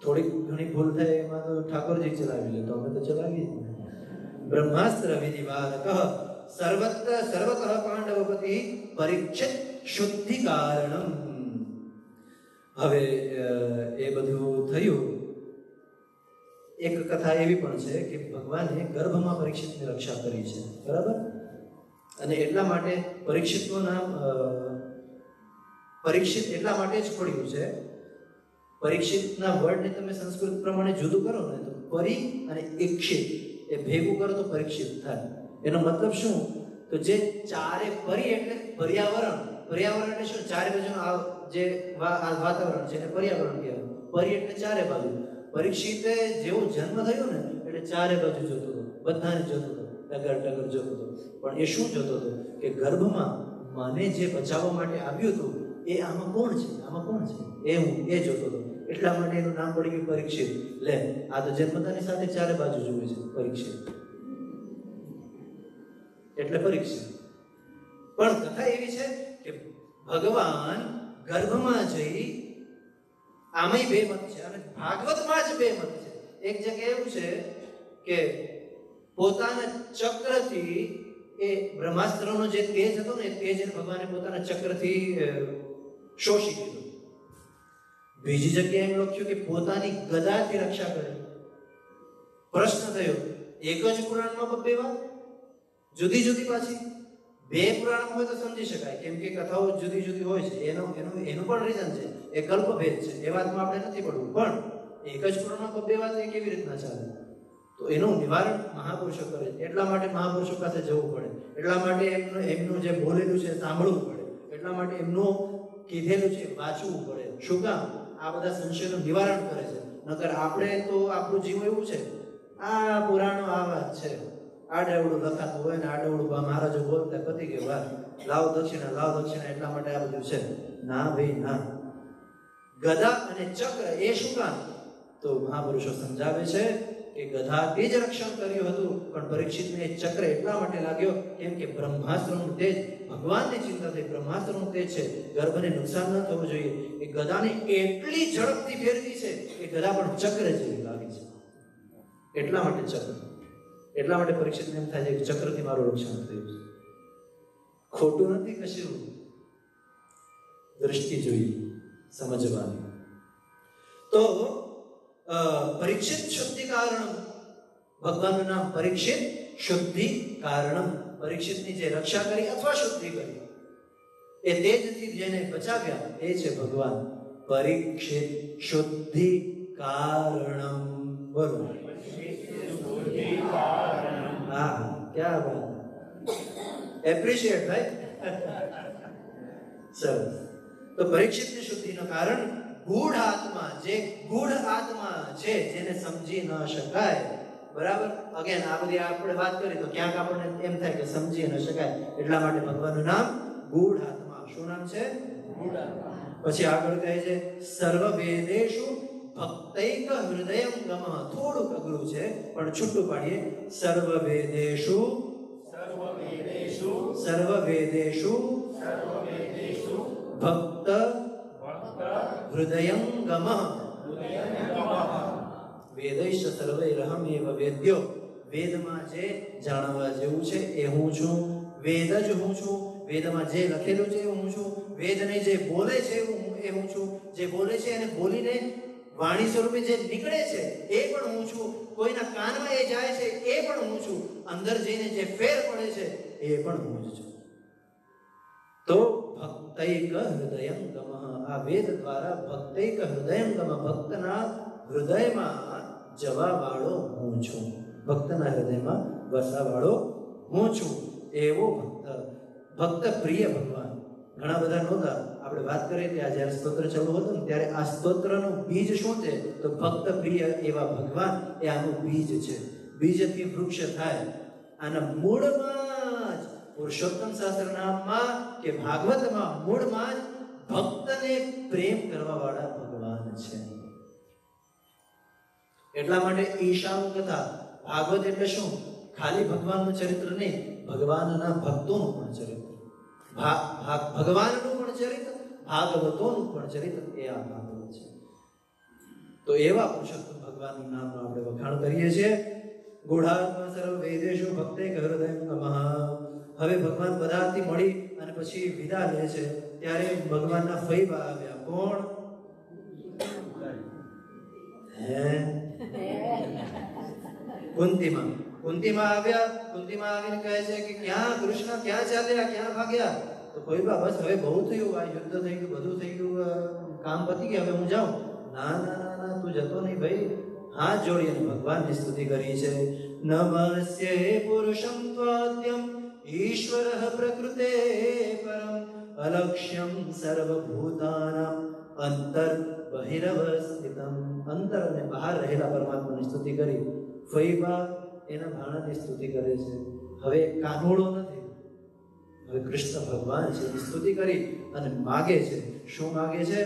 થોડીક ઘણી ભૂલ થાય એમાં તો ઠાકોરજી ચલાવી લે, તો અમે તો ચલાવીએ. બ્રહ્માસ્ત્ર વિનિવારક સર્વત્ર સર્વતઃ પાંડવપતિ પરીક્ષિત શુદ્ધિ કારણમ. હવે એ બધું થયું. એક કથા એવી પણ છે કે ભગવાને ગર્ભમાં પરીક્ષિતની રક્ષા કરી છે, બરાબર? અને એટલા માટે પરીક્ષિતનું નામ પરીક્ષિત એટલા માટે જ પડ્યું છે. પરીક્ષિતના વર્ડને તમે સંસ્કૃત પ્રમાણે જુદું કરો ને તો પરી અને ઈક્ષિત એ ભેગું કરો તો પરીક્ષિત થાય. એનો મતલબ શું? તો જે ચારે પરી એટલે પર્યાવરણ. પર્યાવરણ એટલે શું? ચારે બાજુનું જે વાતાવરણ છે એને પર્યાવરણ કહેવાય. પરી એટલે ચારે બાજુ. પરીક્ષિતે જેવો જન્મ થયો ને એટલે ચારે બાજુ જોતો હતો, બધાને જોતો હતો, ટગર ટગર જોતો હતો. પણ એ શું જોતો હતો કે ગર્ભમાં મને જે બચાવવા માટે આવ્યું હતું એ આમાં કોણ છે, આમાં કોણ છે, એ હું એ જોતો હતો. એટલા માટે એનું નામ પડી ગયું પરીક્ષિત. લે, આ તો જન્મતાની સાથે ચારે બાજુ જોવે છે, પરીક્ષિત એટલે પરીક્ષિત. પણ કથા એવી છે કે ભગવાન ગર્ભમાં જઈ, આમાંય બે મત છે અને ભાગવતમાં જ બે મત છે. એક જગ્યાએ એવું છે કે પોતાના ચક્રથી એ બ્રહ્માસ્ત્રનો જે તેજ હતો ને એ તેજને ભગવાને પોતાના ચક્રથી શોષી લીધો. બીજી જગ્યાએ એમ લખ્યું કે પોતાની ગદાથી રક્ષા કરી. પ્રશ્ન થયો, એક જ પુરાણમાં બબ્બે વાત, જુદી જુદી પાછી? બે પુરાણ હોય તો સમજી શકાય, કેમ કે કથાઓ જુદી જુદી હોય છે. એનું પણ રીઝન છે, એ કલ્પભેદ છે, એ વાતમાં આપણે નથી પડવું. પણ એક જ પુરાણમાં બબ્બે વાત એ કેવી રીતના ચાલે? તો એનું નિવારણ મહાપુરુષો કરે છે. એટલા માટે મહાપુરુષો પાસે જવું પડે, એટલા માટે એમનું જે બોલેલું છે સાંભળવું પડે, એટલા માટે એમનું કીધેલું છે વાંચવું પડે. શું કામ? આ બધા સંશયનું નિવારણ કરે છે. નકર આપણે તો આપણું જીવ એવું છે, આ પુરાણો આ વાત છે, આડેવડું લખાતું હોય ને આડેવડું મહારાજો બોલતા પતી ગયું, વાત લાવ દક્ષિણા એટલા માટે આ બધું છે. ના ભાઈ ના. ગદા અને ચક્ર એ શું કામ? તો મહાપુરુષો સમજાવે છે કે ગધાથી જ રક્ષણ કર્યું હતું, પણ પરીક્ષિતને ચક્ર એટલા માટે લાગ્યો કેમ કે બ્રહ્માસ્ત્રનું તેજ, ભગવાનની ચિંતા થઈ, બ્રહ્માસ્ત્રનું તેજ છે, ગર્ભને નુકસાન ન થવું જોઈએ. એ ગદાને એટલી ઝડપથી ફેરવી છે કે ગદા પણ ચક્ર જેવી લાગી છે. એટલા માટે ચક્ર. એટલા માટે પરીક્ષિતને એમ થાય છે કે ચક્રથી મારું રક્ષણ થયું છે. ખોટું નથી કશું. દ્રષ્ટિ જોઈએ, સમજવાની. તો પરીક્ષિત શુદ્ધિ કારણમ, ભગવાનનું નામ પરીક્ષિત શુદ્ધિ કારણમ. પરીક્ષિતની જે રક્ષા કરી અથવા શુદ્ધિ કરી, એ તેજથી જેને બચાવ્યા એ છે ભગવાન. પરીક્ષિત શુદ્ધિ કારણમ. બોલો. હા, ક્યાં વાત. એપ્રિશિએટ ભાઈ. સરસ. તો પરીક્ષિતની શુદ્ધિનું કારણ ગૂઢ આત્મા, જે ગૂઢ આત્મા છે જેને સમજી ન શકાય. બરાબર? અગેન આ બધી આપણે વાત કરી તો ક્યાંક આપણને એમ થાય કે સમજી ન શકાય. એટલા માટે ભગવાનનું નામ ગૂઢ આત્મા. શું નામ છે? ગૂઢ આત્મા. પછી આગળ કહે છે સર્વ વેદેષુ ભક્તૈક હૃદયમ ગમઃ. થોડુંક અઘરું છે પણ છૂટું પાડીએ. સર્વ વેદેષુ ભક્ત હૃદયં ગમઃ. વેદૈશ્ચ સર્વૈરહમેવ વેદ્યો. વેદમાં જે જાણવા જેવું છે એ હું છું, વેદ જ હું છું. વેદમાં જે લખેલું છે એ હું છું. વેદને જે બોલે છે એ હું છું. જે બોલે છે અને બોલીને વાણી સ્વરૂપે જે નીકળે છે એ પણ હું છું. કોઈના કાનમાં એ જાય છે એ પણ હું છું. અંદર જઈને જે ફેર પડે છે એ પણ હું જ છું. તો ભક્તૈક હૃદયંગમ, આ વેદ દ્વારા ભક્તૈક હૃદયંગમ, ભક્તના હૃદયમાં જવા વાળો હું છું, ભક્તના હૃદયમાં વસવા વાળો હું છું એવો ભક્ત પ્રિય ભગવાન. ઘણા બધા નહોતા. આપણે વાત કરીએ કે આ જ્યારે સ્તોત્ર ચાલુ હતું ને ત્યારે આ સ્તોત્રનું બીજ શું છે તો ભક્ત પ્રિય એવા ભગવાન એ આનું બીજ છે. બીજથી વૃક્ષ થાય. આના મૂળમાં જ પુરુષોત્તમ સહસ્રનામમાં કે ભાગવતમાં મૂળમાં જ ભક્તને પ્રેમ કરવા વાળા ભગવાન છે. એટલા માટે ઈશાન કથા ભાગવત એટલે શું? ખાલી ભગવાનનું ચરિત્ર નહીં, ભગવાનના ભક્તોનું પણ ચરિત્ર, ભગવાનનું પણ ચરિત્ર, ભાગવતોનું પણ ચરિત્ર એ આ ભાગવત છે. તો એવા પુરુષોત્તમ ભગવાનનું નામનું આપણે વખાણ કરીએ છીએ. ગૂઢાત્મા સર્વ વેદેશુ ભક્તૈક હૃદયંગમઃ. હવે ભગવાન બધાથી મળી અને પછી વિદા લે છે ત્યારે ભગવાનના ફઈબા આવ્યા. કોણ? કુંતીમાં. કુંતીમાં આવ્યા. કુંતીમાં આવીને કહે છે કે ક્યાં કૃષ્ણ, ક્યાં ચાલ્યા, ક્યાં ભાગ્યા? તો ફઈબા બસ હવે બહુ થયું, આ યુદ્ધ થઈ ગયું, બધું થઈ ગયું, કામ પતી ગયા, હવે હું જાઉં. ના ના ના ના, તું જતો નહીં ભાઈ. હાથ જોડીને ભગવાનની સ્તુતિ કરી છે. નમસ્યે પુરુષં ત્વાદ્યમ ઈશ્વરઃ પ્રકૃતે પરમ અલક્ષ્યમ સર્વભૂતાનાં અંતર બહિરવસ્થિતમ. અંતર અને બહાર રહેલા પરમાત્માની સ્તુતિ કરી. ફઈબા એના ભાણાની સ્તુતિ કરે છે. હવે કાનુડો નથી, હવે કૃષ્ણ ભગવાન છે. સ્તુતિ કરી અને માગે છે. શું માગે છે?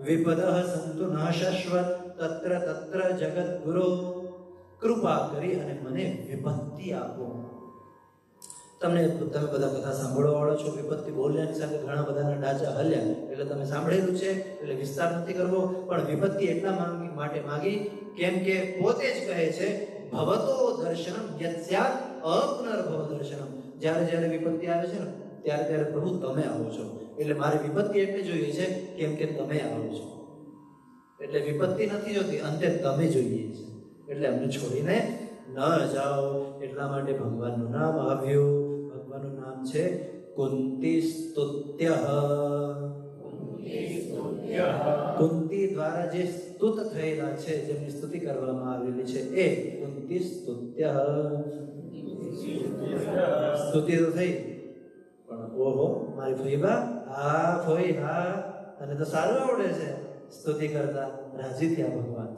વિપદઃ સંતુ ન શાશ્વત તત્ર તત્ર જગદ્ગુરો. કૃપા કરી અને મને વિપત્તિ આપો. તમે બધા કથા સાંભળવા વાળો છો. વિપત્તિ બોલ્યાની સાથે ઘણા બધાના ડાચા હલ્યા, એટલે તમે સાંભળેલું છે, એટલે વિસ્તાર નથી કરવો. પણ વિપત્તિ એટલા માટે માગી કેમ કે પોતે જ કહે છે ભવતો દર્શનમ યત્સ્યાત અપુનર્ભવ દર્શનમ. જ્યારે જ્યારે વિપત્તિ આવે છે ને ત્યારે ત્યારે પ્રભુ તમે આવો છો. એટલે મારે વિપત્તિ એટલે જોઈએ છે કેમ કે તમે આવો છો. એટલે વિપત્તિ નથી જોતી, અંતે તમે જોઈએ છે. એટલે અમને છોડીને ન જાઓ. એટલા માટે ભગવાનનું નામ આવ્યું. ભગવાનનું નામ છે કુંતી સ્તુત્ય. કુંતી દ્વારા જે સ્તુત થયેલા છે, જેમની સ્તુતિ કરવામાં આવેલી છે એ કુંતી સ્તુત્ય. સ્તુતિ તો થઈ, પણ ઓહો મારી ફઈબા, હા ફઈ, હા તને તો સારું આવડે છે સ્તુતિ કરતા. રાજી થયા ભગવાન.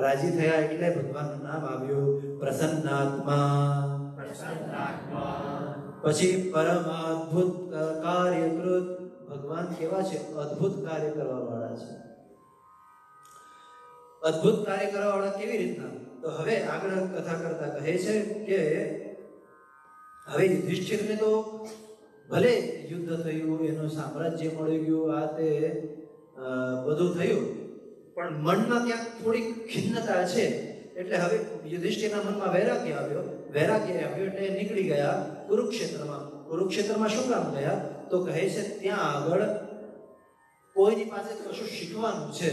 રાજી થયા એટલે ભગવાનનું નામ આવ્યું પ્રસન્નાત્મા. પછી પરમાદ્ભુત કાર્યકૃત. ભગવાન કેવા છે? અદ્ભુત કાર્ય કરવા વાળા છે. અદ્ભુત કાર્ય કરવા વાળા કેવી રીતના? તો હવે આગળ કથા કરતા કહે છે કે હવે યુધિષ્ઠિરને તો ભલે યુદ્ધ થયું, એનું સામ્રાજ્ય મળી ગયું, આ તે બધું થયું, પણ મનમાં ક્યાંક થોડીક ખિન્નતા છે. એટલે હવે યુધિષ્ઠિરના મનમાં વૈરાગ્ય આવ્યો. વૈરાગ્ય આવ્યો એટલે નીકળી ગયા કુરુક્ષેત્રમાં. કુરુક્ષેત્રમાં શું કામ ગયા? તો કહે છે ત્યાં આગળ કોઈની પાસે કશું શીખવાનું છે.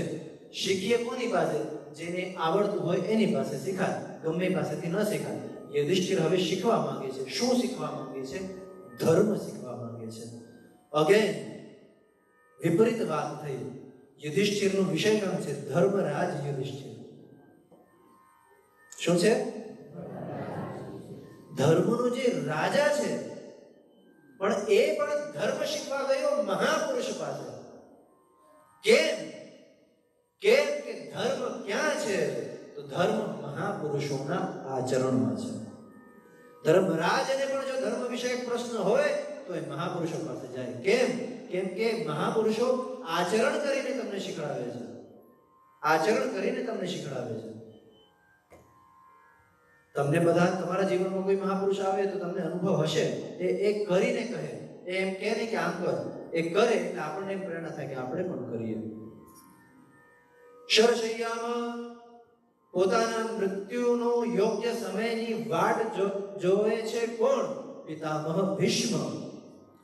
શીખીએ કોની પાસે? જેને આવડતું હોય એની પાસે શીખાય, ગમે પાસેથી ન શીખાય. યુધિષ્ઠિર હવે શીખવા માંગે છે. શું શીખવા માંગે છે? ધર્મ શીખવા માંગે છે. અગેન વિપરીત વાત થઈ. યુધિષ્ઠિરનું વિષય નામ છે ધર્મરાજ યુધિષ્ઠિર. શું છે? ધર્મનો જે રાજા છે, પણ એ પણ ધર્મ શીખવા ગયો મહાપુરુષ પાસે. કેમ? કેમ કે ધર્મ ક્યાં છે? તો ધર્મ મહાપુરુષોના આચરણમાં છે. ધર્મરાજને પણ જો ધર્મ વિષયક પ્રશ્ન હોય તો એ મહાપુરુષો પાસે જાય. કેમ? કેમ કે મહાપુરુષો આચરણ કરીને તમને શીખડાવે છે. આચરણ કરીને તમને શીખડાવે છે. તમને બધા તમારા જીવનમાં કોઈ મહાપુરુષ આવે તો તમને અનુભવ હશે. એ કરીને કહે, એમ કહે નહીં કે આમ કર. એ કરે એટલે આપણને એમ પ્રેરણા થાય કે આપણે પણ કરીએ. શરશૈયામાં પોતાના મૃત્યુનો યોગ્ય સમયની વાટ જોવે છે કોણ? પિતામહ ભીષ્મ.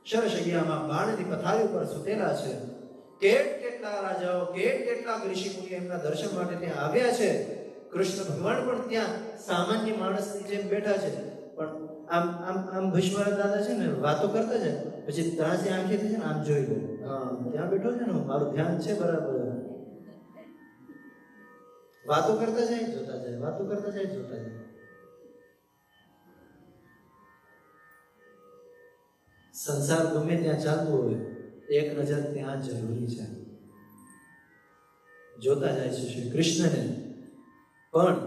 શરશૈયામાં બાણની પથારી ઉપર સૂતેલા છે. કેટલા રાજાઓ, કેટલા ઋષિ મુનિ એમના દર્શન માટે ત્યાં આવ્યા છે. કૃષ્ણ ભગવાન પણ ત્યાં સામાન્ય માણસની જેમ બેઠા છે, પણ આમ આમ આમ ભીષ્મ દાદા છે ને વાતો કરતા જાય, પછી ત્રાસી આંખેથી છે ને આમ જોઈ લે, હા ત્યાં બેઠો છે ને મારું ધ્યાન છે બરાબર, વાતો કરતા જાય જોતા જાય, વાતો કરતા જાય જોતા જાય. સંસાર ગમે ત્યાં ચાલતો હોય, એક નજર ત્યાં જરૂરી છે. જોતા જાય છે શ્રી કૃષ્ણને. પણ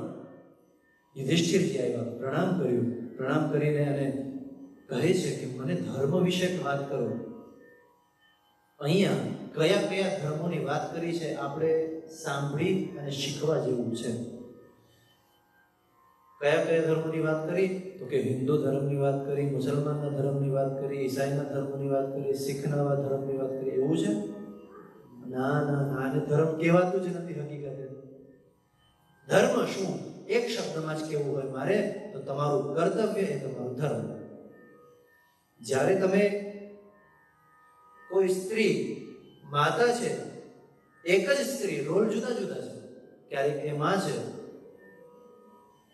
યુધિષ્ઠિરજી આવ્યા, પ્રણામ કર્યું, પ્રણામ કરીને અને કહે છે કે મને ધર્મ વિશે વાત કરો. અહીંયા કયા કયા ધર્મોની વાત કરી છે આપણે સાંભળી અને શીખવા જેવું છે. કયા કયા ધર્મોની વાત કરી? તો કે હિન્દુ ધર્મની વાત કરી, મુસલમાનના ધર્મની વાત કરી, ઈસાઈના ધર્મની વાત કરી, શીખના ધર્મની વાત કરી. એવું છે? ના ના ના, આને ધર્મ કહેવાતું જ નથી હકીકતે. ધર્મ શું? એક શબ્દમાં જ કેવું હોય મારે તો તમારું કર્તવ્ય એ તમારું ધર્મ. જ્યારે તમે કોઈ સ્ત્રી માતા છે, એક જ સ્ત્રી, રોલ જુદા જુદા છે. ક્યારેક એ માં છે,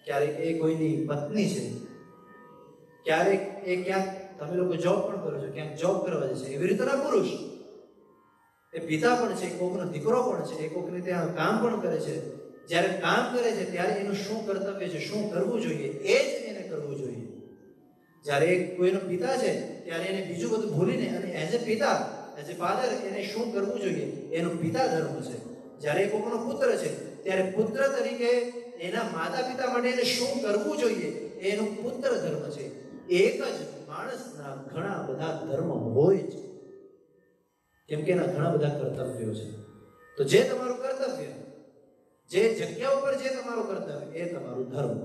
ક્યારેક એ કોઈની પત્ની છે, ક્યારેક એ ક્યાંક તમે લોકો જોબ પણ કરો છો, ક્યાંક જોબ કરવા જશે. એવી રીતે ના પુરુષ એ પિતા પણ છે, કોકનો દીકરો પણ છે, એ કોકને ત્યાં કામ પણ કરે છે. જ્યારે કામ કરે છે ત્યારે એનું શું કર્તવ્ય છે, શું કરવું જોઈએ, એ જ એને કરવું જોઈએ. જ્યારે કોઈનો પિતા છે ત્યારે એને બીજું બધું ભૂલીને અને એઝ એ પિતા, એઝ એ ફાધર એને શું કરવું જોઈએ એનો પિતા ધર્મ છે. જ્યારે કોઈનો પુત્ર છે ત્યારે પુત્ર તરીકે એના માતા પિતા માટે એને શું કરવું જોઈએ એનો પુત્ર ધર્મ છે. એક જ માણસના ઘણા બધા ધર્મ હોય છે, કેમ કે એના ઘણા બધા કર્તવ્યો છે. તો જે તમારું કર્તવ્ય, જે જગ્યા ઉપર જે તમારું કર્તવ્ય એ તમારું ધર્મ.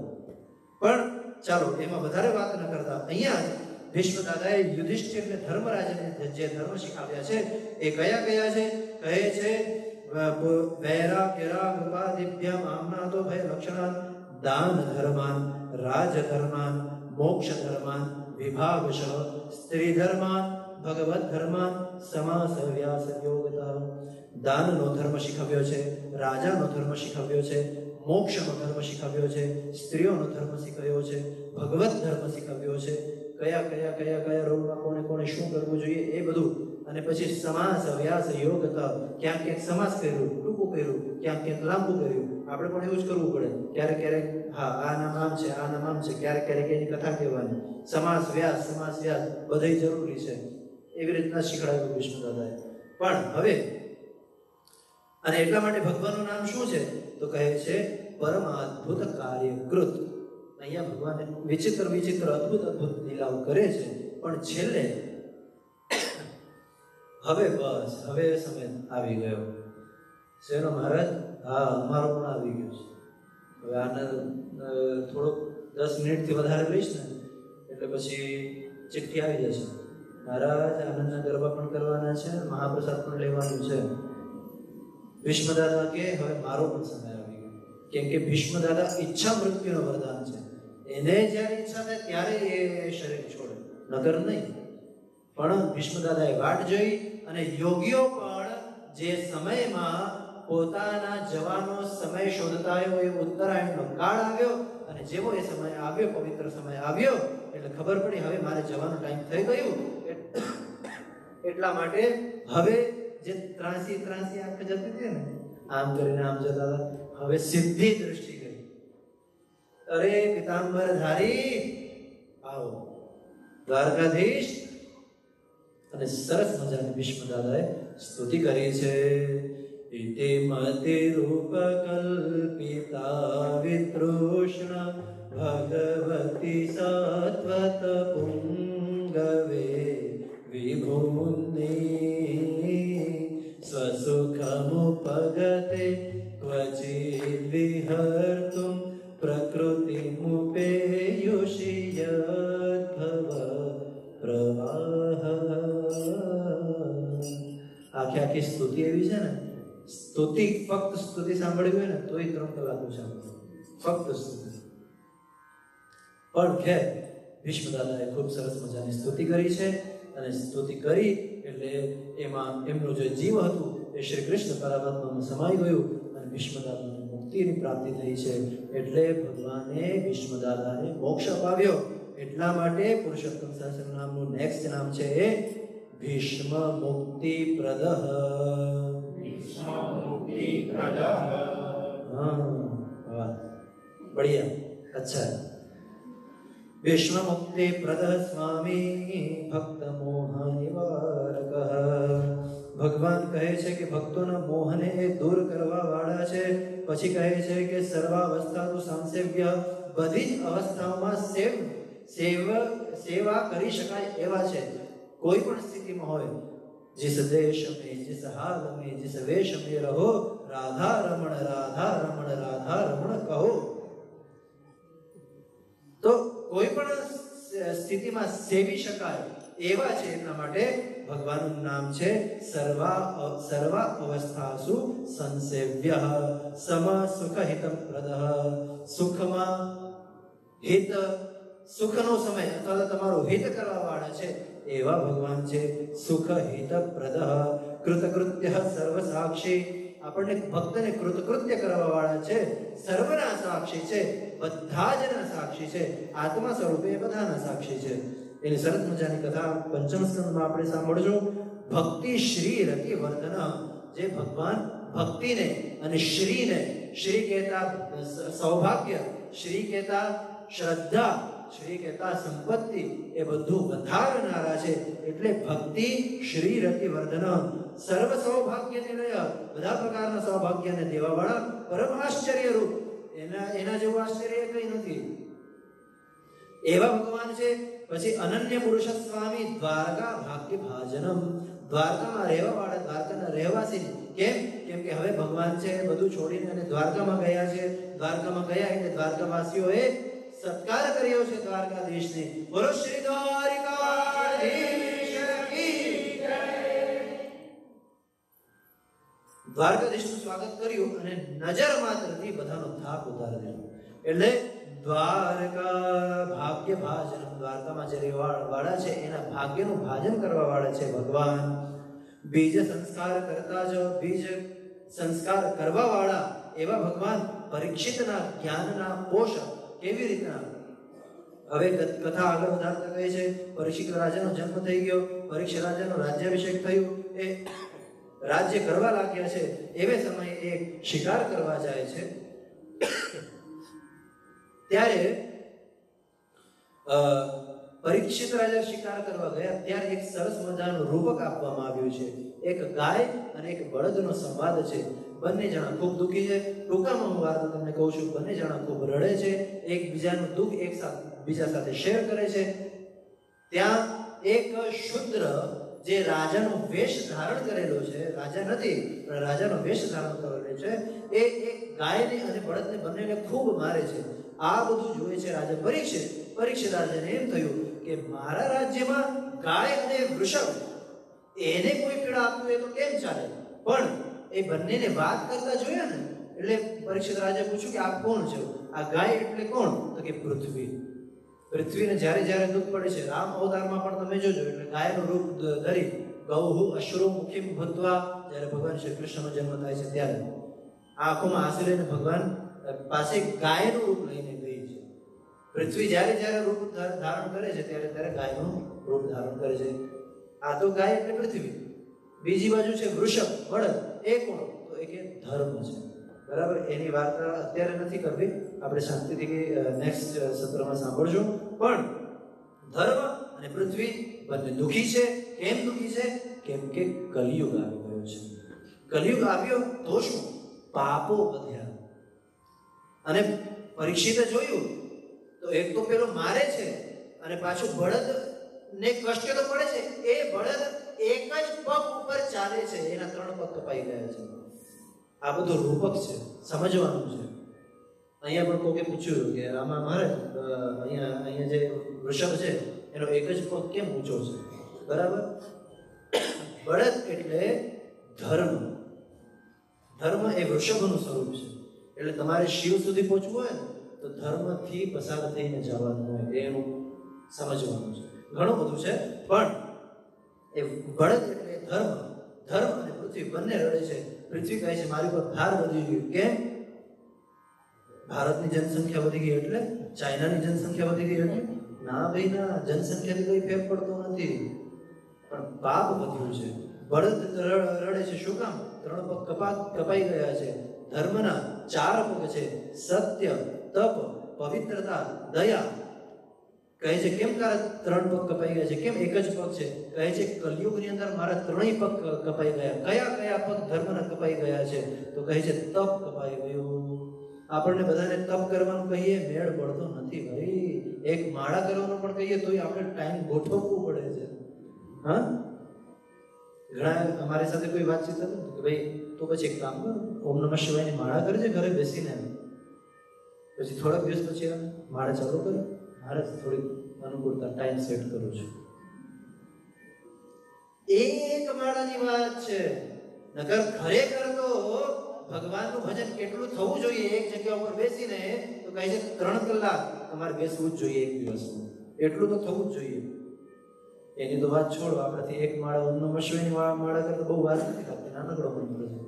પણ ચાલો એમાં વધારે વાત ન કરતા, અહીંયા ભીષ્મ દાદાએ યુધિષ્ઠિરને ધર્મરાજને જે ધર્મ શીખવ્યા છે એ કયા કયા છે? કહે છે વૈરા કેરા ઉપાદિભ્યમ આમનાતો ભય લક્ષણાન દાન ધર્માન રાજ ધર્માન મોક્ષ ધર્માન વિભાગશ સ્ત્રી ધર્માન ભગવત ધર્માન સમાસ વ્યાસ યોગત. દાનનો ધર્મ શીખવ્યો છે, રાજાનો ધર્મ શીખવ્યો છે, મોક્ષનો ધર્મ શીખવ્યો છે, સ્ત્રીઓનો ધર્મ શીખવ્યો છે, ભગવત ધર્મ શીખવ્યો છે. કયા કયા કયા કયા રોગમાં કોને કોને શું કરવું જોઈએ એ બધું. અને પછી સમાસ વ્યાસ યોગત, ક્યાંક ક્યાંક સમાસ કર્યું, ટૂંકું કર્યું, ક્યાંક ક્યાંક લાંબુ કર્યું. આપણે પણ એવું જ કરવું પડે. ક્યારેક ક્યારેક હા આ નામ આમ છે, આ નામ આમ છે, ક્યારેક ક્યારેક એની કથા કહેવાની. સમાસ વ્યાસ બધે જરૂરી છે. એવી રીતના શીખડાવ્યું ભીષ્મ દાદાએ. પણ હવે અને એટલા માટે ભગવાનનું નામ શું છે? તો કહે છે પરમાદ્ભુત કાર્યકૃત. અહીંયા ભગવાન વિચિત્ર વિચિત્ર અદ્ભુત અદ્ભુત લીલાઓ કરે છે, પણ છેલ્લે હવે બસ હવે સમય આવી ગયો. શેનો મહારાજ? હા અમારો પણ આવી ગયો છે. હવે આને થોડોક 10 મિનિટથી વધારે લઈશ ને એટલે પછી ચિઠ્ઠી આવી જશે. મહારાજ આનંદના ગરબા પણ કરવાના છે, મહાપ્રસાદ પણ લેવાનું છે. ભીષ્મ દાદા કે હવે મારો પણ સમય આવી ગયો. કેમ કે ભીષ્મ દાદા ઈચ્છા મૃત્યુનો વરદાન છે. એને જ્યારે ઈચ્છા થાય ત્યારે એ શરીર છોડે, નગર નહીં. પણ ભીષ્મ દાદાએ વાટ જોઈ અને યોગીઓ પણ જે સમયમાં પોતાના જવાનો સમય શોધતા હોય એ ઉત્તરાયણનો કાળ આવ્યો અને જેવો એ સમય આવ્યો, પવિત્ર સમય આવ્યો એટલે ખબર પડી હવે મારે જવાનો ટાઈમ થઈ ગયું. એટલા માટે હવે જે ત્રાસી આંખ જતી હતી ને આમ કરીને આમ જતા હતા, હવે સીધી દ્રષ્ટિ ગઈ. અરે પિતાંબર ધારી આવો દ્વારકાધીશ. અને સરસ મજાની ભીષ્મ દાદાએ સ્તુતિ કરી છે. ઇતિ મતિ રૂપ કલ્પિતા વિતૃષ્ણ ભગવતી સત્વત પુંગવે વિભુની સ્વસુખમુપગતે ક્વચિદ વિહર્તુમ પ્રકૃતિમુપેયુષી યદ્ભવ પ્રવાહ. આખી સ્તુતિ એવી છે ને, સ્તુતિ ફક્ત સ્તુતિ સાંભળવી હોય ને તોય 3 કલાક સાંભળો, ફક્ત સ્તુતિ. પણ ખેર ભીષ્મ દાદાએ ખૂબ સરસ મજાની સ્તુતિ કરી છે. અને સ્તુતિ કરી એટલે એમાં એમનું જે જીવ હતું એ શ્રી કૃષ્ણ પરમાત્મામાં સમાઈ ગયું અને ભીષ્મ દાદાને મુક્તિની પ્રાપ્તિ થઈ છે. એટલે ભગવાને ભીષ્મ દાદાને મોક્ષ અપાવ્યો. એટલા માટે પુરુષોત્તમ સહસ્ર નામનું નેક્સ્ટ નામ છે એ ભીષ્મ મુક્તિ પ્રદહ. हाँ बढ़िया अच्छा. भीष्म मुक्ति प्रदः स्वामी भक्त मोह निवारक. ભગવાન કહે છે કે ભક્તોના મોહને એ દૂર કરવા વાળા છે. પછી કહે છે કે સર્વાવસ્થાનું સાંસેવ્ય, બધી જ અવસ્થાઓમાં સેવા કરી શકાય એવા છે. કોઈ પણ સ્થિતિમાં હોય, जिस देश में जिस हाल में जिस वेश में रहो, राधा रमण राधा रमण राधा रमण कहो. તો કોઈ પણ સ્થિતિમાં સેવી શકાય એવા છે. એટલા માટે ભગવાનનું નામ છે સર્વ અવસ્થાસુ સંસેવ્ય. સમ સુખ હિતમ પ્રદઃ. સુખમાં હિત, સુખનો સમય અથવા તમારું હિત કરવા વાળા છે એવા ભગવાન છે. સુખ હિત પ્રદઃ. કૃતકૃત્ય સર્વ સાક્ષી. આપણને ભક્તને કૃતકૃત્ય કરવા વાળા છે. સર્વના સાક્ષી છે, બધા જના સાક્ષી છે. આત્મા સ્વરૂપે બધાના સાક્ષી છે. એની સરસ મજાની કથા પંચમ સ્કંદમાં આપણે સાંભળજો. ભક્તિ શ્રી રતિ વર્ધન. જે ભગવાન ભક્તિને અને શ્રીને, શ્રી કહેતા સૌભાગ્ય, શ્રી કહેતા શ્રદ્ધા, શ્રી કહેતા સંપત્તિ, એ બધું વધારનારા છે. એટલે ભક્તિ શ્રી રતિ વર્ધન. સર્વ સૌભાગ્ય નિલય, બધા પ્રકારના સૌભાગ્યને દેવાવાળા પરમ આશ્ચર્ય રૂપ. એના જેવું આશ્ચર્ય કંઈ નથી એવા ભગવાન છે. પછી અનન્ય પુરુષ સ્વામી દ્વારકા ભાગ્ય ભાજનમ. દ્વારકામાં રહેવા વાળા, દ્વારકાના રહેવાસી. કેમ? કેમ કે હવે ભગવાન છે બધું છોડીને અને દ્વારકામાં ગયા છે. દ્વારકામાં ગયા એટલે દ્વારકાવાસીઓએ સત્કાર કર્યો છે દ્વારકાધીશને. બોલો શ્રી દ્વારકાધીશ કી જય. દ્વારકાધીશનું સ્વાગત કર્યું અને નજર માત્રથી બધાનો થાક ઉતારી દીધો. એટલે દ્વારકા ભાગ્ય ભાજન. દ્વારકામાં જે વાળા છે એના ભાગ્યનું ભાજન કરવા વાળા છે ભગવાન. બીજ સંસ્કાર કરતા જ બીજ સંસ્કાર કરવા વાળા એવા ભગવાન. પરીક્ષિતના જ્ઞાનના પોષક. કેવી રીતના? હવે કથા આગળ વધારતા કહે છે પરીક્ષિત રાજાનો જન્મ થઈ ગયો, પરીક્ષિત રાજાનો રાજ્યાભિષેક થયું, એ રાજ્ય કરવા લાગ્યા છે. એવે સમયે એક શિકાર કરવા જાય છે. ત્યારે પરીક્ષિત રાજા શિકાર કરવા ગયા ત્યારે એક સરસ મજાનું રૂપક આપવામાં આવ્યું છે. એક ગાય અને એક બળદનો સંવાદ છે. બંને જણા ખૂબ દુઃખી છે. ટૂંકામાં હું વાર્તા તમને કહું છું. બંને જણા ખૂબ રડે છે, એકબીજાનું દુઃખ બીજા સાથે શેર કરે છે. ત્યાં એક શુદ્ર જે રાજાનો વેશ ધારણ કરેલો છે, રાજા નથી પણ રાજાનો વેશ ધારણ કરેલો છે, એ એક ગાયને અને બળદને બંનેને ખૂબ મારે છે. આ બધું જોઈએ છે રાજા પરીક્ષિત. પરીક્ષિત રાજાને એમ થયું કે મારા રાજ્યમાં ગાય અને વૃષભ, એને કોઈ પીડા આપતું હોય તો કેમ ચાલે? પણ એ બંનેને વાત કરતા જોયા ને એટલે પરીક્ષિત રાજાએ પૂછ્યું કે આ કોણ છે? આ ગાય એટલે કોણ? તો કે પૃથ્વી. પૃથ્વીને જ્યારે જ્યારે દુઃખ પડે છે, રામ અવતારમાં પણ તમે જોજો, એટલે ગાયનું રૂપ ધરી ગૌહુ અશ્રુ મુખીમ ભૂત્વા, જ્યારે ભગવાન શ્રી કૃષ્ણનો જન્મ થાય છે ત્યારે આંખોમાં આંસુ લઈને ભગવાન પાસે ગાયનું રૂપ લઈને ગઈ છે. પૃથ્વી જ્યારે જ્યારે રૂપ ધારણ કરે છે ત્યારે ત્યારે ગાયનું રૂપ ધારણ કરે છે. આ તો ગાય એટલે પૃથ્વી. બીજી બાજુ છે વૃષભ, બળદ. એ કોણ? તો એ કે ધર્મ છે. બરાબર? એની વાર્તા અત્યારે નથી કરવી, આપણે શાંતિથી નેક્સ્ટ સત્રમાં સાંભળજો. પણ ધર્મ અને પૃથ્વી બંને દુઃખી છે. કેમ દુઃખી છે? કેમ કે કલિયુગ આવી ગયો છે. કલિયુગ આવ્યો તો શું? પાપો વધ્યા. અને પરીક્ષિતે જોયું તો એક તો પેલો મારે છે અને પાછું બળદ ને કષ્ટ તો પડે છે. એ બળદ એક જ પગ ઉપર ચાલે છે, એના 3 પગ કપાઈ ગયા છે. આ બધું રૂપક છે, સમજવાનું છે. અહીંયા પણ કોકે પૂછ્યું કે આમાં મારે અહીંયા જે વૃષભ છે એનો એક જ પગ કેમ ઊંચો છે? બરાબર? બળદ એટલે ધર્મ. ધર્મ એ વૃષભનું સ્વરૂપ છે. એટલે તમારે શિવ સુધી પહોંચવું હોય ને તો ધર્મથી પસાર થઈને જવાનું હોય, એનું સમજવાનું છે. ઘણું બધું છે, પણ એ બળદ એટલે ધર્મ. ધર્મ અને પૃથ્વી બંને રડે છે. પૃથ્વી કહે છે મારી પર ભાર વધી ગયું. કેમ? ભારતની જનસંખ્યા વધી ગઈ એટલે, ચાઇનાની જનસંખ્યા વધી ગઈ એટલે, ના ભાઈ ના, જનસંખ્યાથી કોઈ ફેર પડતો નથી, પણ પાપ વધ્યું છે. બળદ રડે છે, શું કામ? 3 પગ કપાઈ ગયા છે. ધર્મના 4 પગ છે: સત્ય, તપ, પવિત્રતા, દયા. કહે છે કેમ તારા 3 પગ કપાઈ ગયા છે? કેમ એક જ પગ છે? કહે છે કલયુગની અંદર મારા 3 પગ કપાઈ ગયા. કયા પગ ધર્મના કપાઈ ગયા છે? તો કહે છે તપ કપાઈ ગયું. આપણને બધાને તપ કરવાનું કહીએ, મેળ પડતો નથી ભાઈ. એક માળા કરવાનું પણ કહીએ તોય આપણે ટાઈમ ગોઠવવું પડે છે. હા, ઘણા અમારી સાથે કોઈ વાતચીત હતી કે ભાઈ તો પછી એક કામ કર, ઓમ નમઃ શિવાયની માળા કરજે ઘરે બેસીને. પછી થોડાક દિવસ પછી માળા ચાલુ કરી, મારે થોડીક અનુકૂળતા ટાઈમ સેટ કરું છું. એક માળાની વાત છે, નકર ખરેખર તો ભગવાનનું ભજન કેટલું થવું જોઈએ એક જગ્યા ઉપર બેસીને? તો કહે છે 3 કલાક તમારે બેસવું જ જોઈએ એક દિવસમાં. એટલું તો થવું જ જોઈએ. એની તો વાત છોડો, આપણાથી એક માળા ઓમ નમઃ શિવાયની માળા કરતા બહુ વાત નથી થતી, નાનકડો મંત્ર છે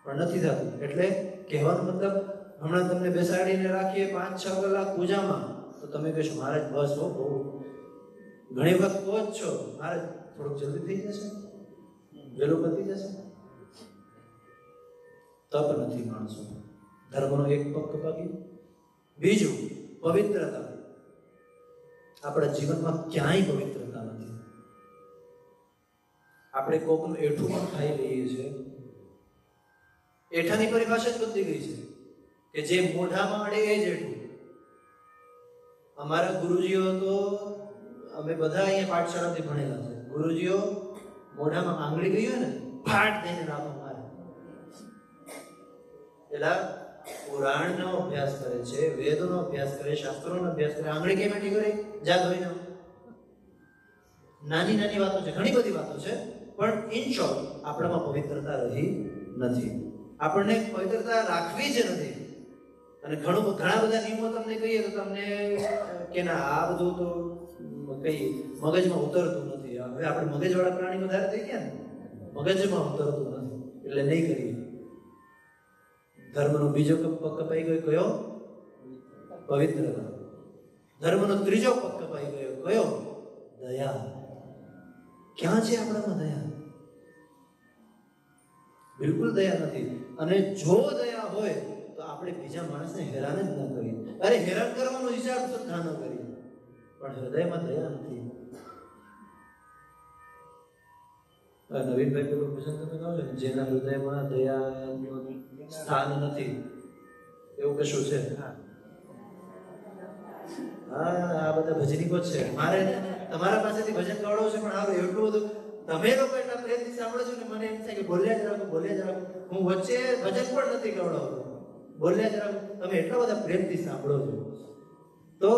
પણ નથી થતું. એટલે કહેવાનો મતલબ, હમણાં તમને બેસાડીને રાખીએ 5-6 કલાક પૂજામાં, તો તમે કહેશો મહારાજ બસ હો, બહુ ઘણી વખત કહો જ છો મહારાજ થોડુંક જલ્દી થઈ જશે, વહેલું પતી જશે. તપ નથી માણસો, ધર્મનો એક પગ કપાવી. બીજું, પવિત્રતા. આપણા જીવનમાં ક્યાંય પવિત્રતા નથી. આપણે કોકનું એઠું પણ ખાઈ લઈએ છીએ. એઠાની પરિભાષા જ બદલી ગઈ છે કે જે મોઢામાં અડે એ જ એઠું. અમારા ગુરુજીઓ તો, અમે બધા અહીંયા પાઠશાળાથી ભણેલા છે, ગુરુજીઓ મોઢામાં આંગળી ગઈ હોય ને, ફાટ દઈને રાખો મારે. પેલા પુરાણનો અભ્યાસ કરે છે, વેદનો અભ્યાસ કરે, શાસ્ત્રોનો અભ્યાસ કરે, આંગળી કેમ એઠી કરી? જા ધોઈને. નાની નાની વાતો છે, ઘણી બધી વાતો છે, પણ ઇન શોર્ટ આપણામાં પવિત્રતા રહી નથી. આપણને પવિત્રતા રાખવી જ નથી. અને ઘણા બધા નિયમો તમને કહીએ તો તમને કે ના આ બધું તો કઈ મગજમાં ઉતરતું નથી. હવે આપણે મગજવાળા પ્રાણી વધારે થઈ ગયા ને, મગજમાં ઉતરતું નથી એટલે નહીં કરીએ. ધર્મનો બીજો પગ કપાઈ ગયો, કયો? પવિત્રતા. ધર્મનો ત્રીજો પગ કપાઈ ગયો, કયો? દયા. ક્યાં છે આપણામાં દયા? બિલકુલ દયા નથી. અને જો દયા હોય તો આપણે બીજા માણસને હેરાન જ ન કરીએ. અરે હેરાન કરવાનો વિચાર સુદ્ધા ન કરીએ, પણ હૃદયમાં દયા નથી. નવીનભાઈ પેલું ભજન તમે કહો છો, જેના હૃદયમાં દયાનું સ્થાન નથી, એવું કશું છે? હા, આ બધા ભજનીકો જ છે. મારે તમારા પાસેથી ભજન ગાવડવું છે, પણ હારું એટલું બધું તમે લોકો એટલા પ્રેમથી સાંભળો છો ને મને એમ થાય કે બોલ્યા જ રાખો. હું વચ્ચે ભજન પણ નથી ગાવડાવતો, બોલ્યા જ રાખો. તમે એટલા બધા પ્રેમથી સાંભળો છો તો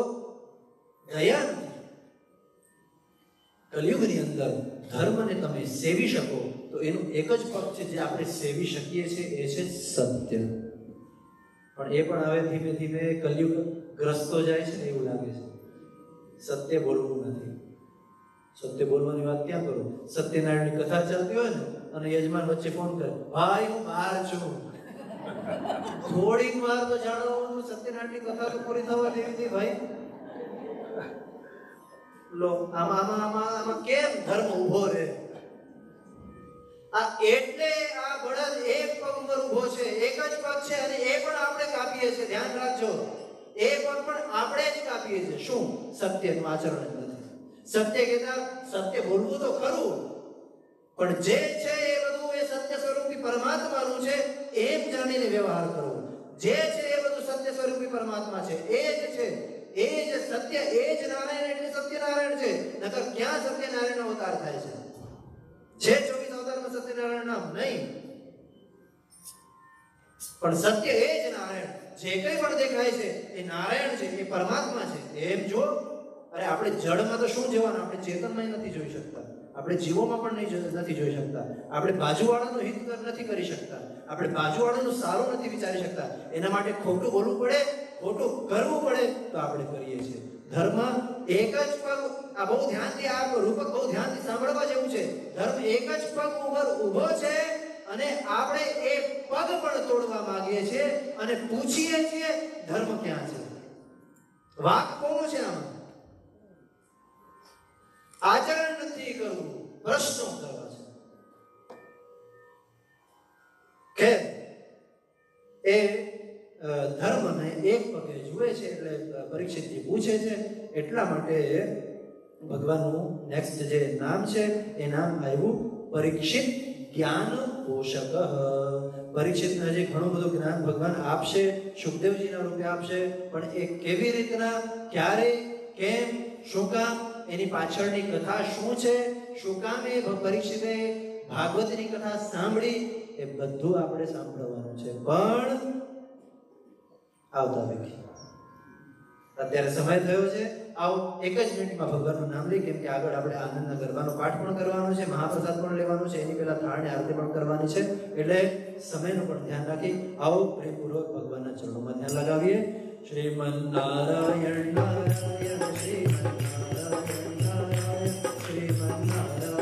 દયા નથી. કલયુગની અંદર ધર્મને તમે સેવી શકો તો એનું એક જ પગ છે જે આપણે સેવી શકીએ છીએ, એ છે સત્ય. પણ એ પણ હવે ધીમે ધીમે કલયુગ ગ્રસ્તો જાય છે ને એવું લાગે છે. સત્ય બોલવું નથી. સત્ય બોલવાની વાત ક્યાં કરું? સત્યનારાયણની કથા ચાલતી હોય ને અને યજમાન વચ્ચે ફોન કરે, ભાઈ હું બહાર છું, થોડીક વાર તો જાણવાનું, સત્યનારાયણની કથા તો પૂરી થવા દેવી હતી ભાઈ. લો આમાં કેમ ધર્મ ઉભો રહે? આ એટલે આ બળદ એક પગ ઉપર ઉભો છે, એક જ પગ છે, અને એ પણ આપણે કાપીએ છીએ. ધ્યાન રાખજો, એ પગ પણ આપણે જ કાપીએ છીએ. શું? સત્યનું આચરણ જ નથી. સત્ય કહેતા સત્ય બોલવું તો ખરું, પણ જે છે એ બધું એ સત્ય સ્વરૂપી પરમાત્માનું છે એમ જાણીને વ્યવહાર કરવો. જે છે એ બધું સત્ય સ્વરૂપી પરમાત્મા છે, એ જ છે, એ જ સત્ય, એ જ નારાયણ એટલે સત્યનારાયણ છે. નકર ક્યાં સત્યનારાયણનો અવતાર થાય છે? 24 અવતારમાં સત્યનારાયણ નામ નહીં, પણ સત્ય એ જ નારાયણ. જે કંઈ પણ દેખાય છે એ નારાયણ છે, એ પરમાત્મા છે. એમ જો અરે આપણે જડમાં તો શું જવાનું? આપણે ચેતનમાં નથી જોઈ શકતા, આપણે જીવોમાં પણ નથી જોઈ શકતા, આપણે બાજુવાળાનું હિત નથી કરી શકતા, આપણે બાજુવાળાનું સારું નથી વિચારી શકતા. એના માટે ખોટું બોલવું પડે, ખોટું કરવું પડે તો આપણે કરીએ છીએ. ધર્મ એક જ પગ, આ બહુ ધ્યાનથી, આ રૂપક બહુ ધ્યાનથી સાંભળવા જેવું છે. ધર્મ એક જ પગ ઉપર ઊભો છે અને આપણે એ પગ પણ તોડવા માંગીએ છીએ અને પૂછીએ છીએ ધર્મ ક્યાં છે? વાક કોનો છે આમાં? આચરણ નથી કરવું, પ્રશ્નો કરવા છે. એ ધર્મને એક પગે જુએ છે. એટલે પરીક્ષિતજી પૂછે છે. એટલા માટે ભગવાનનું નેક્સ્ટ જે નામ છે એ નામ આવ્યું પરીક્ષિત જ્ઞાન પોષક. પરીક્ષિતને હજી ઘણું બધું જ્ઞાન ભગવાન આપશે, સુખદેવજીના રૂપે આપશે, પણ એ કેવી રીતના, ક્યારે, કેમ, શું કામ, એની પાછળની કથા શું છે, શું કામ એ પરીક્ષિતે ભાગવતની કથા સાંભળી, એ બધું આપણે સાંભળવાનું છે. પણ આવતા વ્યક્તિ અત્યારે સમય થયો છે. આવો એક જ મિનિટમાં ભગવાનનું નામ લઈ, કેમ કે આગળ આપણે આનંદના ગરબાનો પાઠ પણ કરવાનો છે, મહાપ્રસાદ પણ લેવાનો છે, એની પહેલા થાળની આરતી પણ કરવાની છે. એટલે સમયનું પણ ધ્યાન રાખી આવો પ્રેમપૂર્વક ભગવાનના ચરણોમાં ધ્યાન લગાવીએ. શ્રીમન્નારાયણ નારાયણ શ્રીમન્નારાયણ નારાયણ શ્રીમન્નારાયણ